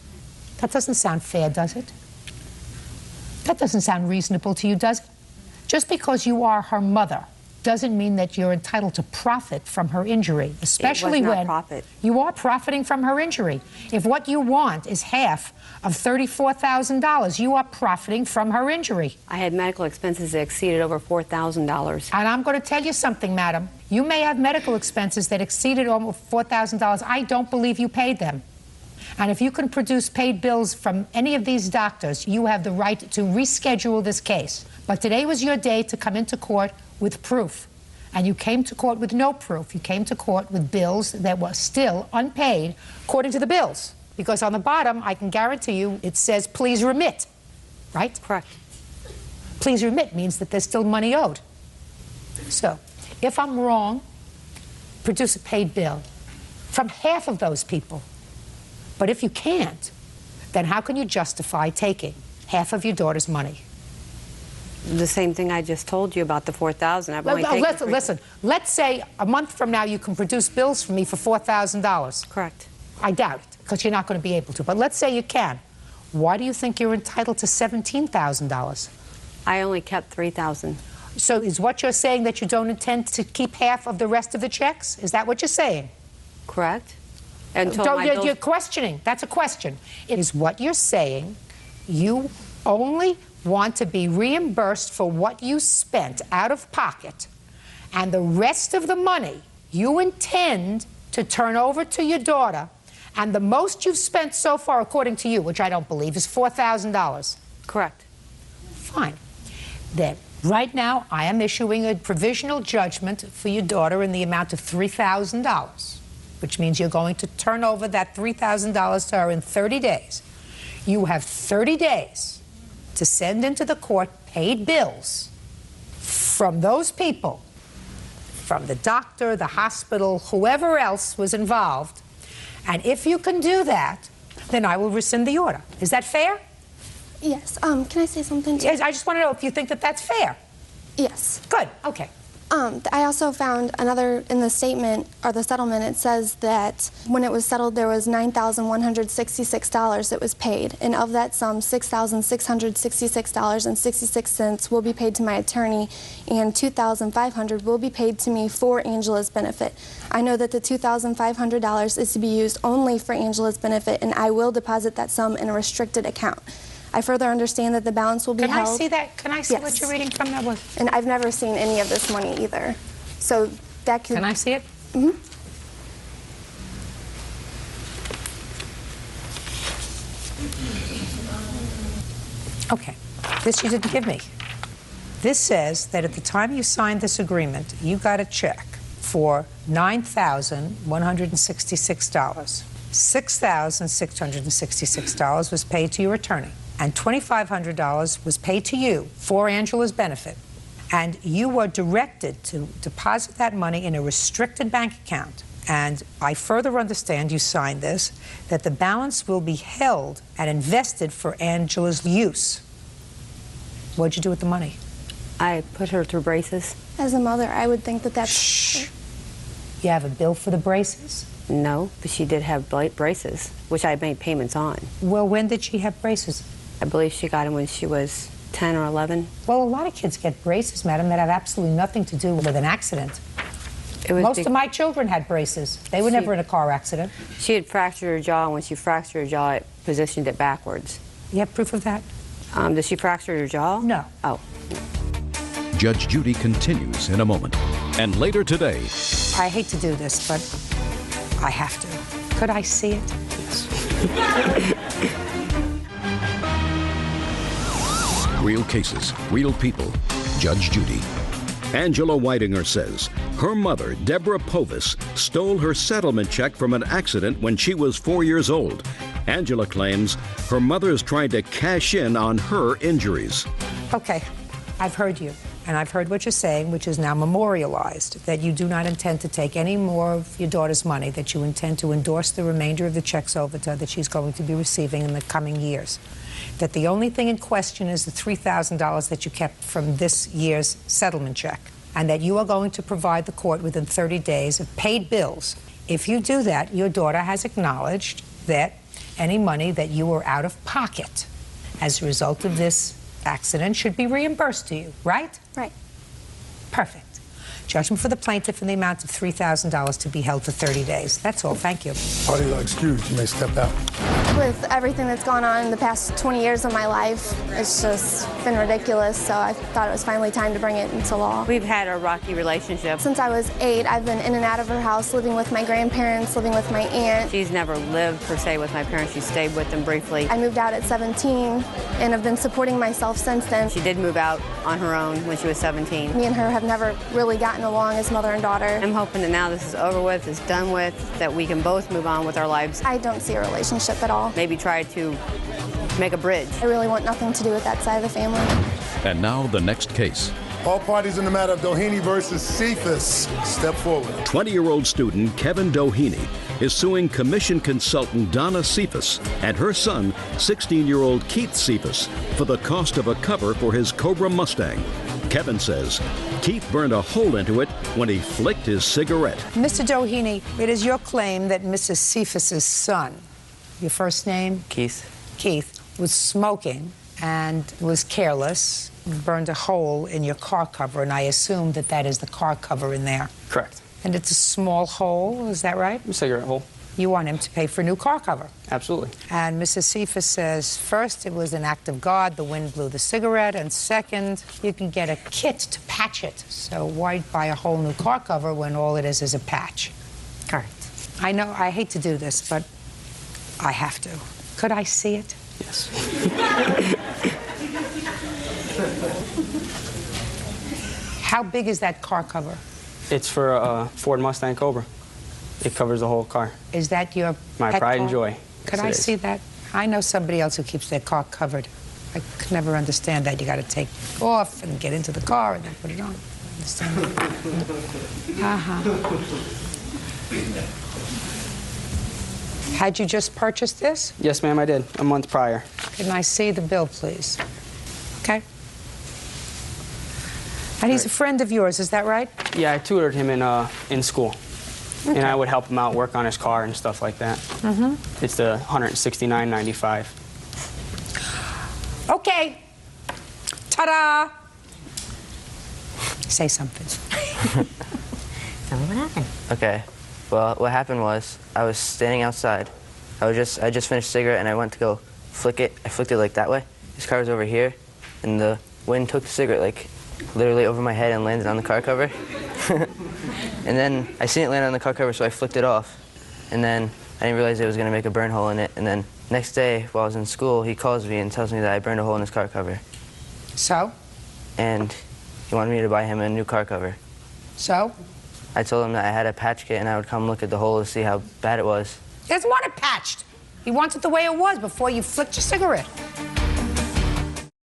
That doesn't sound fair, does it? That doesn't sound reasonable to you, does it? Just because you are her mother doesn't mean that you're entitled to profit from her injury, especially when you are profiting from her injury. If what you want is half of $34,000, you are profiting from her injury. I had medical expenses that exceeded over $4,000. And I'm going to tell you something, madam. You may have medical expenses that exceeded almost $4,000. I don't believe you paid them. And if you can produce paid bills from any of these doctors, you have the right to reschedule this case. But today was your day to come into court with proof. And you came to court with no proof. You came to court with bills that were still unpaid according to the bills. Because on the bottom, I can guarantee you, it says, please remit, right? Correct. Please remit means that there's still money owed. So, if I'm wrong, produce a paid bill from half of those people. But if you can't, then how can you justify taking half of your daughter's money? The same thing I just told you about the $4,000. I've only taken Listen, let's say a month from now you can produce bills for me for $4,000. Correct. I doubt it, because you're not going to be able to. But let's say you can. Why do you think you're entitled to $17,000? I only kept $3,000. So is what you're saying that you don't intend to keep half of the rest of the checks? Is that what you're saying? Correct. You're questioning. That's a question. Is what you're saying you only want to be reimbursed for what you spent out of pocket, and the rest of the money you intend to turn over to your daughter, and the most you've spent so far, according to you, which I don't believe, is $4,000? Correct. Fine. Then, right now, I am issuing a provisional judgment for your daughter in the amount of $3,000, which means you're going to turn over that $3,000 to her in 30 days. You have 30 days to send into the court paid bills from those people, from the doctor, the hospital, whoever else was involved. And if you can do that, then I will rescind the order. Is that fair? Yes. Can I say something too? Yes, I just want to know if you think that that's fair. Yes. Good. Okay. I also found another, in the statement, or the settlement, it says that when it was settled, there was $9,166 that was paid. And of that sum, $6,666.66 will be paid to my attorney, and $2,500 will be paid to me for Angela's benefit. I know that the $2,500 is to be used only for Angela's benefit, and I will deposit that sum in a restricted account. I further understand that the balance will be held. Can I see that? Can I see what you're reading from that one? And I've never seen any of this money either. So that could... Can I see it? Mm-hmm. Okay. This you didn't give me. This says that at the time you signed this agreement, you got a check for $9,166. $6,666 was paid to your attorney, and $2,500 was paid to you for Angela's benefit. And you were directed to deposit that money in a restricted bank account. And I further understand, you signed this, that the balance will be held and invested for Angela's use. What'd you do with the money? I put her through braces. As a mother, I would think that that's... Shh. You have a bill for the braces? No, but she did have braces, which I made payments on. Well, when did she have braces? I believe she got them when she was 10 or 11. Well, a lot of kids get braces, madam, that have absolutely nothing to do with an accident. Most of my children had braces. They were never in a car accident. She had fractured her jaw, and when she fractured her jaw, it positioned it backwards. You have proof of that? Did she fracture her jaw? No. Oh. Judge Judy continues in a moment. And later today... I hate to do this, but I have to. Could I see it? Yes. Real cases, real people. Judge Judy. Angela Whitinger says her mother, Deborah Povis, stole her settlement check from an accident when she was 4 years old. Angela claims her mother is trying to cash in on her injuries. Okay, I've heard you. And I've heard what you're saying, which is now memorialized, that you do not intend to take any more of your daughter's money, that you intend to endorse the remainder of the checks over to her that she's going to be receiving in the coming years. That the only thing in question is the $3,000 that you kept from this year's settlement check, and that you are going to provide the court within 30 days of paid bills. If you do that, your daughter has acknowledged that any money that you were out of pocket as a result of this accident should be reimbursed to you, right? Right. Perfect. Judgment for the plaintiff in the amount of $3,000 to be held for 30 days. That's all. Thank you. Party are excused. You may step out. With everything that's gone on in the past 20 years of my life, it's just been ridiculous, so I thought it was finally time to bring it into law. We've had a rocky relationship. Since I was 8, I've been in and out of her house, living with my grandparents, living with my aunt. She's never lived, per se, with my parents. She stayed with them briefly. I moved out at 17 and have been supporting myself since then. She did move out on her own when she was 17. Me and her have never really gotten gotten along as mother and daughter. I'm hoping that now this is over with, is done with, that we can both move on with our lives. I don't see a relationship at all. Maybe try to make a bridge. I really want nothing to do with that side of the family. And now the next case. All parties in the matter of Doheny versus Cephas, step forward. 20-year-old student Kevin Doheny is suing commission consultant Donna Cephas and her son, 16-year-old Keith Cephas, for the cost of a cover for his Cobra Mustang. Kevin says Keith burned a hole into it when he flicked his cigarette. Mr. Doheny, it is your claim that Mrs. Cephas's son, your first name? Keith. Keith, was smoking and was careless, burned a hole in your car cover, and I assume that that is the car cover in there. Correct. And it's a small hole, is that right? A cigarette hole. You want him to pay for a new car cover. Absolutely. And Mrs. Cephas says, first, it was an act of God, the wind blew the cigarette, and second, you can get a kit to patch it. So why buy a whole new car cover when all it is a patch? Correct. I know, I hate to do this, but I have to. Could I see it? Yes. How big is that car cover? It's for a Ford Mustang Cobra. It covers the whole car. Is that your My pet pride car? and joy. Could Yes, I it is. see that? I know somebody else who keeps their car covered. I could never understand that. You got to take it off and get into the car and then put it on. Understand that? Had you just purchased this? Yes, ma'am, I did. A month prior. Can I see the bill, please? Okay. And he's a friend of yours, is that right? Yeah, I tutored him in school. Okay. And I would help him out, work on his car and stuff like that. Mm-hmm. It's the $169.95. Okay. Ta-da! Say something. Tell me what happened. Okay. Well, what happened was I was standing outside. I just finished a cigarette and I went to go flick it. I flicked it like that way. His car was over here, and the wind took the cigarette like literally over my head and landed on the car cover. And then I seen it land on the car cover, so I flicked it off. And then I didn't realize it was going to make a burn hole in it. And then next day, while I was in school, he calls me and tells me that I burned a hole in his car cover. So? And he wanted me to buy him a new car cover. So? I told him that I had a patch kit and I would come look at the hole to see how bad it was. He doesn't want it patched. He wants it the way it was before you flicked your cigarette.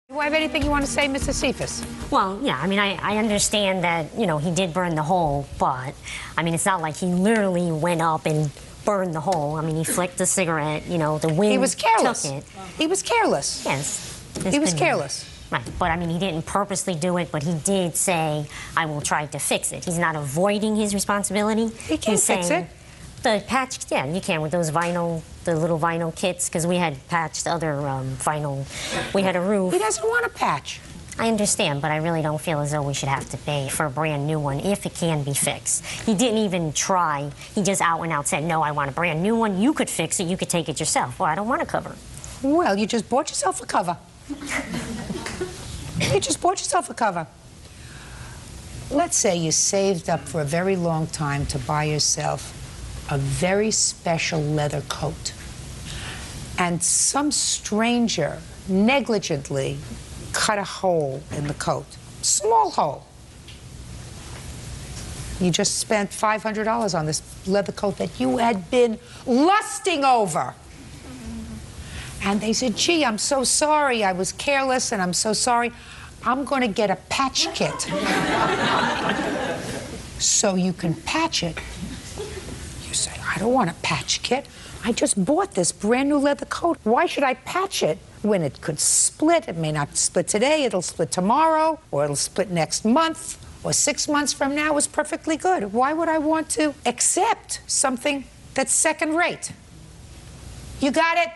Do you have anything you want to say, Mrs. Cephas? Well, yeah, I mean, I understand that, you know, he did burn the hole, but, I mean, it's not like he literally went up and burned the hole. I mean, he flicked the cigarette, you know, the wind He was careless. took it. He was careless. Yes. He was careless. Right, but I mean, he didn't purposely do it, but he did say, I will try to fix it. He's not avoiding his responsibility. He can fix it. The patch, yeah, you can with those vinyl, the little vinyl kits, because we had patched other vinyl. We had a roof. He doesn't want a patch. I understand, but I really don't feel as though we should have to pay for a brand new one if it can be fixed. He didn't even try. He just out and out said, no, I want a brand new one. You could fix it. You could take it yourself. Well, I don't want a cover. Well, you just bought yourself a cover. You just bought yourself a cover. Let's say you saved up for a very long time to buy yourself a very special leather coat. And some stranger negligently cut a hole in the coat. Small hole. You just spent $500 on this leather coat that you had been lusting over. And they said, gee, I'm so sorry, I was careless and I'm so sorry. I'm going to get a patch kit. So you can patch it. You say, I don't want a patch kit. I just bought this brand new leather coat. Why should I patch it when it could split? It may not split today, it'll split tomorrow, or it'll split next month, or 6 months from now. It's perfectly good. Why would I want to accept something that's second rate? You got it?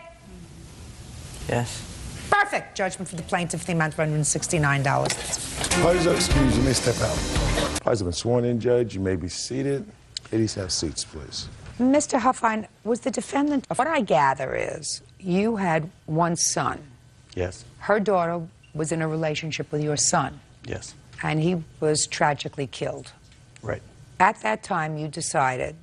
Yes. Perfect. Judgment for the plaintiff, the amount of $169. Parties are excused. You may step out. Parties have been sworn in, Judge. You may be seated. Ladies, have seats, please. Mr. Huffine, was the defendant... What I gather is you had one son. Yes. Her daughter was in a relationship with your son. Yes. And he was tragically killed. Right. At that time, you decided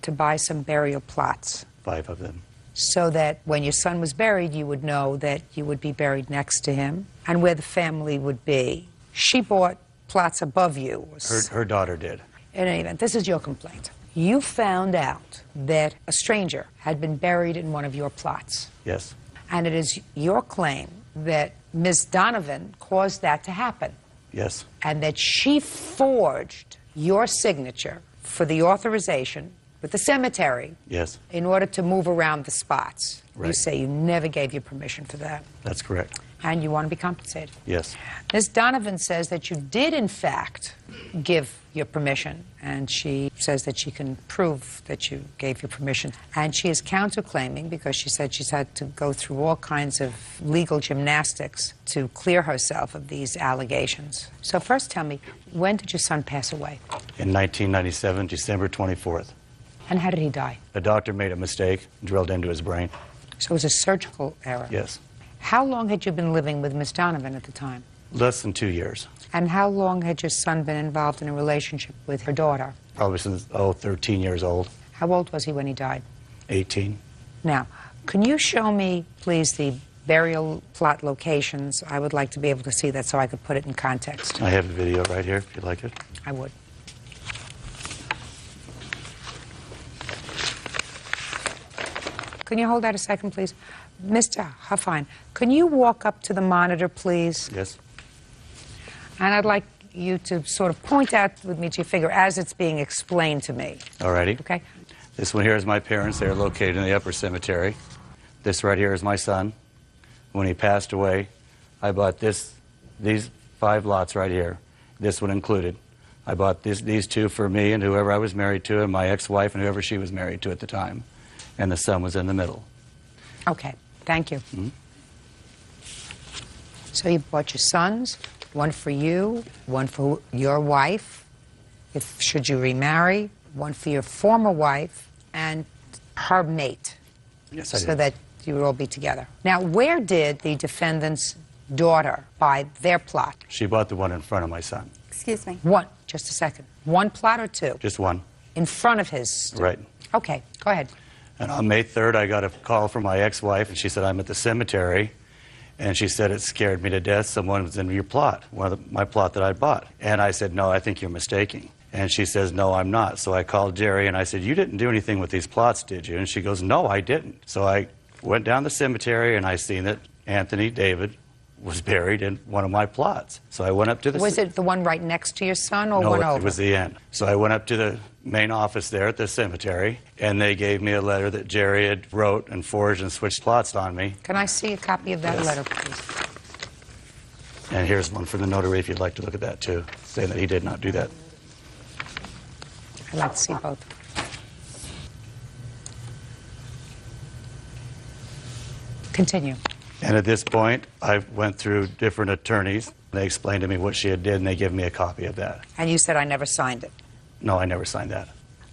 to buy some burial plots. 5 of them. So that when your son was buried, you would know that you would be buried next to him and where the family would be. She bought plots above you. Her daughter did. In any event, this is your complaint. You found out that a stranger had been buried in one of your plots. Yes. And it is your claim that Ms. Donovan caused that to happen. Yes. And that she forged your signature for the authorization with the cemetery. Yes. In order to move around the spots. Right. You say you never gave you permission for that. That's correct. And you want to be compensated. Yes. Ms. Donovan says that you did, in fact, give your permission, and she says that she can prove that you gave your permission. And she is counterclaiming because she said she's had to go through all kinds of legal gymnastics to clear herself of these allegations. So first tell me, when did your son pass away? In 1997, December 24th. And how did he die? The doctor made a mistake, drilled into his brain. So it was a surgical error? Yes. How long had you been living with Ms. Donovan at the time? Less than 2 years. And how long had your son been involved in a relationship with her daughter? Probably since, 13 years old. How old was he when he died? 18. Now, can you show me, please, the burial plot locations? I would like to be able to see that so I could put it in context. I have a video right here, if you'd like it. I would. Can you hold that a second, please? Mr. Huffine, can you walk up to the monitor, please? Yes. And I'd like you to sort of point out with me to your figure as it's being explained to me. All righty. Okay. This one here is my parents. They're located in the upper cemetery. This right here is my son. When he passed away, I bought these 5 lots right here, this one included. I bought these 2 for me and whoever I was married to, and my ex-wife and whoever she was married to at the time. And the son was in the middle. Okay, thank you. Mm-hmm. So you bought your sons, one for you, one for your wife, should you remarry, one for your former wife, and her mate. Yes, I did. So that you would all be together. Now, where did the defendant's daughter buy their plot? She bought the one in front of my son. Excuse me? One, just a second. One plot or 2? Just one. In front of his? Right. Okay, go ahead. And on May 3rd, I got a call from my ex-wife, and she said, I'm at the cemetery. And she said, it scared me to death. Someone was in your plot, my plot that I bought. And I said, no, I think you're mistaking. And she says, no, I'm not. So I called Jerry, and I said, you didn't do anything with these plots, did you? And she goes, no, I didn't. So I went down the cemetery, and I seen that Anthony David was buried in one of my plots. So I went up to the... Was it the one right next to your son or No, one over? it was the end. So I went up to the main office there at the cemetery, and they gave me a letter that Jerry had wrote and forged and switched plots on me. Can I see a copy of that Yes. letter, please? And here's one from the notary if you'd like to look at that too, saying that he did not do that. I'd like to see both. Continue. And at this point, I went through different attorneys. They explained to me what she had did, and they gave me a copy of that. And you said I never signed it. No, I never signed that.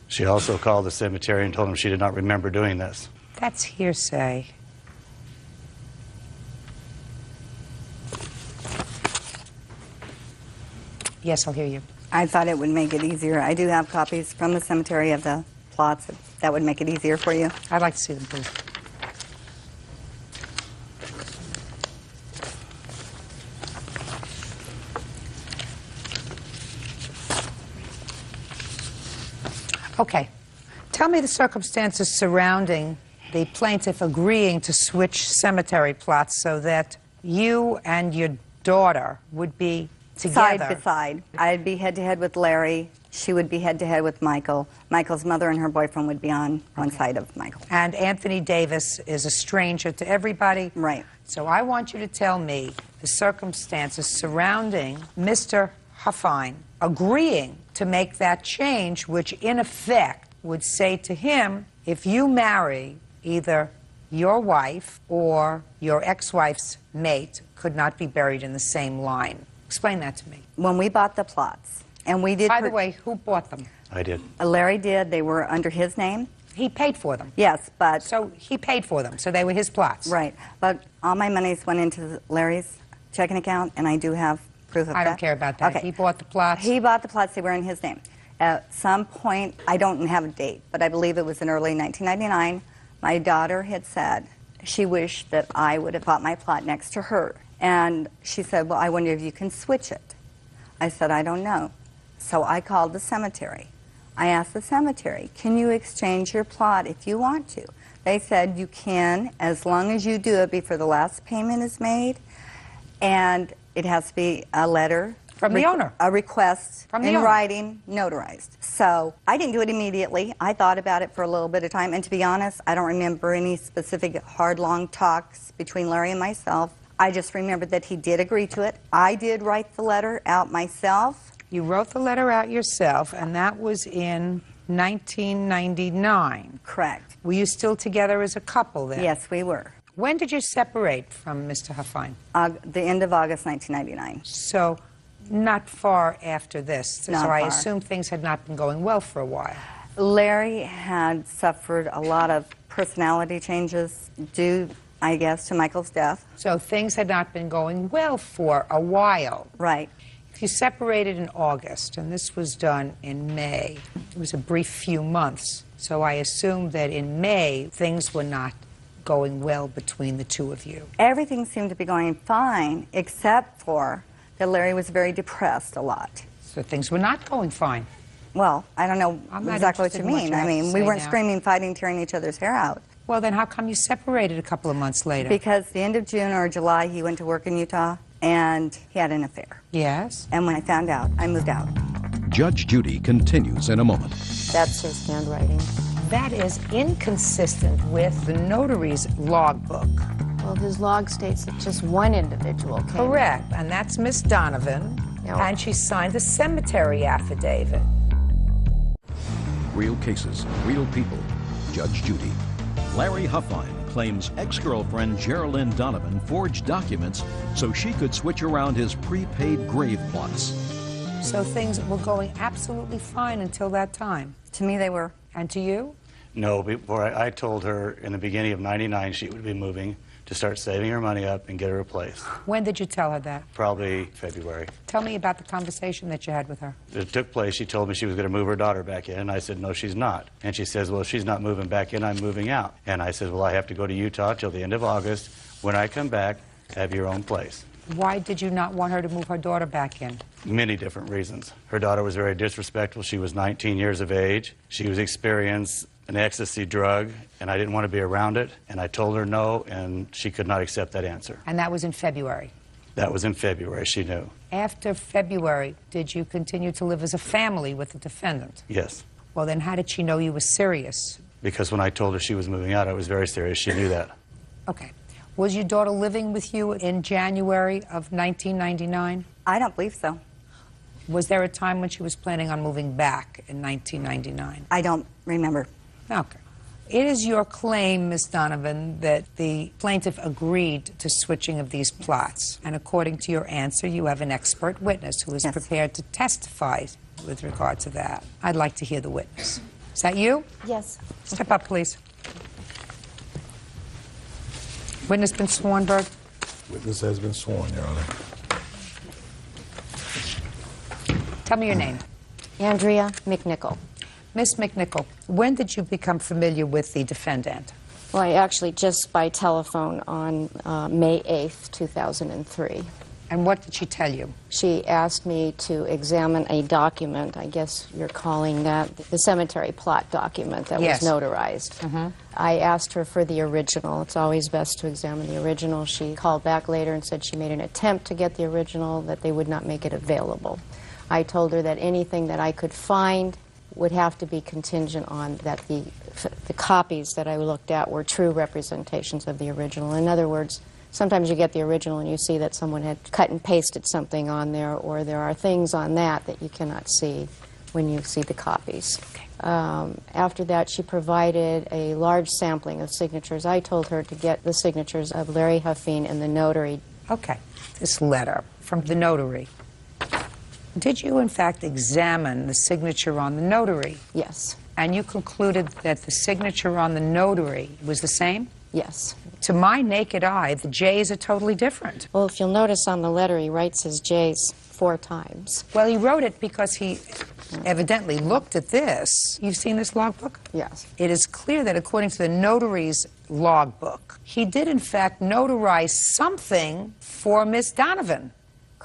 She also called the cemetery and told them she did not remember doing this. That's hearsay. Yes, I'll hear you. I thought it would make it easier. I do have copies from the cemetery of the plots. That would make it easier for you. I'd like to see them, please. Okay. Tell me the circumstances surrounding the plaintiff agreeing to switch cemetery plots so that you and your daughter would be together. Side by side. I'd be head-to-head with Larry. She would be head-to-head with Michael. Michael's mother and her boyfriend would be on one side of Michael. And Anthony Davis is a stranger to everybody. Right. So I want you to tell me the circumstances surrounding Mr. Huffine agreeing to make that change, which in effect would say to him, if you marry either your wife or your ex-wife's mate could not be buried in the same line. Explain that to me. When we bought the plots, and we did... By the way, who bought them? I did. Larry did. They were under his name. He paid for them? Yes, but... So he paid for them, so they were his plots? Right. But all my monies went into Larry's checking account, and I do have proof of that. I don't care about that. Okay. He bought the plots? He bought the plots. They were in his name. At some point, I don't have a date, but I believe it was in early 1999, my daughter had said she wished that I would have bought my plot next to her. And she said, well, I wonder if you can switch it. I said, I don't know. So I called the cemetery. I asked the cemetery, can you exchange your plot if you want to? They said you can, as long as you do it before the last payment is made, and it has to be a letter from the owner, a request from the in owner. writing, notarized. So I didn't do it immediately. I thought about it for a little bit of time, and to be honest, I don't remember any specific hard, long talks between Larry and myself. I just remembered that he did agree to it. I did write the letter out myself. You wrote the letter out yourself, and that was in 1999. Correct. Were you still together as a couple then? Yes, we were. When did you separate from Mr. Huffine? The end of August 1999. So, not far after this. Not so I far. assume things had not been going well for a while. Larry had suffered a lot of personality changes due, I guess, to Michael's death. So things had not been going well for a while. Right. If you separated in August, and this was done in May, it was a brief few months. So I assume that in May, things were not going well between the two of you. Everything seemed to be going fine, except for that Larry was very depressed a lot. So things were not going fine. Well, I don't know I'm not exactly what you interested in what mean. you I have to mean, we say weren't now. screaming, fighting, tearing each other's hair out. Well, then how come you separated a couple of months later? Because the end of June or July, he went to work in Utah, and he had an affair. Yes? And when I found out, I moved out. Judge Judy continues in a moment. That's his handwriting. That is inconsistent with the notary's logbook. Well, his log states that just one individual came. Correct, and that's Miss Donovan, and she signed the cemetery affidavit. Real cases, real people. Judge Judy. Larry Huffine claims ex-girlfriend Geraldine Donovan forged documents so she could switch around his prepaid grave plots. So things were going absolutely fine until that time. To me, they were. And to you? No, before I told her in the beginning of '99 she would be moving to start saving her money up and get her a place. When did you tell her that? Probably February. Tell me about the conversation that you had with her. It took place. She told me she was going to move her daughter back in, and I said, no, she's not. And she says, well, if she's not moving back in, I'm moving out. And I said, well, I have to go to Utah till the end of August. When I come back, have your own place. Why did you not want her to move her daughter back in? Many different reasons. Her daughter was very disrespectful. She was 19 years of age. She was experiencing an ecstasy drug, and I didn't want to be around it. And I told her no, and she could not accept that answer. And that was in February? That was in February. She knew. After February, did you continue to live as a family with the defendant? Yes. Well, then how did she know you were serious? Because when I told her she was moving out, I was very serious. She knew that. Okay. Was your daughter living with you in January of 1999? I don't believe so. Was there a time when she was planning on moving back in 1999? I don't remember. Okay. It is your claim, Ms. Donovan, that the plaintiff agreed to switching of these plots. And according to your answer, you have an expert witness who is prepared to testify with regard to that. I'd like to hear the witness. Is that you? Yes. Step up, please. Witness been sworn, Berg? Witness has been sworn, Your Honor. Tell me your name. Andrea McNichol. Miss McNichol, when did you become familiar with the defendant? Well, I actually just by telephone on May 8th, 2003. And what did she tell you? She asked me to examine a document, I guess you're calling that the cemetery plot document that Yes. was notarized. I asked her for the original. It's always best to examine the original. She called back later and said she made an attempt to get the original, that they would not make it available. I told her that anything that I could find would have to be contingent on that the copies that I looked at were true representations of the original. In other words, sometimes you get the original and you see that someone had cut and pasted something on there, or there are things on that you cannot see when you see the copies. After that, she provided a large sampling of signatures. I told her to get the signatures of Larry Huffine and the notary. Okay. This letter from the notary. Did you, in fact, examine the signature on the notary? Yes. And you concluded that the signature on the notary was the same? Yes. To my naked eye, the J's are totally different. Well, if you'll notice on the letter, he writes his J's 4 times. Well, he wrote it because he evidently looked at this. You've seen this logbook? Yes. It is clear that according to the notary's logbook, he did, in fact, notarize something for Miss Donovan.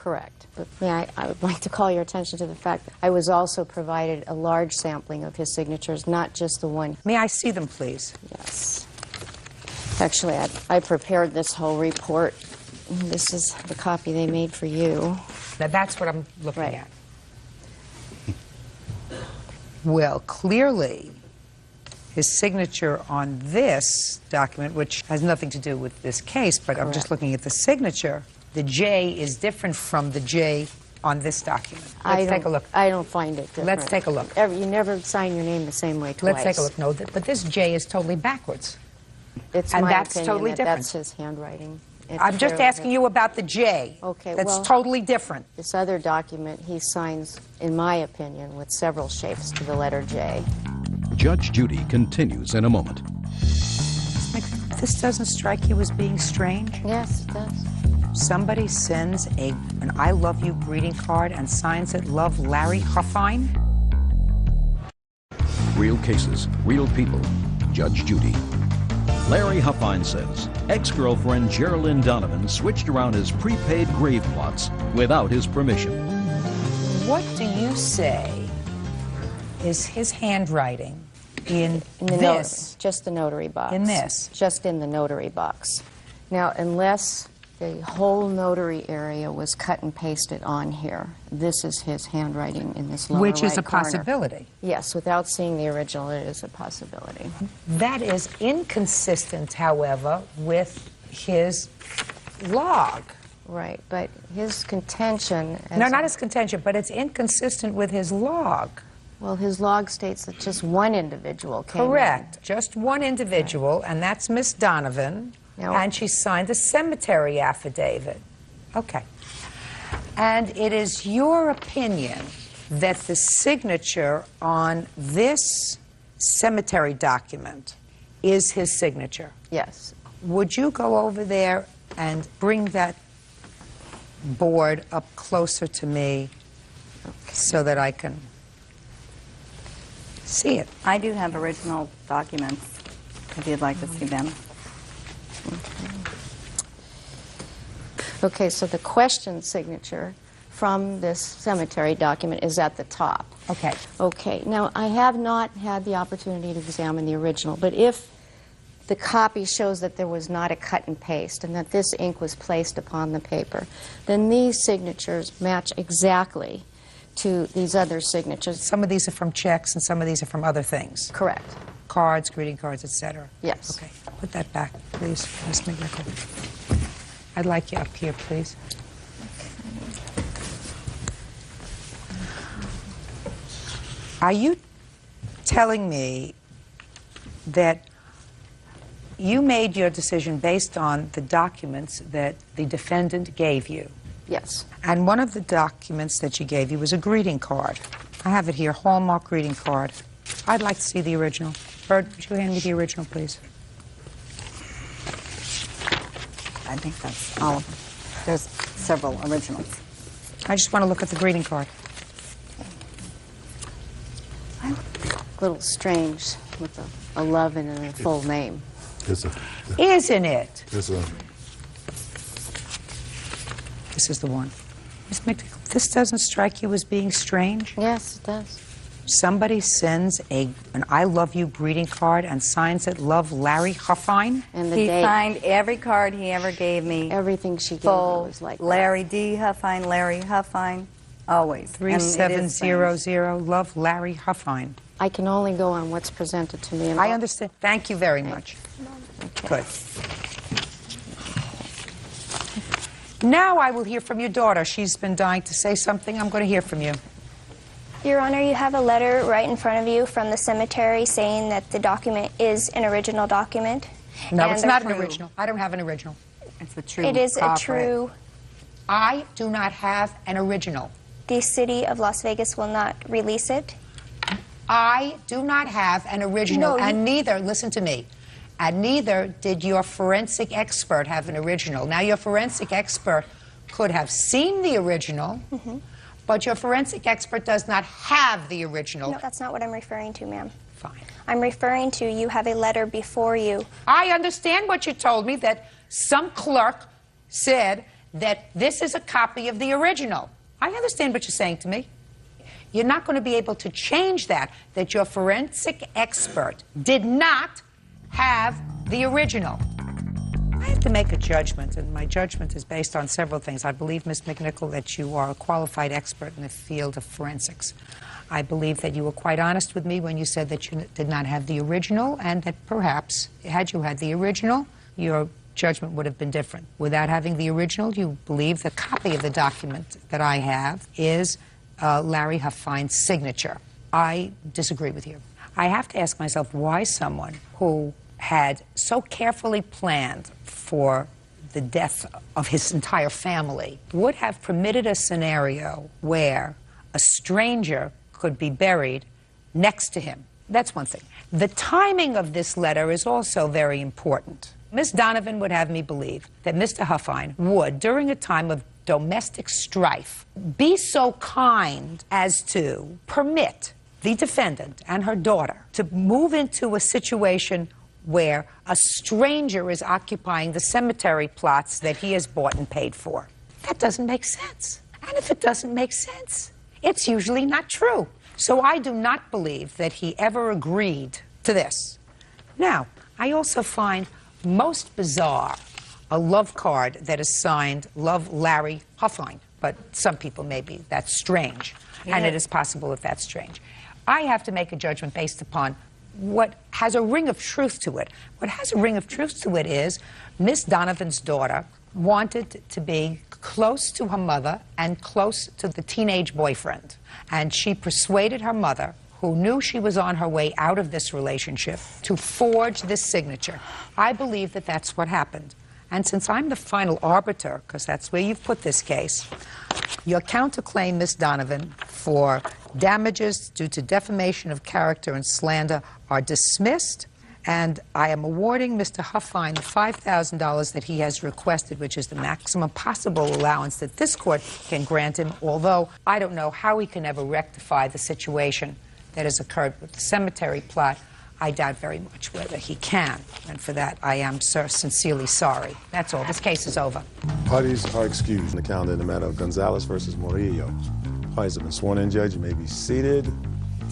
Correct. But I would like to call your attention to the fact that I was also provided a large sampling of his signatures, not just the one. May I see them, please? Yes. Actually, I prepared this whole report. This is the copy they made for you. Now, that's what I'm looking at. Well, clearly, his signature on this document, which has nothing to do with this case, but I'm just looking at the signature, the J is different from the J on this document. Let's take a look. I don't find it different. Let's take a look. You never sign your name the same way twice. Let's take a look. No, but this J is totally backwards. It's and my that's opinion totally that different. That's his handwriting. I'm just asking you about the J. Okay, that's well, totally different. This other document he signs, in my opinion, with several shapes to the letter J. Judge Judy continues in a moment. This doesn't strike you as being strange? Yes, it does. Somebody sends an I love you greeting card and signs it, Love, Larry Huffine? Real cases, real people. Judge Judy. Larry Huffine says ex-girlfriend Geraldine Donovan switched around his prepaid grave plots without his permission. What do you say is his handwriting in this? Just the notary box. In this? Just in the notary box. Now, unless the whole notary area was cut and pasted on here, this is his handwriting in this lower Which is right a corner. possibility. Yes, without seeing the original, it is a possibility. That is inconsistent, however, with his log. Right, but his contention... No, not his contention, but it's inconsistent with his log. Well, his log states that just one individual came Correct. Just one individual, and that's Miss Donovan, and she signed a cemetery affidavit. Okay. And it is your opinion that the signature on this cemetery document is his signature? Yes. Would you go over there and bring that board up closer to me so that I can see it? I do have original documents, if you'd like to see them. Okay, so the question signature from this cemetery document is at the top. Okay. Okay, now I have not had the opportunity to examine the original, but if the copy shows that there was not a cut and paste and that this ink was placed upon the paper, then these signatures match exactly to these other signatures. Some of these are from checks and some of these are from other things. Correct. Cards, greeting cards, etc. Yes. Okay. Put that back, please, Ms. McNichol. I'd like you up here, please. Are you telling me that you made your decision based on the documents that the defendant gave you? Yes. And one of the documents that she gave you was a greeting card. I have it here, Hallmark greeting card. I'd like to see the original. Bird, would you hand me the original, please? I think that's all of them. There's several originals. I just want to look at the greeting card. A little strange with a love and a full name. Isn't it? There's a... This is the one. Ms. McNichol, this doesn't strike you as being strange? Yes, it does. Somebody sends an I love you greeting card and signs it, Love, Larry Huffine? And the He date. signed every card he ever gave me. Everything she gave me Full, was like Larry D. Huffine, Larry Huffine, always. And it is strange. 3700, Love, Larry Huffine. I can only go on what's presented to me. I understand. Thank you very much. Okay. Good. Now I will hear from your daughter. She's been dying to say something. I'm going to hear from you. Your Honor, you have a letter right in front of you from the cemetery saying that the document is an original document. No, and it's not an original. I don't have an original. It's a true It is a corporate. true... I do not have an original. The city of Las Vegas will not release it. I do not have an original, No, and neither, listen to me, and neither did your forensic expert have an original. Now, your forensic expert could have seen the original, but your forensic expert does not have the original. No, that's not what I'm referring to, ma'am. Fine. I'm referring to you have a letter before you. I understand what you told me, that some clerk said that this is a copy of the original. I understand what you're saying to me. You're not going to be able to change that your forensic expert did not have the original. I have to make a judgment, and my judgment is based on several things. I believe, Ms. McNichol, that you are a qualified expert in the field of forensics. I believe that you were quite honest with me when you said that you did not have the original, and that perhaps, had you had the original, your judgment would have been different. Without having the original, you believe the copy of the document that I have is Larry Huffines' signature. I disagree with you. I have to ask myself why someone who had so carefully planned for the death of his entire family would have permitted a scenario where a stranger could be buried next to him. That's one thing. The timing of this letter is also very important. Ms. Donovan would have me believe that Mr. Huffine would, during a time of domestic strife, be so kind as to permit the defendant and her daughter to move into a situation where a stranger is occupying the cemetery plots that he has bought and paid for. That doesn't make sense. And if it doesn't make sense, it's usually not true. So I do not believe that he ever agreed to this. Now, I also find most bizarre a love card that is signed Love Larry Huffine. But some people maybe that's strange. Yeah. And it is possible that that's strange. I have to make a judgment based upon what has a ring of truth to it. What has a ring of truth to it is Miss Donovan's daughter wanted to be close to her mother and close to the teenage boyfriend. And she persuaded her mother, who knew she was on her way out of this relationship, to forge this signature. I believe that that's what happened. And since I'm the final arbiter, because that's where you've put this case, your counterclaim, Miss Donovan, for damages due to defamation of character and slander are dismissed, and I am awarding Mr. Huffine the $5,000 that he has requested, which is the maximum possible allowance that this court can grant him, although I don't know how he can ever rectify the situation that has occurred with the cemetery plot. I doubt very much whether he can, and for that I am sincerely sorry. That's all. This case is over. Parties are excused. The calendar in the matter of Gonzalez versus Murillo. Parties have been sworn in, Judge. You may be seated.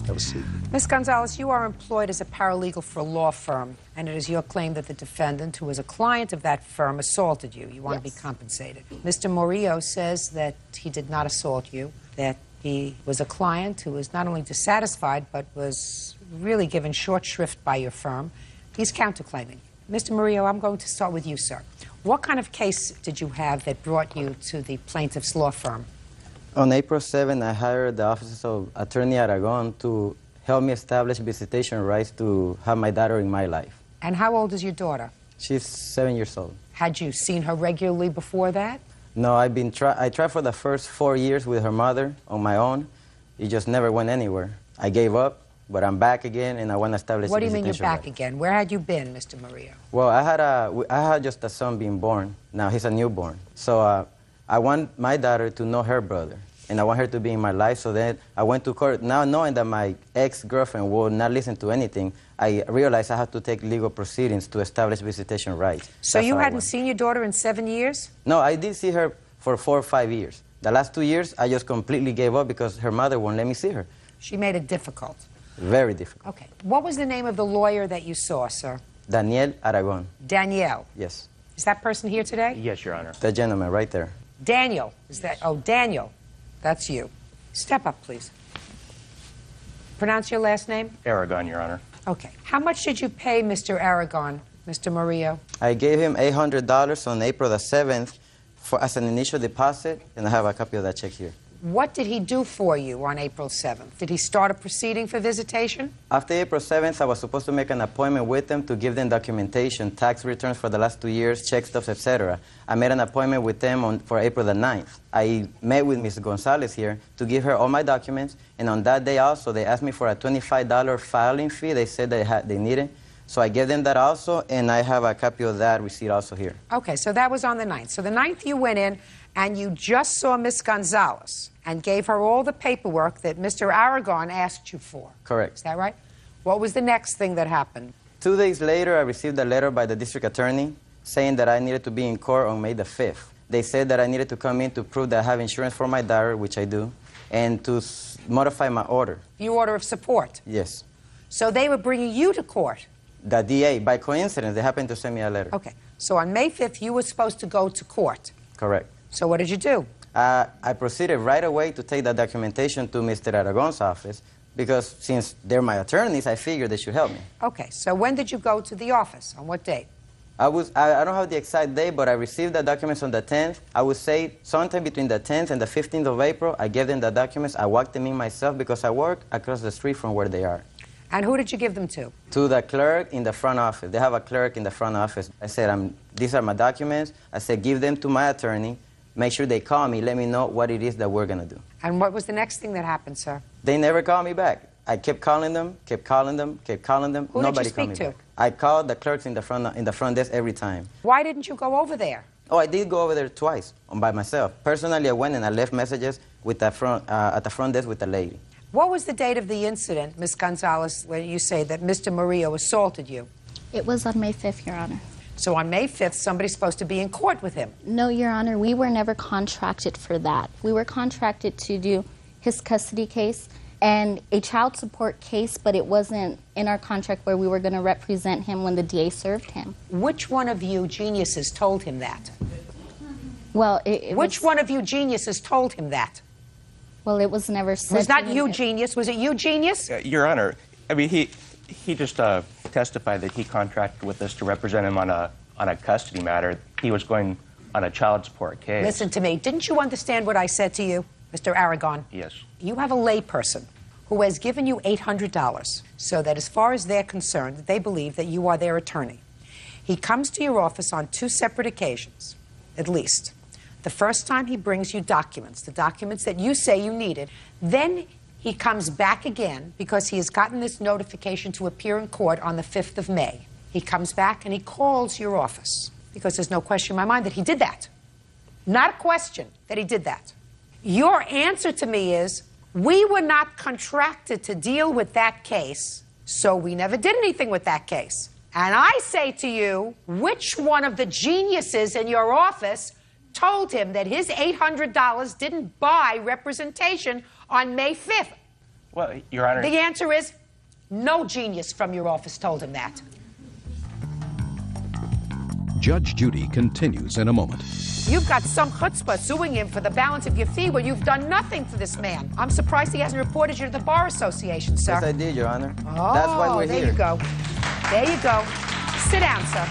Have a seat. Ms. Gonzalez, you are employed as a paralegal for a law firm, and it is your claim that the defendant, who is a client of that firm, assaulted you. You want to be compensated. Mr. Murillo says that he did not assault you, that he was a client who was not only dissatisfied, but was really given short shrift by your firm. He's counterclaiming. Mr. Murillo, I'm going to start with you, sir. What kind of case did you have that brought you to the plaintiff's law firm? On April 7, I hired the Office of Attorney Aragon to help me establish visitation rights to have my daughter in my life. And how old is your daughter? She's 7 years old. Had you seen her regularly before that? No, I tried for the first 4 years with her mother on my own. It just never went anywhere. I gave up, but I'm back again, and I want to establish. What do you mean you're back again? Where had you been, Mr. Murillo? Well, I had just a son being born. Now he's a newborn. So I want my daughter to know her brother, and I want her to be in my life. So then I went to court. Now knowing that my ex-girlfriend will not listen to anything, I realized I had to take legal proceedings to establish visitation rights. So you hadn't seen your daughter in 7 years? No, I did see her for 4 or 5 years. The last 2 years, I just completely gave up because her mother won't let me see her. She made it difficult. Very difficult. Okay. What was the name of the lawyer that you saw, sir? Daniel Aragon. Danielle? Yes. Is that person here today? Yes, Your Honor. The gentleman right there. Daniel. Is that? Oh, Daniel. That's you. Step up, please. Pronounce your last name? Aragon, Your Honor. Okay. How much did you pay Mr. Aragon, Mr. Murillo? I gave him $800 on April the 7th as an initial deposit, and I have a copy of that check here. What did he do for you on April 7th? Did he start a proceeding for visitation? After April 7th, I was supposed to make an appointment with them to give them documentation, tax returns for the last 2 years, check stubs, etc. I made an appointment with them for April the 9th. I met with Ms. Gonzalez here to give her all my documents, and on that day also, they asked me for a $25 filing fee. They said they needed. So I gave them that also, and I have a copy of that receipt also here. Okay, so that was on the 9th. So the 9th you went in, and you just saw Miss Gonzalez and gave her all the paperwork that Mr. Aragon asked you for. Correct. Is that right? What was the next thing that happened? 2 days later, I received a letter by the district attorney saying that I needed to be in court on May the 5th. They said that I needed to come in to prove that I have insurance for my daughter, which I do, and to modify my order. Your order of support. Yes. So they were bringing you to court. The DA, by coincidence, they happened to send me a letter. Okay. So on May 5th, you were supposed to go to court. Correct. So what did you do? I proceeded right away to take the documentation to Mr. Aragon's office because since they're my attorneys, I figured they should help me. Okay. So when did you go to the office? On what date? I don't have the exact date, but I received the documents on the 10th. I would say sometime between the 10th and the 15th of April, I gave them the documents. I walked them in myself because I work across the street from where they are. And who did you give them to? To the clerk in the front office. They have a clerk in the front office. I said, these are my documents. I said, give them to my attorney. Make sure they call me. Let me know what it is that we're going to do. And what was the next thing that happened, sir? They never called me back. I kept calling them, kept calling them, kept calling them. Who Nobody did you speak called me to? back. I called the clerks in the front desk every time. Why didn't you go over there? Oh, I did go over there twice by myself. Personally, I went and I left messages with at the front desk with the lady. What was the date of the incident, Ms. Gonzalez, when you say that Mr. Murillo assaulted you? It was on May 5th, Your Honor. So on May 5th, somebody's supposed to be in court with him. No, Your Honor, we were never contracted for that. We were contracted to do his custody case and a child support case, but it wasn't in our contract where we were going to represent him when the DA served him. Which one of you geniuses told him that? Well, Which one of you geniuses told him that? Well, it was never said. It was not you, genius. Was it you, genius? Your Honor, I mean, he just testified that he contracted with us to represent him on a custody matter. He was going on a child support case. Listen to me. Didn't you understand what I said to you, Mr. Aragon? Yes. You have a layperson who has given you $800 so that as far as they're concerned, they believe that you are their attorney. He comes to your office on 2 separate occasions, at least. The first time he brings you documents, the documents that you say you needed. Then he comes back again because he has gotten this notification to appear in court on the 5th of May. He comes back and he calls your office because there's no question in my mind that he did that. Not a question that he did that. Your answer to me is, we were not contracted to deal with that case, so we never did anything with that case. And I say to you, which one of the geniuses in your office told him that his $800 didn't buy representation on May 5th? Well, Your Honor... The answer is, no genius from your office told him that. Judge Judy continues in a moment. You've got some chutzpah suing him for the balance of your fee when you've done nothing for this man. I'm surprised he hasn't reported you to the Bar Association, sir. Yes, I did, Your Honor. Oh, that's why we're there here. You go. There you go. Sit down, sir.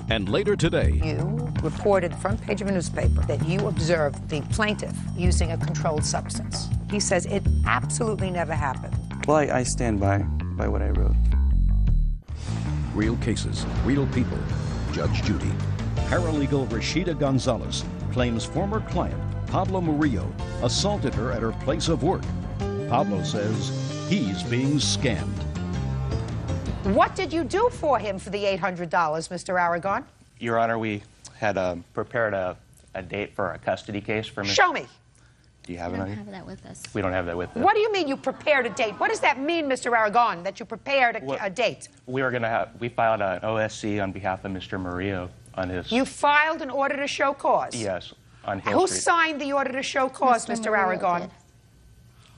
And later today... You reported front page of a newspaper that you observed the plaintiff using a controlled substance. He says it absolutely never happened. Well, I stand by what I wrote. Real cases, real people. Judge Judy. Paralegal Rashida Gonzalez claims former client Pablo Murillo assaulted her at her place of work. Pablo says he's being scammed. What did you do for him for the $800, Mr. Aragon? Your Honor, we had prepared a date for a custody case for Mr. Show me. Do you have it We on don't you? have that with us. We don't have that with us. What do you mean you prepared a date? What does that mean, Mr. Aragon, that you prepared a date? We filed an OSC on behalf of Mr. Murillo on his... You filed an order to show cause? Yes, on Hill Who Street. signed the order to show cause, Mr. Aragon? Did.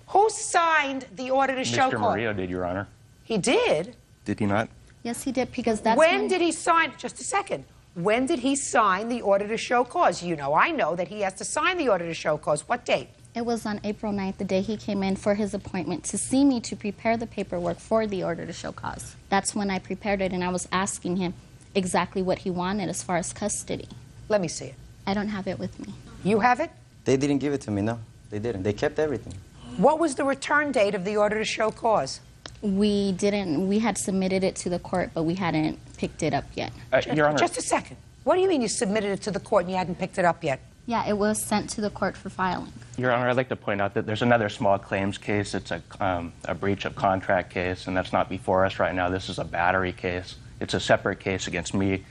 Who signed the order to show Mr. cause? Murillo did, Your Honor. He did? Did he not? Yes, he did, because that's When did he sign? Just a second. When did he sign the order to show cause? You know, I know that he has to sign the order to show cause. What date? It was on April 9th, the day he came in for his appointment to see me to prepare the paperwork for the order to show cause. That's when I prepared it, and I was asking him exactly what he wanted as far as custody. Let me see it. I don't have it with me. You have it? They didn't give it to me, no. They didn't. They kept everything. What was the return date of the order to show cause? We didn't. We had submitted it to the court, but we hadn't picked it up yet. Your Honor. Just a second. What do you mean you submitted it to the court and you hadn't picked it up yet? Yeah, it was sent to the court for filing. Your Honor, I'd like to point out that there's another small claims case. It's a breach of contract case, and that's not before us right now. This is a battery case. It's a separate case against me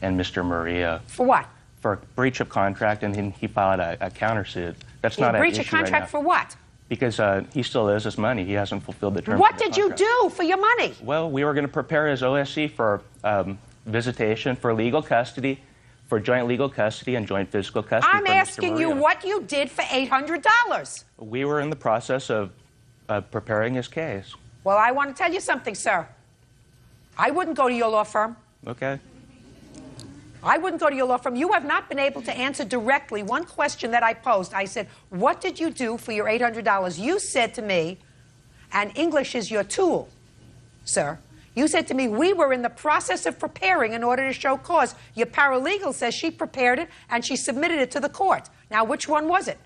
and Mr. Murillo. For what? For breach of contract, and then he filed a countersuit. That's not an issue right now. Breach of contract for what? Because he still owes us money. He hasn't fulfilled the terms What of the did you contract. do for your money? Well, we were going to prepare his OSC for visitation, for legal custody, for joint legal custody and joint physical custody. I'm asking you what you did for $800. We were in the process of preparing his case. Well, I want to tell you something, sir. I wouldn't go to your law firm. Okay. I wouldn't go to your law firm. You have not been able to answer directly one question that I posed. I said, what did you do for your $800? You said to me, and English is your tool, sir. You said to me, we were in the process of preparing in order to show cause. Your paralegal says she prepared it and she submitted it to the court. Now, which one was it?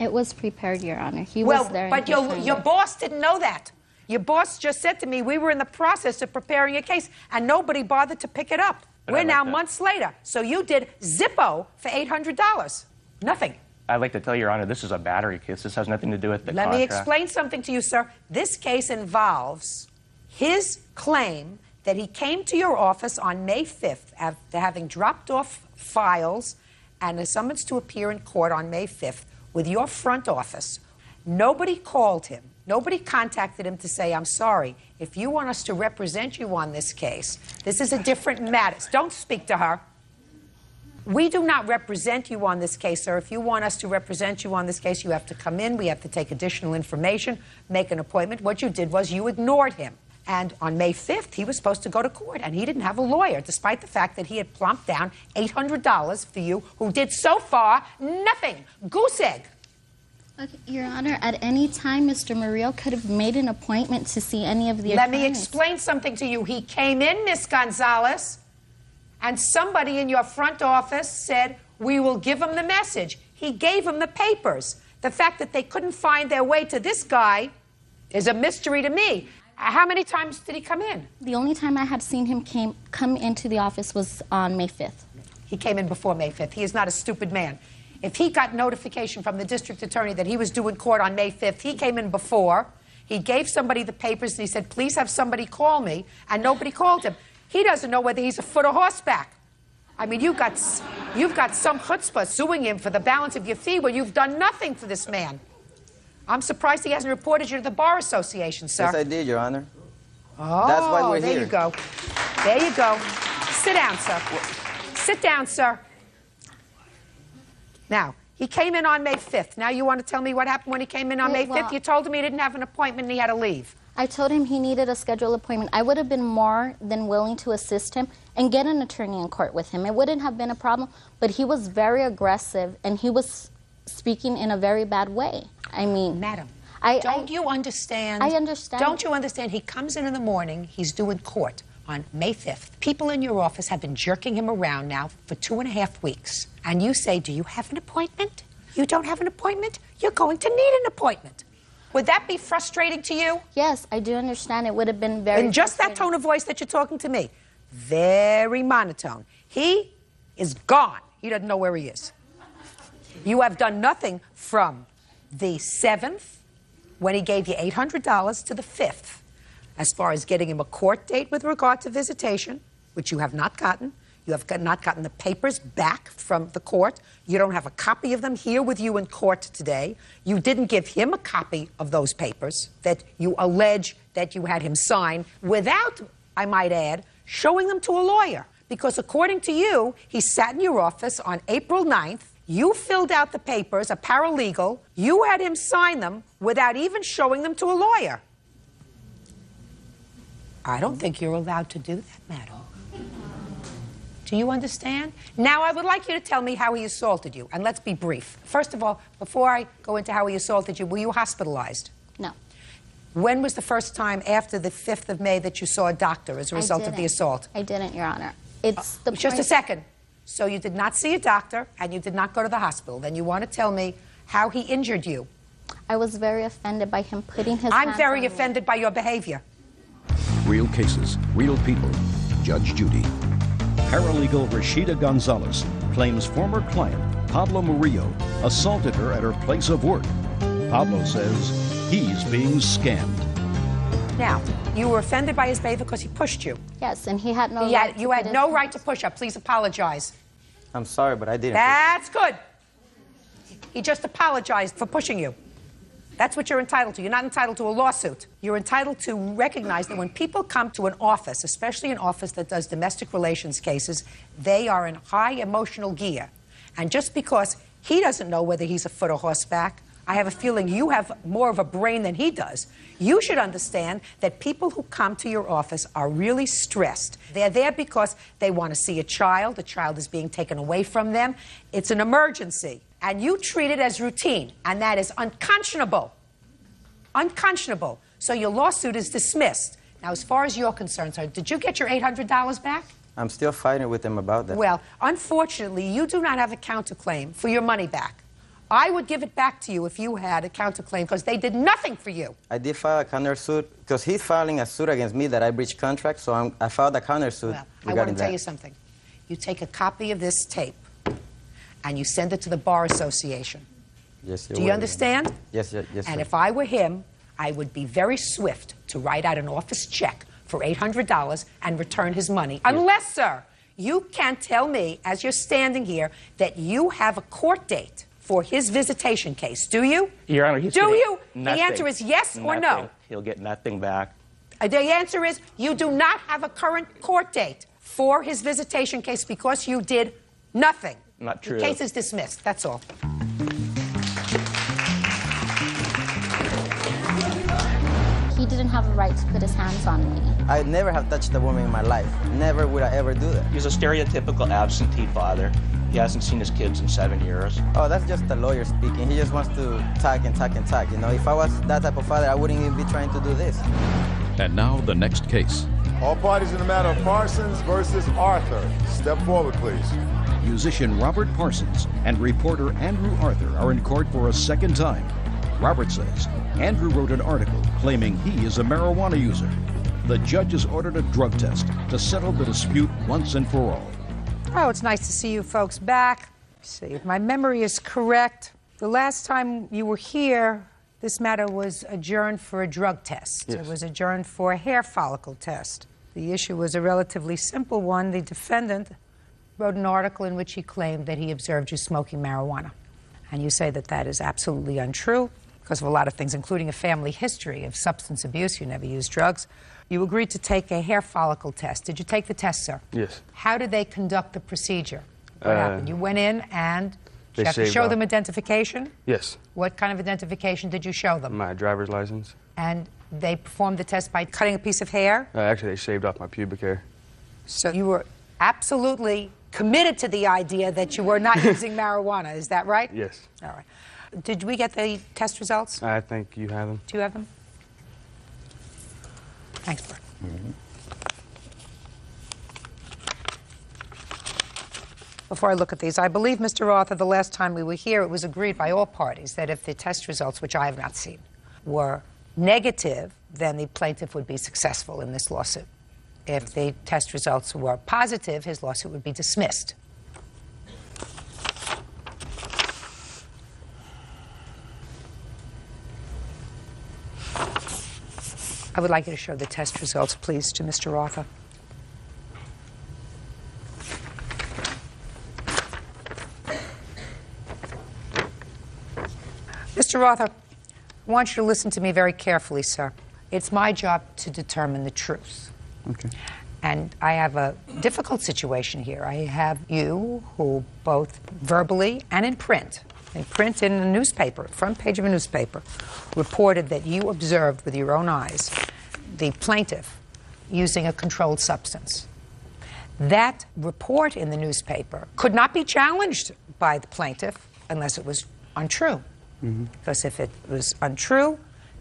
It was prepared, Your Honor. He was there. But your boss didn't know that. Your boss just said to me, we were in the process of preparing a case, and nobody bothered to pick it up. We're now months later. So you did Zippo for $800. Nothing. I'd like to tell Your Honor, this is a battery case. This has nothing to do with the contract. Let me explain something to you, sir. This case involves his claim that he came to your office on May 5th after having dropped off files and a summons to appear in court on May 5th with your front office. Nobody called him. Nobody contacted him to say, I'm sorry, if you want us to represent you on this case, this is a different matter. Don't speak to her. We do not represent you on this case, sir. If you want us to represent you on this case, you have to come in, we have to take additional information, make an appointment. What you did was you ignored him. And on May 5th, he was supposed to go to court, and he didn't have a lawyer, despite the fact that he had plonked down $800 for you, who did so far nothing. Goose egg. Okay, Your Honor, at any time, Mr. Murillo could have made an appointment to see any of the attorneys. Let me explain something to you. He came in, Miss Gonzalez, and somebody in your front office said, we will give him the message. He gave him the papers. The fact that they couldn't find their way to this guy is a mystery to me. How many times did he come in? The only time I had seen him come into the office was on May 5th. He came in before May 5th. He is not a stupid man. If he got notification from the district attorney that he was due in court on May 5th, he came in before. He gave somebody the papers, and he said, please have somebody call me, and nobody called him. He doesn't know whether he's a foot or horseback. I mean, you've got some chutzpah suing him for the balance of your fee when you've done nothing for this man. I'm surprised he hasn't reported you to the Bar Association, sir. Yes, I did, Your Honor. Oh, that's why we're there here. You go. There you go. Sit down, sir. Sit down, sir. Now, he came in on May 5th. Now you want to tell me what happened when he came in on May 5th? You told him he didn't have an appointment and he had to leave. I told him he needed a scheduled appointment. I would have been more than willing to assist him and get an attorney in court with him. It wouldn't have been a problem, but he was very aggressive and he was speaking in a very bad way. I mean... Madam, don't you understand? I understand. Don't you understand? He comes in the morning, he's due in court on May 5th. People in your office have been jerking him around now for 2.5 weeks. And you say, do you have an appointment? You don't have an appointment? You're going to need an appointment. Would that be frustrating to you? Yes, I do understand. It would have been very In just that tone of voice that you're talking to me. Very monotone. He is gone. He doesn't know where he is. You have done nothing from the 7th, when he gave you $800, to the 5th, as far as getting him a court date with regard to visitation, which you have not gotten. You have not gotten the papers back from the court. You don't have a copy of them here with you in court today. You didn't give him a copy of those papers that you allege that you had him sign without, I might add, showing them to a lawyer. Because according to you, he sat in your office on April 9th. You filled out the papers, a paralegal. You had him sign them without even showing them to a lawyer. I don't think you're allowed to do that, madam. Do you understand? Now, I would like you to tell me how he assaulted you, and let's be brief. First of all, before I go into how he assaulted you, were you hospitalized? No. When was the first time after the 5th of May that you saw a doctor as a result of the assault? I didn't, Your Honor. It's the Just a second. So you did not see a doctor, and you did not go to the hospital. Then you want to tell me how he injured you. I was very offended by him putting his I'm very offended by your behavior. Real cases, real people. Judge Judy. Paralegal Rashida Gonzalez claims former client Pablo Murillo assaulted her at her place of work. Pablo says he's being scammed. Now, you were offended by his behavior because he pushed you. Yes, and he had no right You had no right to push her. Please apologize. I'm sorry, but I didn't. That's good. He just apologized for pushing you. That's what you're entitled to. You're not entitled to a lawsuit. You're entitled to recognize that when people come to an office, especially an office that does domestic relations cases, they are in high emotional gear. And just because he doesn't know whether he's afoot or horseback, I have a feeling you have more of a brain than he does. You should understand that people who come to your office are really stressed. They're there because they want to see a child. The child is being taken away from them. It's an emergency. And you treat it as routine, and that is unconscionable. Unconscionable. So your lawsuit is dismissed. Now, as far as you're concerned, sir, did you get your $800 back? I'm still fighting with them about that. Well, unfortunately, you do not have a counterclaim for your money back. I would give it back to you if you had a counterclaim because they did nothing for you. I did file a countersuit because he's filing a suit against me that I breached contract, so I filed a countersuit. Well, I want to tell you something. You take a copy of this tape and you send it to the Bar Association. Yes, do you understand? Yes, yes, yes. And sir. if I were him, I would be very swift to write out an office check for $800 and return his money. Unless, sir, you can't tell me, as you're standing here, that you have a court date for his visitation case. Do you? Your Honor, he's do you? nothing. The answer is yes or no. He'll get nothing back. The answer is you do not have a current court date for his visitation case because you did nothing. Not true. The case is dismissed. That's all. He didn't have a right to put his hands on me. I never have touched a woman in my life. Never would I ever do that. He's a stereotypical absentee father. He hasn't seen his kids in 7 years. Oh, that's just the lawyer speaking. He just wants to talk and talk and talk. You know, if I was that type of father, I wouldn't even be trying to do this. And now the next case. All parties in the matter of Parsons versus Arthur. Step forward, please. Musician Robert Parsons and reporter Andrew Arthur are in court for a second time. Robert says Andrew wrote an article claiming he is a marijuana user. The judge has ordered a drug test to settle the dispute once and for all. Oh, it's nice to see you folks back. Let's see if my memory is correct. The last time you were here, this matter was adjourned for a drug test. Yes. It was adjourned for a hair follicle test. The issue was a relatively simple one. The defendant wrote an article in which he claimed that he observed you smoking marijuana. And you say that that is absolutely untrue because of a lot of things, including a family history of substance abuse. You never used drugs. You agreed to take a hair follicle test. Did you take the test, sir? Yes. How did they conduct the procedure? What happened? You went in and you have to show them identification? Yes. What kind of identification did you show them? My driver's license. And they performed the test by cutting a piece of hair? Actually, they shaved off my pubic hair. So you were absolutely committed to the idea that you were not using marijuana. Is that right? Yes. All right. Did we get the test results? I think you have them. Do you have them? Thanks, Bert. Before I look at these, I believe, Mr. Arthur, the last time we were here, it was agreed by all parties that if the test results, which I have not seen, were negative, then the plaintiff would be successful in this lawsuit. If the test results were positive, his lawsuit would be dismissed. I would like you to show the test results, please, to Mr. Arthur. Mr. Arthur, I want you to listen to me very carefully, sir. It's my job to determine the truth. Okay. And I have a difficult situation here. I have you who both verbally and in print in a newspaper, front page of a newspaper, reported that you observed with your own eyes the plaintiff using a controlled substance. That report in the newspaper could not be challenged by the plaintiff unless it was untrue. Because if it was untrue,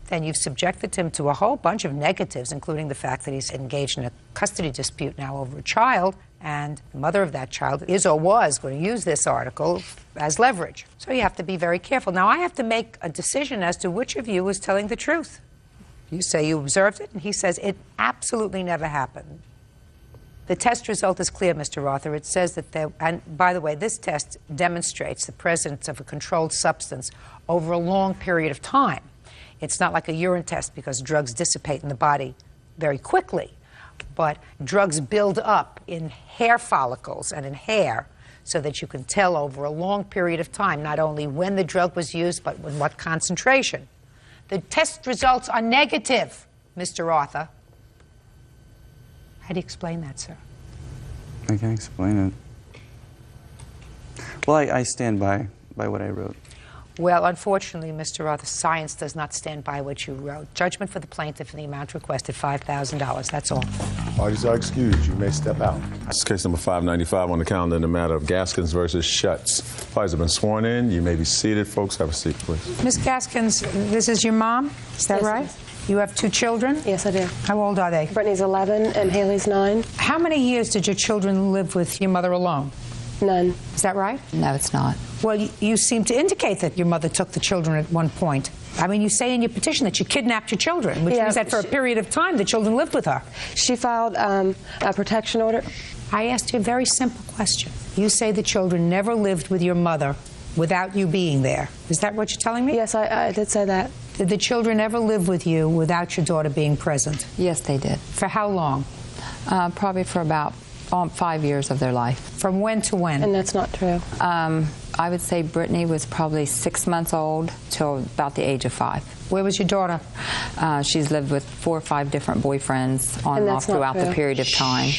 then you've subjected him to a whole bunch of negatives, including the fact that he's engaged in a custody dispute now over a child, and the mother of that child is or was going to use this article as leverage. So you have to be very careful. Now, I have to make a decision as to which of you is telling the truth. You say you observed it, and he says it absolutely never happened. The test result is clear, Mr. Arthur. It says that there, and by the way, this test demonstrates the presence of a controlled substance over a long period of time. It's not like a urine test because drugs dissipate in the body very quickly, but drugs build up in hair follicles and in hair so that you can tell over a long period of time not only when the drug was used, but in what concentration. The test results are negative, Mr. Arthur. How do you explain that, sir? I can't explain it. Well, I stand by what I wrote. Well, unfortunately, Mr. Arthur, science does not stand by what you wrote. Judgment for the plaintiff in the amount requested, $5,000. That's all. Parties are excused. You may step out. This is case number 595 on the calendar in the matter of Gaskins versus Schutz. Parties have been sworn in. You may be seated. Folks, have a seat, please. Ms. Gaskins, this is your mom? Is that right? You have 2 children? Yes, I do. How old are they? Brittany's 11 and Haley's 9. How many years did your children live with your mother alone? None. Is that right? No, it's not. Well, you seem to indicate that your mother took the children at one point. I mean, you say in your petition that you kidnapped your children, which means that for a period of time the children lived with her. She filed a protection order. I asked you a very simple question. You say the children never lived with your mother without you being there. Is that what you're telling me? Yes, I did say that. Did the children ever live with you without your daughter being present? Yes, they did. For how long? Probably for about 5 years of their life. From when to when? And that's not true. I would say Brittany was probably 6 months old till about the age of 5. Where was your daughter? She's lived with 4 or 5 different boyfriends on and off throughout the period of time.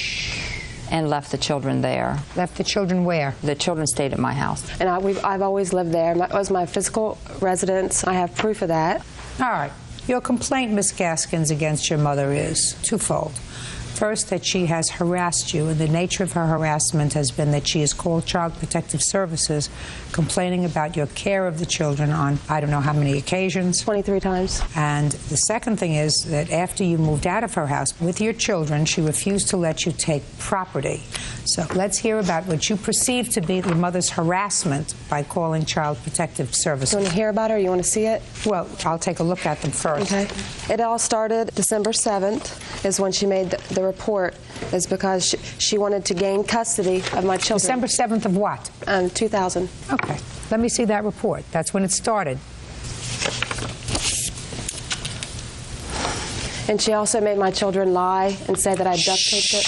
And left the children there. Left the children where? The children stayed at my house. And I've always lived there. It was my physical residence. I have proof of that. All right. Your complaint, Ms. Gaskins, against your mother is twofold. First, that she has harassed you, and the nature of her harassment has been that she has called Child Protective Services complaining about your care of the children on I don't know how many occasions. 23 times. And the second thing is that after you moved out of her house with your children, she refused to let you take property. So let's hear about what you perceive to be your mother's harassment by calling Child Protective Services. You want to hear about it or you want to see it? Well, I'll take a look at them first. Okay. It all started December 7th is when she made the report, is because she wanted to gain custody of my children. December 7th of what? 2000. Okay. Let me see that report. That's when it started. And she also made my children lie and say that I duct taped it.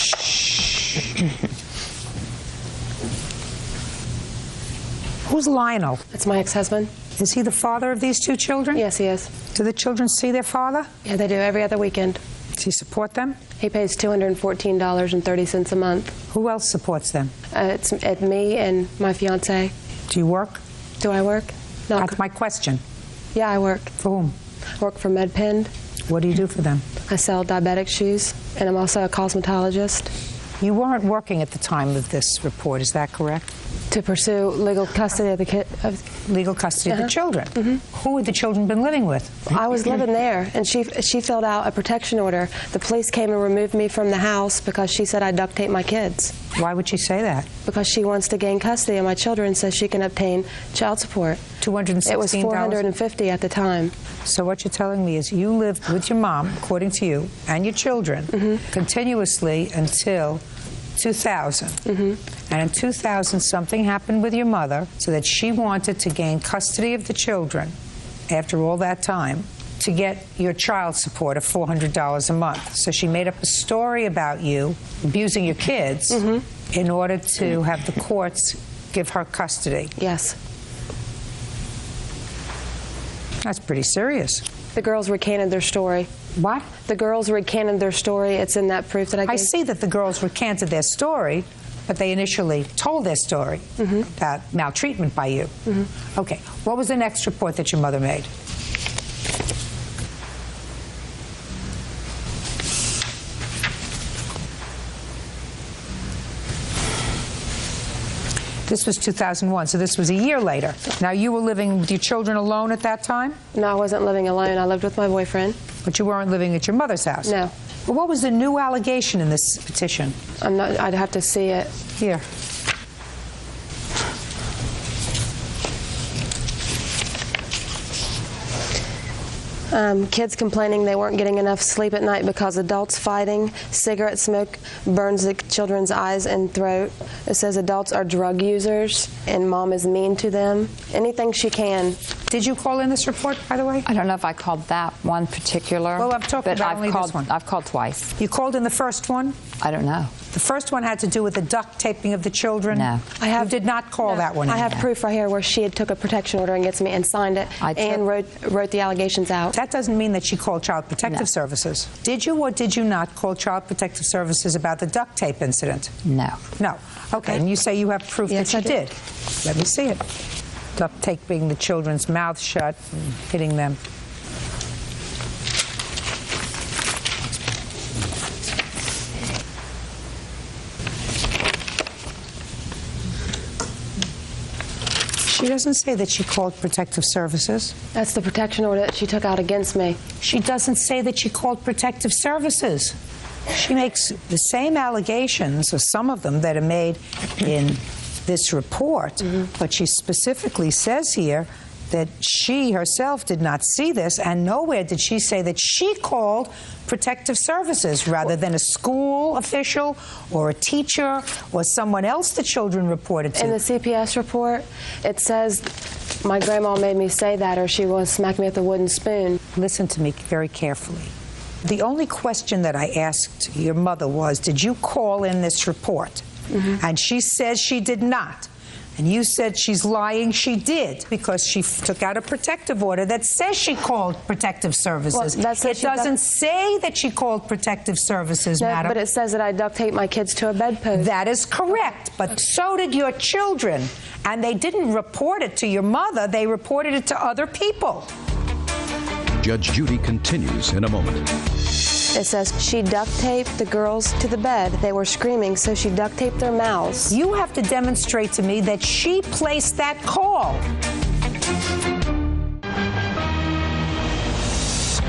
Who's Lionel? That's my ex-husband. Is he the father of these 2 children? Yes, he is. Do the children see their father? Yeah, they do every other weekend. Does he support them? He pays $214.30 a month. Who else supports them? It's me and my fiance. Do you work? Do I work? No. That's my question. Yeah, I work. For whom? I work for MedPen. What do you do for them? I sell diabetic shoes, and I'm also a cosmetologist. You weren't working at the time of this report, is that correct? To pursue legal custody of the kid. Legal custody of the children? Mm-hmm. Who had the children been living with? I was living there, and she filled out a protection order. The police came and removed me from the house because she said I duct taped my kids. Why would she say that? Because she wants to gain custody of my children so she can obtain child support. $216,000? It was $450 at the time. So what you're telling me is you lived with your mom, according to you, and your children continuously until 2000. And in 2000, something happened with your mother so that she wanted to gain custody of the children after all that time to get your child support of $400 a month. So she made up a story about you abusing your kids in order to have the courts give her custody. Yes. That's pretty serious. The girls recanted their story. What? The girls recanted their story. It's in that proof that I gave. I see that the girls recanted their story, but they initially told their story about maltreatment by you. Okay. What was the next report that your mother made? This was 2001, so this was a year later. Now, you were living with your children alone at that time? No, I wasn't living alone. I lived with my boyfriend. But you weren't living at your mother's house? No. Well, what was the new allegation in this petition? I'd have to see it. Here. Kids complaining they weren't getting enough sleep at night because adults fighting. Cigarette smoke burns the children's eyes and throat. It says adults are drug users and mom is mean to them. Anything she can. Did you call in this report, by the way? I don't know if I called that one particular. Well, I'm talking about only this one. I've called twice. You called in the first one? I don't know. The first one had to do with the duct taping of the children? No. You did not call that one in. I have proof right here where she had took a protection order against me and signed it and wrote the allegations out. that doesn't mean that she called Child Protective Services. Did you or did you not call Child Protective Services about the duct tape incident? No. No. Okay, and you say you have proof that you did. Let me see it. Duct taping the children's mouths shut and hitting them. She doesn't say that she called Protective Services. That's the protection order that she took out against me. She doesn't say that she called Protective Services. She makes the same allegations, or some of them, that are made in this report, but she specifically says here that she herself did not see this, and nowhere did she say that she called Protective Services rather than a school official or a teacher or someone else the children reported to. In the CPS report, it says my grandma made me say that, or she was smack me with a wooden spoon. Listen to me very carefully. The only question that I asked your mother was, did you call in this report? And she says she did not. And you said she's lying. She did, because she took out a protective order that says she called Protective Services. Well, it doesn't say that she called Protective Services, madam. But it says that I duct taped my kids to a bedpost. That is correct, but so did your children. And they didn't report it to your mother. They reported it to other people. Judge Judy continues in a moment. It says she duct taped the girls to the bed. They were screaming, so she duct taped their mouths. You have to demonstrate to me that she placed that call.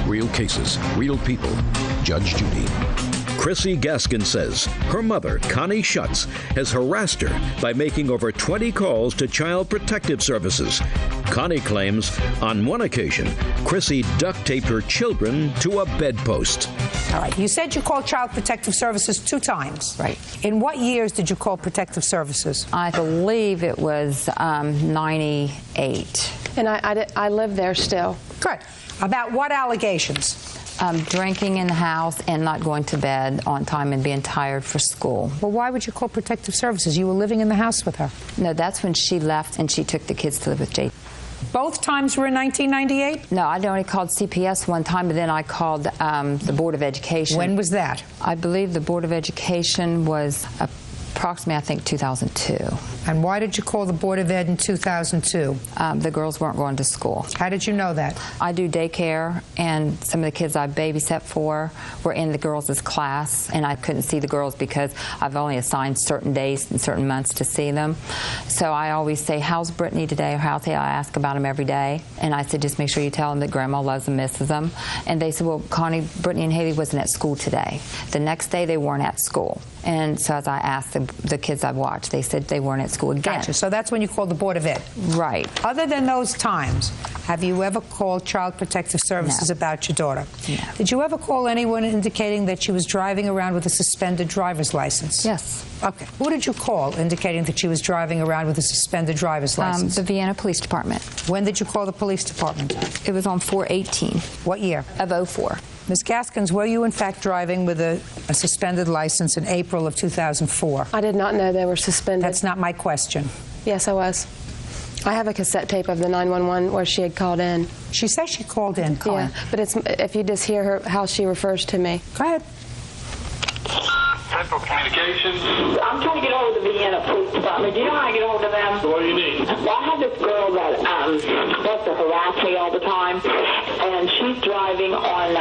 Real cases, real people. Judge Judy. Chrissy Gaskin says her mother, Connie Schutz, has harassed her by making over 20 calls to Child Protective Services. Connie claims on one occasion, Chrissy duct taped her children to a bedpost. All right, you said you called Child Protective Services 2 times. Right. In what years did you call Protective Services? I believe it was 98. And I live there still. Good. About what allegations? Drinking in the house and not going to bed on time and being tired for school. Well, why would you call Protective Services? You were living in the house with her. No, that's when she left and she took the kids to live with Jay. Both times were in 1998? No, I only called CPS one time, but then I called the Board of Education. When was that? I believe the Board of Education was approximately, I think, 2002. And why did you call the Board of Ed in 2002? The girls weren't going to school. How did you know that? I do daycare, and some of the kids I babysat for were in the girls' class, and I couldn't see the girls because I've only assigned certain days and certain months to see them. So I always say, how's Brittany today, or how's he? I ask about them every day. And I said, just make sure you tell them that Grandma loves them, misses them. And they said, well, Connie, Brittany and Haley wasn't at school today. The next day, they weren't at school. And so as I asked the kids I've watched, they said they weren't at school again. Gotcha. So that's when you called the Board of Ed. Right. Other than those times, have you ever called Child Protective Services about your daughter? No. Did you ever call anyone indicating that she was driving around with a suspended driver's license? Yes. Okay. Who did you call indicating that she was driving around with a suspended driver's license? The Vienna Police Department. When did you call the police department? It was on 4/18. What year? Of 04. Ms. Gaskins, were you in fact driving with a suspended license in April of 2004? I did not know they were suspended. That's not my question. Yes, I was. I have a cassette tape of the 911 where she had called in. She says she called in, Colin. Yeah, but it's if you just hear her how she refers to me. Go ahead. Central Communications. I'm trying to get hold of the Vienna Police Department. Do you know how to get hold of them? What do you need? Well, I have this girl that wants to harass me all the time, and she's driving on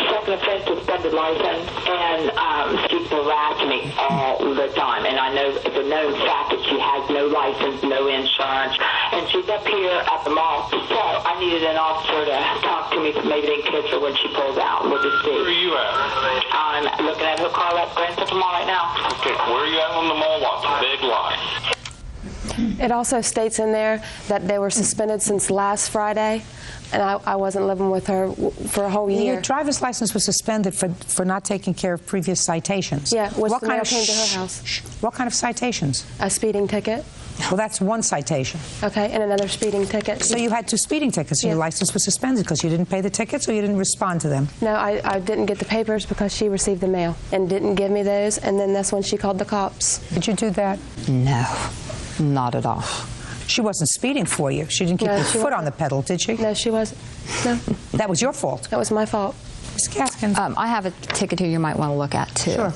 second offense suspended license, and she's harassing me all the time. And I know it's a known fact that she has no license, no insurance, and she's up here at the mall. So I needed an officer to talk to me, maybe they can catch her when she pulls out. We'll just see. Where are you at? I'm looking at her car at Grand Central Mall right now. Okay, where are you at on the mall lot? Big lie. It also states in there that they were suspended since last Friday, and I wasn't living with her for a whole year. Your driver's license was suspended for not taking care of previous citations. Yeah, what kind of came to her house? What kind of citations? A speeding ticket. Well, that's one citation. Okay, and another speeding ticket. So you had 2 speeding tickets, and your license was suspended because you didn't pay the tickets or you didn't respond to them? No, I didn't get the papers because she received the mail and didn't give me those, and then that's when she called the cops. Did you do that? No, not at all. She wasn't speeding for you. She didn't keep your foot on the pedal, did she? No, she wasn't. No. That was your fault. That was my fault. Ms. Gaskins. I have a ticket here you might want to look at, too. Sure.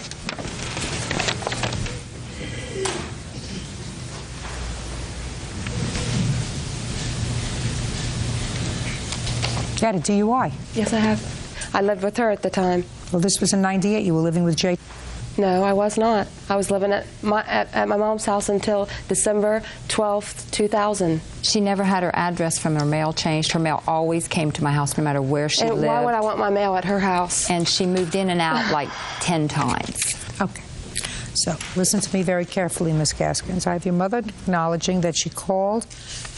You had a DUI? Yes, I have. I lived with her at the time. Well, this was in '98. You were living with Jay? No, I was not. I was living at my mom's house until December 12th, 2000. She never had her address from her mail changed. Her mail always came to my house no matter where she lived. Why would I want my mail at her house? And she moved in and out like 10 times. Okay. So, listen to me very carefully, Ms. Gaskins. I have your mother acknowledging that she called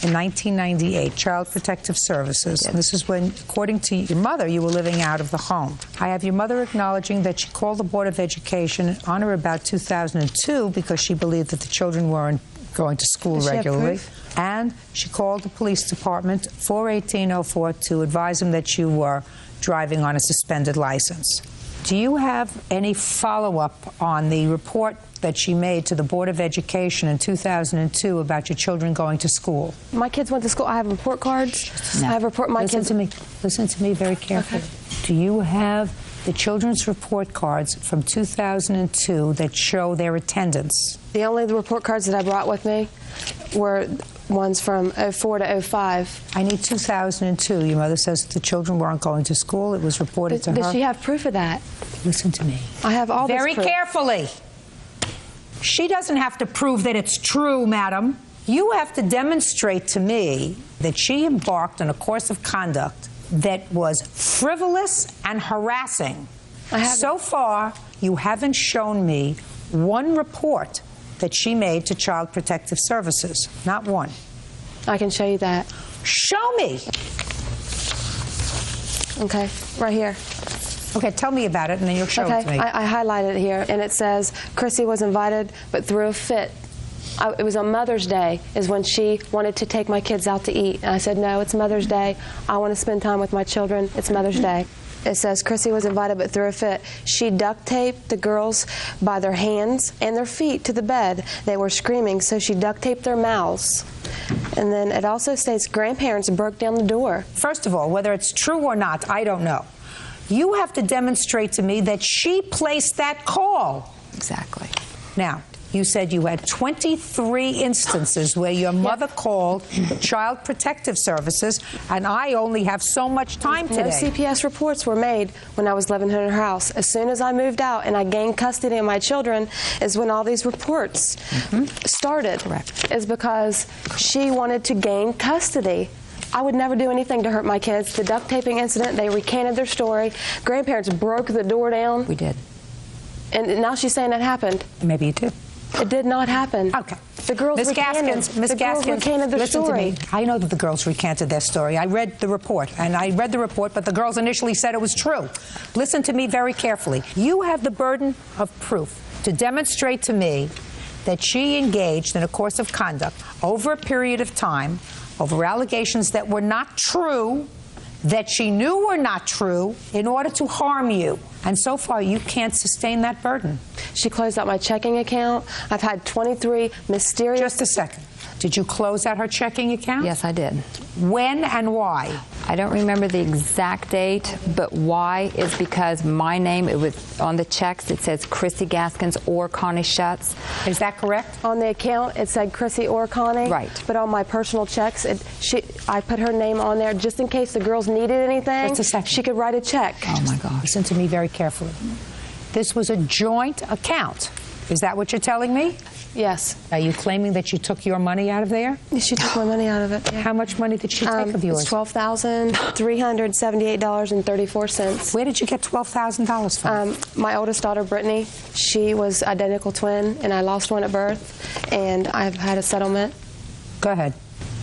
in 1998, Child Protective Services. And this is when, according to your mother, you were living out of the home. I have your mother acknowledging that she called the Board of Education on or about 2002 because she believed that the children weren't going to school regularly. And she called the police department 41804 to advise them that you were driving on a suspended license. Do you have any follow-up on the report that she made to the Board of Education in 2002 about your children going to school? My kids went to school. I have report cards. No. I have report my Listen kids. to me. Listen to me very carefully. Okay. Do you have the children's report cards from 2002 that show their attendance? The only report cards that I brought with me were ones from 04 to 05. I need 2002. Your mother says the children weren't going to school. It was reported to her. Does she have proof of that? Listen to me. I have all this very proof. Carefully. She doesn't have to prove that it's true, madam. You have to demonstrate to me that she embarked on a course of conduct that was frivolous and harassing. So far, you haven't shown me one report that she made to Child Protective Services. Not one. I can show you that. Show me! Okay, right here. Okay, tell me about it, and then you'll show it to me. I highlighted it here, and it says, Chrissy was invited, but threw a fit. It was on Mother's Day, is when she wanted to take my kids out to eat. And I said, no, it's Mother's Day. I want to spend time with my children. It's Mother's Day. It says, Chrissy was invited but threw a fit. She duct taped the girls by their hands and their feet to the bed. They were screaming, so she duct taped their mouths. And then it also states grandparents broke down the door. First of all, whether it's true or not, I don't know. You have to demonstrate to me that she placed that call. Exactly. Now, you said you had 23 instances where your mother called Child Protective Services, and I only have so much time today. No CPS reports were made when I was living in her house. As soon as I moved out and I gained custody of my children is when all these reports started. Correct. Is because she wanted to gain custody. I would never do anything to hurt my kids. The duct taping incident, they recanted their story. Grandparents broke the door down. We did. And now she's saying it happened. Maybe it did. It did not happen. Okay. The girls recanted. Ms. Gaskins, recanted their listen story. to me. I know that the girls recanted their story. I read the report, but the girls initially said it was true. Listen to me very carefully. You have the burden of proof to demonstrate to me that she engaged in a course of conduct over a period of time, over allegations that were not true, that she knew were not true, in order to harm you. And so far, you can't sustain that burden. She closed out my checking account. I've had 23 mysterious... Just a second. Did you close out her checking account? Yes, I did. When and why? I don't remember the exact date, but why is because my name, it was on the checks, it says Chrissy Gaskins or Connie Schutz. Is that correct? On the account, it said Chrissy or Connie. Right. But on my personal checks, I put her name on there just in case the girls needed anything. Just a second. She could write a check. Oh, my gosh. Listen to me very carefully. This was a joint account. Is that what you're telling me? Yes. Are you claiming that you took your money out of there? She took my money out of it. Yeah. How much money did she take of yours? It's $12,378.34. Where did you get $12,000 from? My oldest daughter, Brittany, she was identical twin, and I lost one at birth, and I've had a settlement. Go ahead.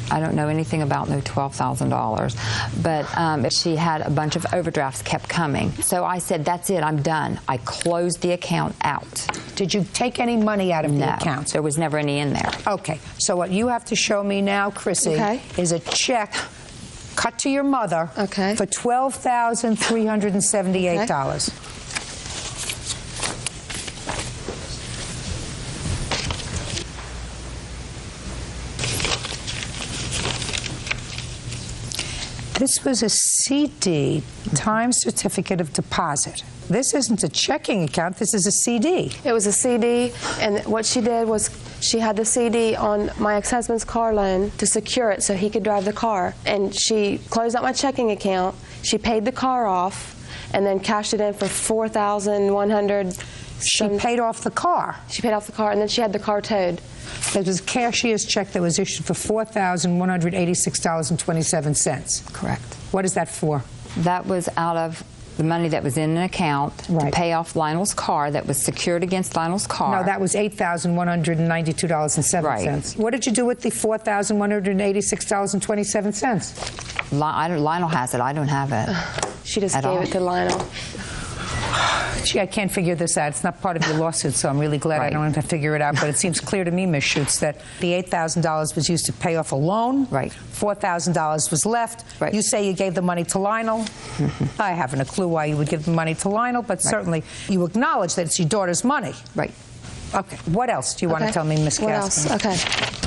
I don't know anything about no $12,000, but she had a bunch of overdrafts kept coming. So I said, that's it, I'm done. I closed the account out. Did you take any money out of the account? There was never any in there. Okay, so what you have to show me now, Chrissy, is a check cut to your mother for $12,378. This was a CD, time certificate of deposit. This isn't a checking account, this is a CD. It was a CD, and what she did was she had the CD on my ex-husband's car loan to secure it so he could drive the car. And she closed out my checking account, she paid the car off, and then cashed it in for $4,100. She paid off the car? She paid off the car, and then she had the car towed. There was a cashier's check that was issued for $4,186.27. Correct. What is that for? That was out of the money that was in an account to pay off Lionel's car that was secured against Lionel's car. No, that was $8,192.07. Right. What did you do with the $4,186.27? Lionel has it. I don't have it. She just gave it to Lionel. Gee, I can't figure this out. It's not part of your lawsuit, so I'm really glad I don't have to figure it out. But it seems clear to me, Ms. Schutz, that the $8,000 was used to pay off a loan. Right. $4,000 was left. Right. You say you gave the money to Lionel. I haven't a clue why you would give the money to Lionel, but certainly you acknowledge that it's your daughter's money. Right. Okay. What else do you want to tell me, Ms. Gaskins? What else? Okay.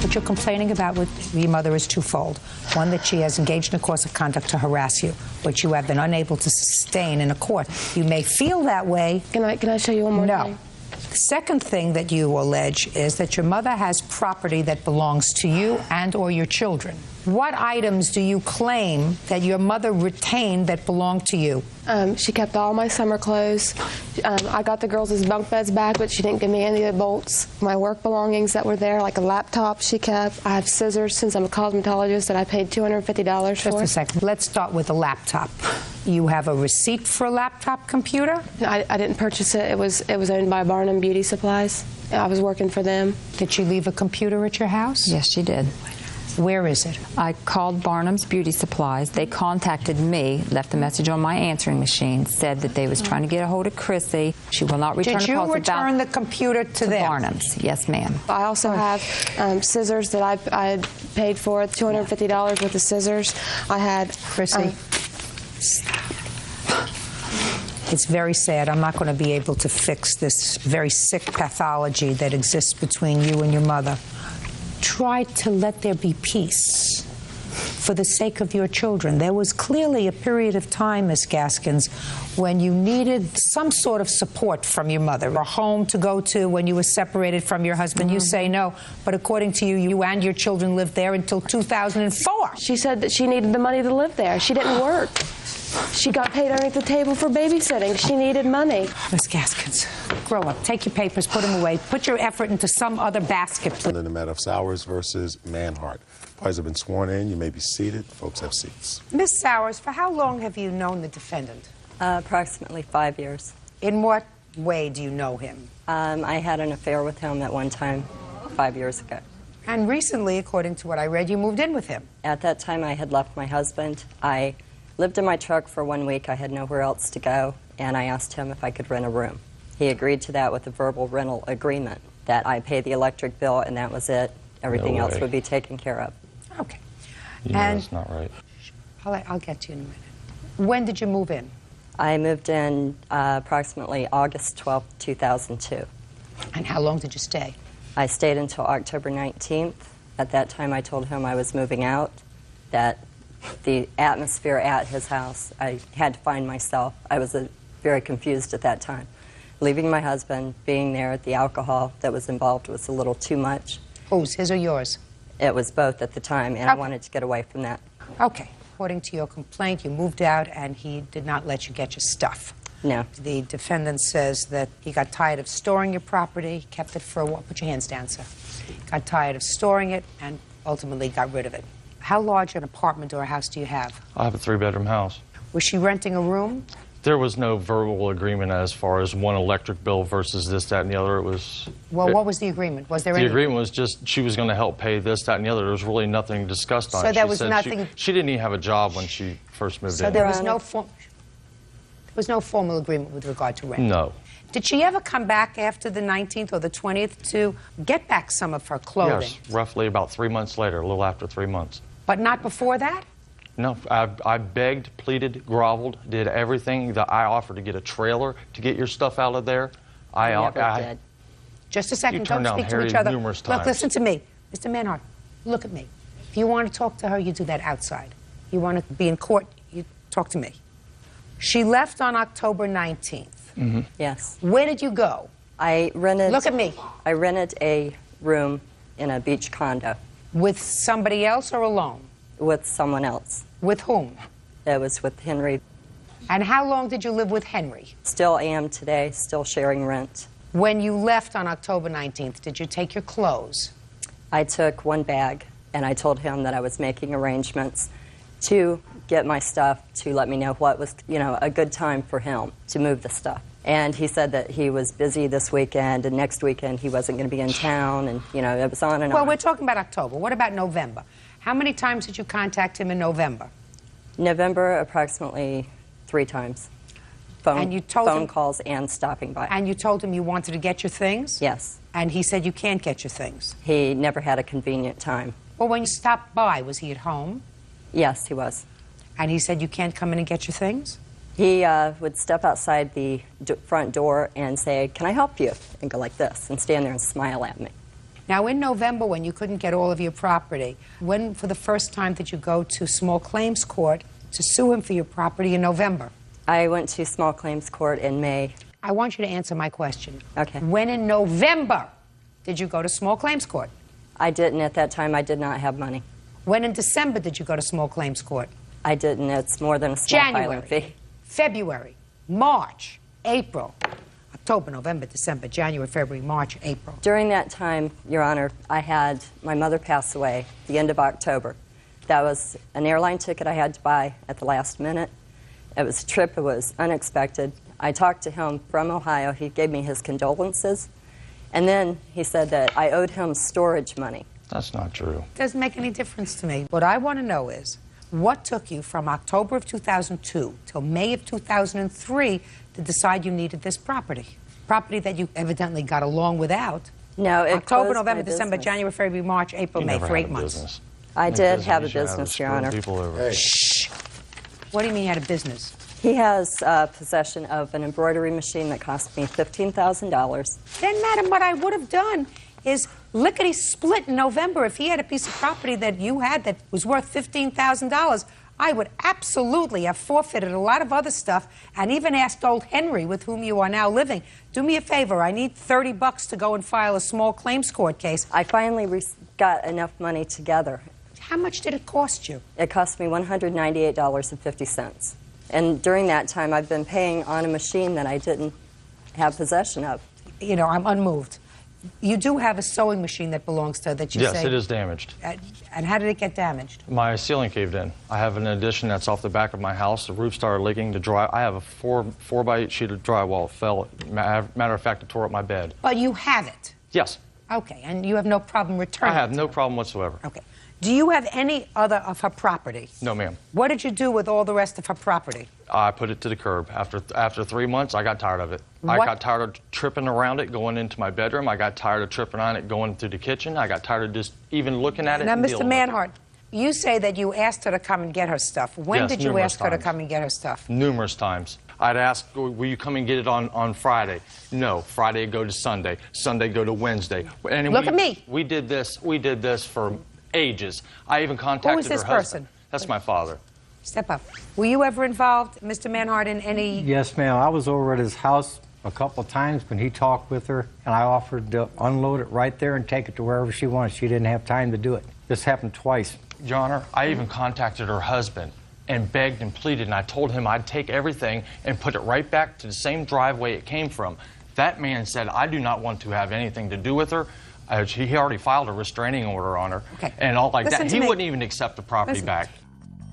What you're complaining about with your mother is twofold. One, that she has engaged in a course of conduct to harass you, which you have been unable to sustain in a court. You may feel that way. Can I show you one more thing? No. The second thing that you allege is that your mother has property that belongs to you and or your children. What items do you claim that your mother retained that belonged to you? She kept all my summer clothes. I got the girls' bunk beds back, but she didn't give me any of the bolts. My work belongings that were there, like a laptop she kept. I have scissors since I'm a cosmetologist that I paid $250 for. Just a second. Let's start with the laptop. You have a receipt for a laptop computer? I didn't purchase it. It was owned by Barnum Beauty Supplies. I was working for them. Did she leave a computer at your house? Yes, she did. Where is it? I called Barnum's Beauty Supplies. They contacted me, left a message on my answering machine, said that they was trying to get a hold of Chrissy. She will not return Did calls. you return the computer to them? Barnum's, yes, ma'am. I also have scissors that I paid for, $250 worth of scissors. I had... Chrissy. It's very sad. I'm not going to be able to fix this very sick pathology that exists between you and your mother. Try to let there be peace for the sake of your children. There was clearly a period of time, Ms. Gaskins, when you needed some sort of support from your mother, a home to go to when you were separated from your husband. You say no, but according to you, you and your children lived there until 2004. She said that she needed the money to live there. She didn't work. She got paid underneath the table for babysitting. She needed money. Ms. Gaskins, grow up. Take your papers, put them away. Put your effort into some other basket, please. In the matter of Sowers versus Manhart. Parties have been sworn in. You may be seated. Folks have seats. Ms. Sowers, for how long have you known the defendant? Approximately 5 years. In what way do you know him? I had an affair with him at one time 5 years ago. And recently, according to what I read, you moved in with him. At that time, I had left my husband. I lived in my truck for 1 week. I had nowhere else to go, and I asked him if I could rent a room. He agreed to that with a verbal rental agreement that I pay the electric bill, and that was it. Everything else would be taken care of. Okay. And that's not right. I'll get to you in a minute. When did you move in? I moved in approximately August 12, 2002. And how long did you stay? I stayed until October 19th. At that time, I told him I was moving out, that the atmosphere at his house, I had to find myself. I was very confused at that time. Leaving my husband, being there, the alcohol that was involved was a little too much. Whose, his or yours? It was both at the time, and I wanted to get away from that. Okay. According to your complaint, you moved out and he did not let you get your stuff. No. The defendant says that he got tired of storing your property, kept it for a while. Put your hands down, sir. Got tired of storing it and ultimately got rid of it. How large an apartment or a house do you have? I have a 3-bedroom house. Was she renting a room? There was no verbal agreement as far as one electric bill versus this, that, and the other. It was... Well, what was the agreement? Was there any... The agreement was just she was going to help pay this, that, and the other. There was really nothing discussed on it. So there was nothing... She didn't even have a job when she first moved in. So there was no formal agreement with regard to rent? No. Did she ever come back after the 19th or the 20th to get back some of her clothing? Yes, roughly about 3 months later, a little after 3 months. But not before that? No, I begged, pleaded, groveled, did everything that I offered to get a trailer to get your stuff out of there. I never did. Just a second, don't speak to each other. Numerous Look, times. listen to me. Mr. Manhart, look at me. If you want to talk to her, you do that outside. You want to be in court, you talk to me. She left on October 19th. Mm-hmm. Yes. Where did you go? I rented... Look at me. I rented a room in a beach condo. With somebody else or alone? With someone else. With whom? It was with Henry. And how long did you live with Henry? Still am today, still sharing rent. When you left on October 19th, did you take your clothes? I took one bag, and I told him that I was making arrangements to get my stuff, to let me know what was, a good time for him to move the stuff. And he said that he was busy this weekend, and next weekend he wasn't going to be in town, and, it was on and on. Well, we're talking about October. What about November? How many times did you contact him in November? November, approximately 3 times. Phone calls and stopping by. And you told him you wanted to get your things? Yes. And he said you can't get your things? He never had a convenient time. Well, when you stopped by, was he at home? Yes, he was. And he said you can't come in and get your things? He would step outside the front door and say, "Can I help you?" and go like this and stand there and smile at me. Now, in November, when you couldn't get all of your property, when for the first time did you go to small claims court to sue him for your property in November? I went to small claims court in May. I want you to answer my question. Okay. When in November did you go to small claims court? I didn't at that time. I did not have money. When in December did you go to small claims court? I didn't. It's more than a small filing fee. February, March, April, October, November, December, January, February, March, April. During that time, Your Honor, I had my mother pass away the end of October. That was an airline ticket I had to buy at the last minute. It was a trip. It was unexpected. I talked to him from Ohio. He gave me his condolences. And then he said that I owed him storage money. That's not true. Doesn't make any difference to me. What I want to know is, what took you from October of 2002 till May of 2003 to decide you needed this property? Property that you evidently got along without. No, it October, closed November, my December, business. January, February, March, April, You May, never for had 8 a months. business. I Make did business, have a you should business, Your screw Honor. people over. Shh. What do you mean you had a business? He has possession of an embroidery machine that cost me $15,000. Then, madam, what I would have done is lickety-split in November. If he had a piece of property that you had that was worth $15,000, I would absolutely have forfeited a lot of other stuff and even asked old Henry, with whom you are now living, do me a favor, I need $30 to go and file a small claims court case. I finally got enough money together. How much did it cost you? It cost me $198.50. And during that time, I've been paying on a machine that I didn't have possession of. You know, I'm unmoved. You do have a sewing machine that belongs to that you say... Yes, it is damaged. And how did it get damaged? My ceiling caved in. I have an addition that's off the back of my house. The roof started leaking. I have a 4x8 sheet of drywall. It fell. Matter of fact, it tore up my bed. But you have it? Yes. Okay, and you have no problem returning I have it? no problem whatsoever. Okay. Do you have any other of her property? No, ma'am. What did you do with all the rest of her property? I put it to the curb. After 3 months, I got tired of it. I got tired of tripping around it, going into my bedroom. I got tired of tripping on it, going through the kitchen. I got tired of just even looking at it. Now, and Mr. Manhart, you say that you asked her to come and get her stuff. When Yes, did you numerous ask her to times. come and get her stuff? Numerous times. I'd ask, will you come and get it on Friday? No. Friday go to Sunday. Sunday go to Wednesday. And Look at me. We did this for ages. I even contacted Who is this her husband. person? That's my father. Step up. Were you ever involved, Mr. Manhart, in any... Yes, ma'am. I was over at his house a couple of times when he talked with her, and I offered to unload it right there and take it to wherever she wanted. She didn't have time to do it. This happened twice. Your Honor, I even contacted her husband and begged and pleaded, and I told him I'd take everything and put it right back to the same driveway it came from. That man said, I do not want to have anything to do with her. He already filed a restraining order on her and all like that. He wouldn't even accept the property back.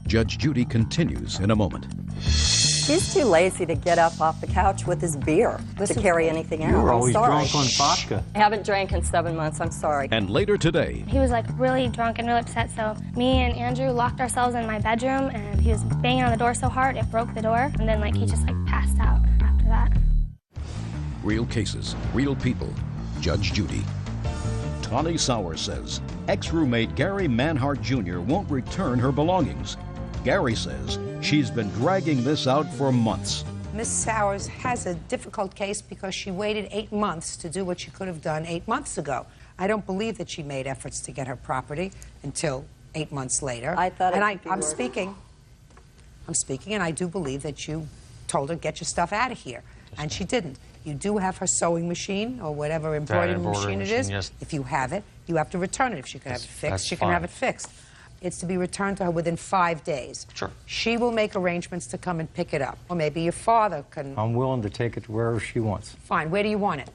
Judge Judy continues in a moment. He's too lazy to get up off the couch with his beer to carry anything out. You were I'm always sorry. drunk on vodka. I haven't drank in 7 months. I'm sorry. And later today, He was like really drunk and really upset, so me and Andrew locked ourselves in my bedroom, and he was banging on the door so hard it broke the door, and then he just passed out after that. real cases, real people. Judge Judy. Tawny Sauer says ex-roommate Gary Manhart Jr. won't return her belongings. Gary says she's been dragging this out for months. Miss Sowers has a difficult case because she waited 8 months to do what she could have done 8 months ago. I don't believe that she made efforts to get her property until 8 months later. I thought and it could be I'm worse. speaking I'm speaking, and I do believe that you told her, get your stuff out of here, and she didn't. You do have her sewing machine or whatever embroidery machine it is. Yes. If you have it, you have to return it. If she can have it fixed, that's she can fine. have it fixed. It's to be returned to her within 5 days. Sure. She will make arrangements to come and pick it up. Or maybe your father can... I'm willing to take it to wherever she wants. Fine. Where do you want it?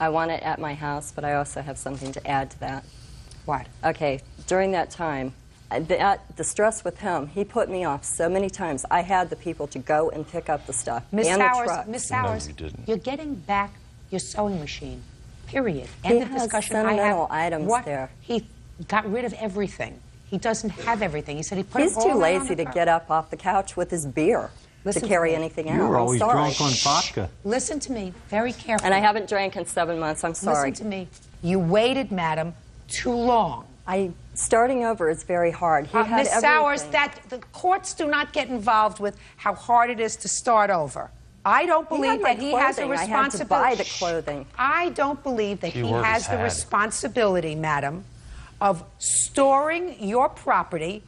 I want it at my house, but I also have something to add to that. What? Okay, during that time, the stress with him, he put me off so many times. I had the people to go and pick up the stuff Miss and the Howers, truck. Miss Howers, you didn't. you're getting back your sewing machine. Period. End of has discussion. sentimental items what? there. He got rid of everything. He doesn't have everything. He said he put He's it all too around lazy the to car. get up off the couch with his beer Listen to to carry me. anything You out. were I'm always sorry. drunk on vodka. Listen to me very carefully. And I haven't drank in 7 months. I'm sorry. Listen to me. You waited, madam, too long. Starting over is very hard. He had Miss Sowers, everything. the courts do not get involved with how hard it is to start over. I don't He believe had my that he has the clothing. I had to responsibility. buy the clothing. I don't believe that Key he word has is the had. responsibility, madam, of storing your property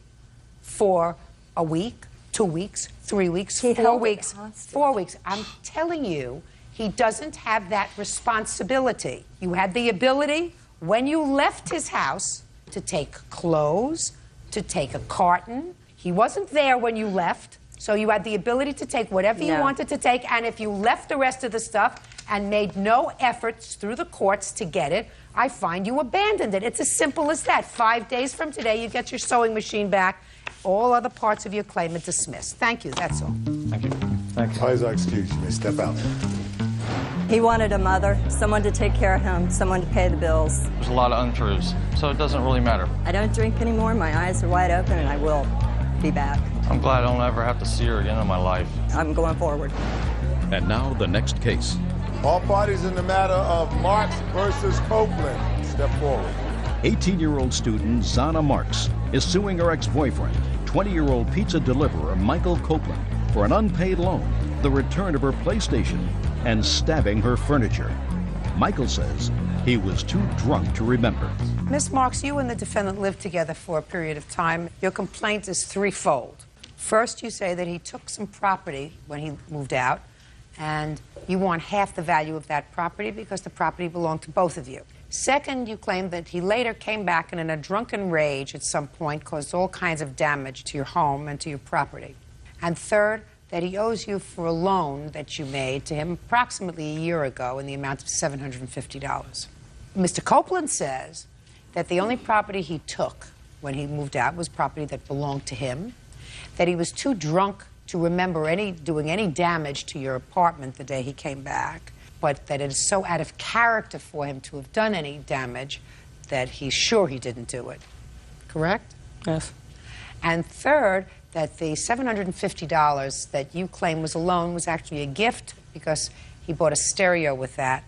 for a week, 2 weeks, 3 weeks, He 4 held it weeks, hostage. 4 weeks. I'm telling you, he doesn't have that responsibility. You had the ability, when you left his house, to take clothes, to take a carton. He wasn't there when you left, so you had the ability to take whatever you No. wanted to take, and if you left the rest of the stuff and made no efforts through the courts to get it, I find you abandoned it. It's as simple as that. 5 days from today, you get your sewing machine back. All other parts of your claim are dismissed. Thank you, that's all. Thank you. Thank you. Please excuse you. May step out. He wanted a mother, someone to take care of him, someone to pay the bills. There's a lot of untruths, so it doesn't really matter. I don't drink anymore. My eyes are wide open, and I will be back. I'm glad I don't ever have to see her again in my life. I'm going forward. And now the next case. All parties in the matter of Marks versus Copeland, step forward. 18-year-old student Zana Marks is suing her ex-boyfriend, 20-year-old pizza deliverer Michael Copeland, for an unpaid loan, the return of her PlayStation, and stabbing her furniture. Michael says he was too drunk to remember. Miss Marks, you and the defendant lived together for a period of time. Your complaint is threefold. First, you say that he took some property when he moved out, and you want half the value of that property because the property belonged to both of you. Second, you claim that he later came back and in a drunken rage at some point caused all kinds of damage to your home and to your property. And third, that he owes you for a loan that you made to him approximately a year ago in the amount of $750. Mr. Copeland says that the only property he took when he moved out was property that belonged to him, that he was too drunk to remember doing any damage to your apartment the day he came back, but that it is so out of character for him to have done any damage that he's sure he didn't do it. Correct? Yes. And third, that the $750 that you claim was a loan was actually a gift because he bought a stereo with that,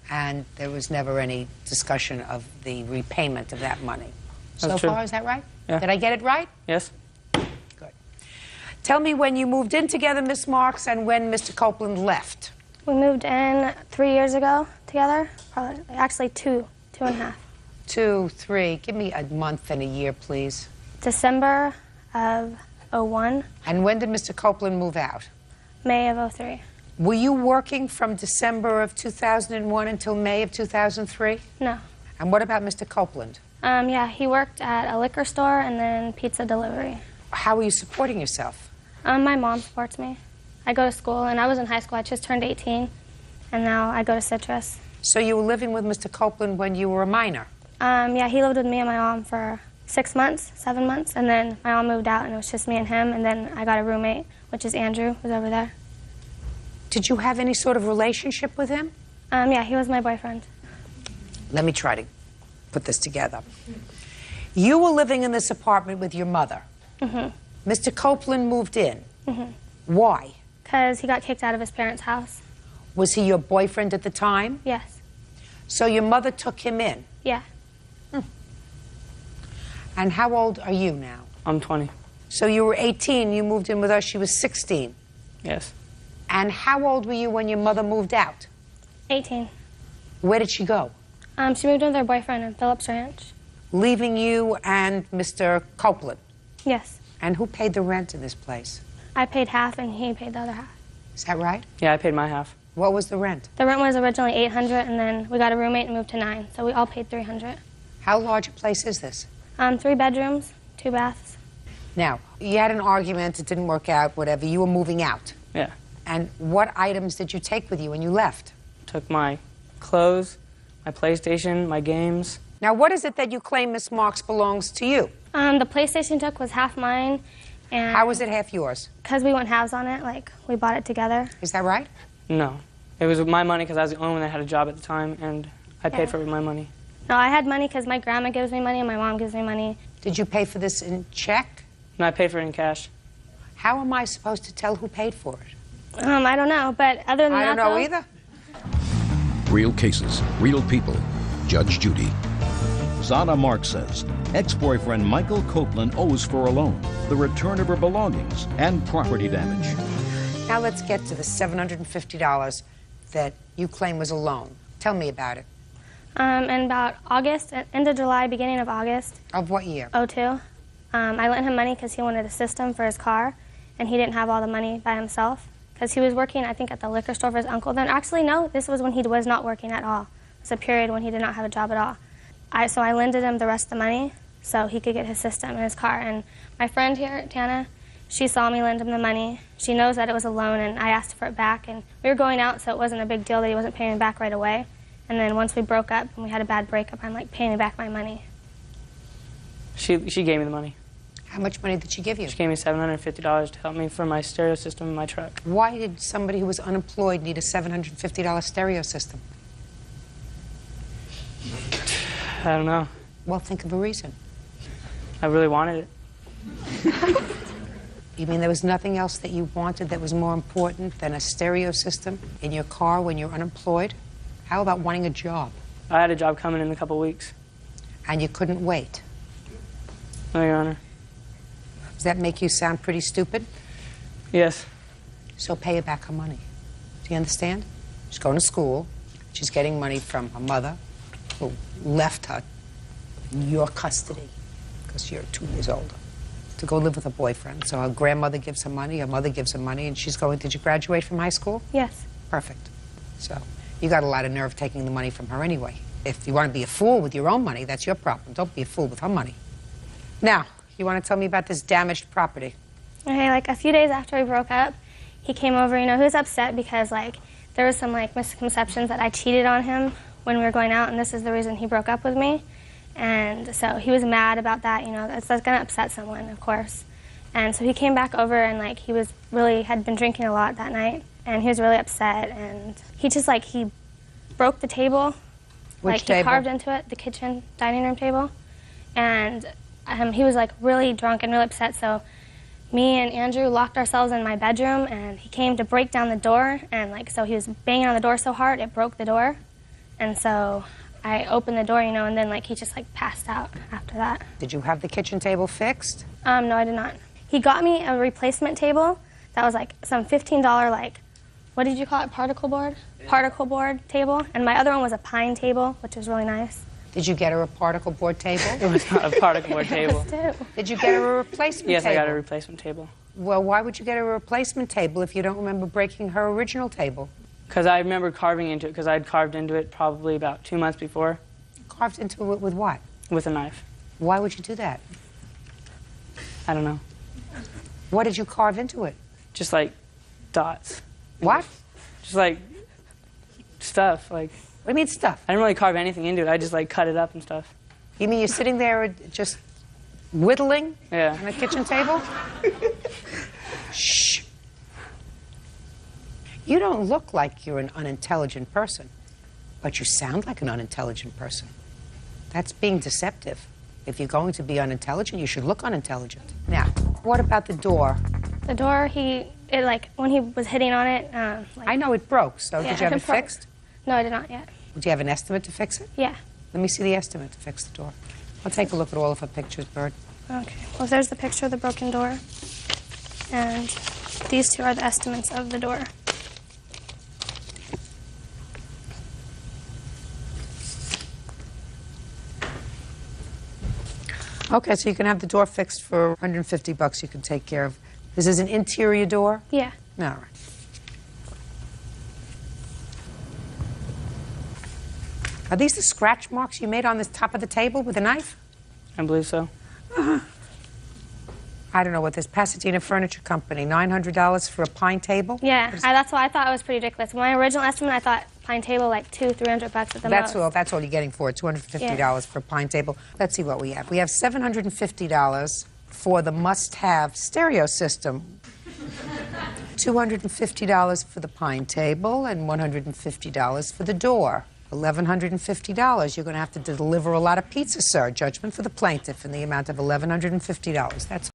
and there was never any discussion of the repayment of that money. That's So true. far, is that right? Yeah. Did I get it right? Yes. Good. Tell me when you moved in together, Miss Marks, and when Mr. Copeland left. We moved in 3 years ago together. Probably, actually two and a half. 2, 3. Give me a month and a year, please. December of 01, And when did Mr. Copeland move out? May of 03. Were you working from December of 2001 until May of 2003? No. And what about Mr. Copeland? Yeah, he worked at a liquor store and then pizza delivery. How are you supporting yourself? My mom supports me. I go to school, and I was in high school. I just turned 18, and now I go to Citrus. So you were living with Mr. Copeland when you were a minor? Yeah, he lived with me and my mom for 6 months, 7 months, and then my mom moved out, and it was just me and him, and then I got a roommate, which is Andrew, who's over there. Did you have any sort of relationship with him? Yeah, he was my boyfriend. Let me try to put this together. You were living in this apartment with your mother. Mm-hmm. Mr. Copeland moved in. Mm-hmm. Why? Because he got kicked out of his parents' house. Was he your boyfriend at the time? Yes. So your mother took him in? Yeah. And how old are you now? I'm 20. So you were 18, you moved in with her, she was 16. Yes. And how old were you when your mother moved out? 18. Where did she go? She moved in with her boyfriend in Phillips Ranch. Leaving you and Mr. Copeland? Yes. And who paid the rent in this place? I paid half and he paid the other half. Is that right? Yeah, I paid my half. What was the rent? The rent was originally $800, and then we got a roommate and moved to $900, so we all paid $300. How large a place is this? 3 bedrooms, 2 baths. Now, you had an argument, it didn't work out, whatever. You were moving out. Yeah. And what items did you take with you when you left? Took my clothes, my PlayStation, my games. Now, what is it that you claim Miss Marks belongs to you? The PlayStation took was half mine. And how was it half yours? Because we went halves on it, like we bought it together. Is that right? No. It was my money because I was the only one that had a job at the time, and I paid for it with my money. No, I had money because my grandma gives me money and my mom gives me money. Did you pay for this in check? No, I paid for it in cash. How am I supposed to tell who paid for it? I don't know, but other than that, I don't know either. Real cases, real people. Judge Judy. Zana Marks says ex-boyfriend Michael Copeland owes for a loan, the return of her belongings, and property damage. Now let's get to the $750 that you claim was a loan. Tell me about it. In about August, end of July, beginning of August. Of what year? 2002. I lent him money because he wanted a system for his car, and he didn't have all the money by himself because he was working, I think, at the liquor store for his uncle. Then actually, no, this was when he was not working at all. It was a period when he did not have a job at all. So I lended him the rest of the money so he could get his system and his car. And my friend here, Tana, she saw me lend him the money. She knows that it was a loan, and I asked for it back. And we were going out, so it wasn't a big deal that he wasn't paying me back right away. And then once we broke up and we had a bad breakup, I'm like, pay me back my money. She gave me the money. How much money did she give you? She gave me $750 to help me for my stereo system in my truck. Why did somebody who was unemployed need a $750 stereo system? I don't know. Well, think of a reason. I really wanted it. You mean there was nothing else that you wanted that was more important than a stereo system in your car when you're unemployed? How about wanting a job? I had a job coming in a couple weeks. And you couldn't wait? No, Your Honor. Does that make you sound pretty stupid? Yes. So pay her back her money. Do you understand? She's going to school. She's getting money from her mother, who left her in your custody because you're 2 years older, to go live with her boyfriend. So her grandmother gives her money, her mother gives her money, and she's going, did you graduate from high school? Yes. Perfect. So you got a lot of nerve taking the money from her anyway. If you want to be a fool with your own money, that's your problem. Don't be a fool with her money. Now, you want to tell me about this damaged property? Okay, like a few days after we broke up, he came over, he was upset because there was some misconceptions that I cheated on him when we were going out, and this is the reason he broke up with me. And so he was mad about that, that's going to upset someone, of course. And so he came back over and he was had been drinking a lot that night, and he was really upset, and he just he broke the table. Which he table? carved into it, the kitchen dining room table. And he was really drunk and really upset, so me and Andrew locked ourselves in my bedroom, and he came to break down the door, and so he was banging on the door so hard it broke the door. And so I opened the door, and then he just passed out after that. Did you have the kitchen table fixed? No, I did not. He got me a replacement table that was some $15 what did you call it, particle board? Yeah. Particle board table, and my other one was a pine table, which was really nice. Did you get her a particle board table? It was not a particle board table. Did you get her a replacement yes, table? Yes, I got a replacement table. Well, why would you get her a replacement table if you don't remember breaking her original table? Because I remember carving into it, because I had carved into it probably about 2 months before. Carved into it with what? With a knife. Why would you do that? I don't know. What did you carve into it? Just dots. What? Just stuff. What do you mean stuff? I didn't really carve anything into it. I just cut it up and stuff. You mean you're sitting there just whittling on a kitchen table? Shh. You don't look like you're an unintelligent person, but you sound like an unintelligent person. That's being deceptive. If you're going to be unintelligent, you should look unintelligent. Now, what about the door? The door, when he was hitting on it, I know it broke, so did you have it fixed? No, I did not yet. Do you have an estimate to fix it? Yeah. Let me see the estimate to fix the door. I'll take a look at all of her pictures, Bird. Okay. Well, there's the picture of the broken door. And these two are the estimates of the door. Okay, so you can have the door fixed for $150. You can take care of This is an interior door? Yeah. All right. Are these the scratch marks you made on the top of the table with a knife? I believe so. I don't know what this Pasadena Furniture Company, $900 for a pine table? Yeah, that's why I thought it was pretty ridiculous. My original estimate, I thought pine table like $200-300 at the most. That's all you're getting for it, $250 for a pine table. Let's see what we have. We have $750 for the must-have stereo system, $250 for the pine table, and $150 for the door. $1,150. You're going to have to deliver a lot of pizza, sir. Judgment for the plaintiff in the amount of $1,150. That's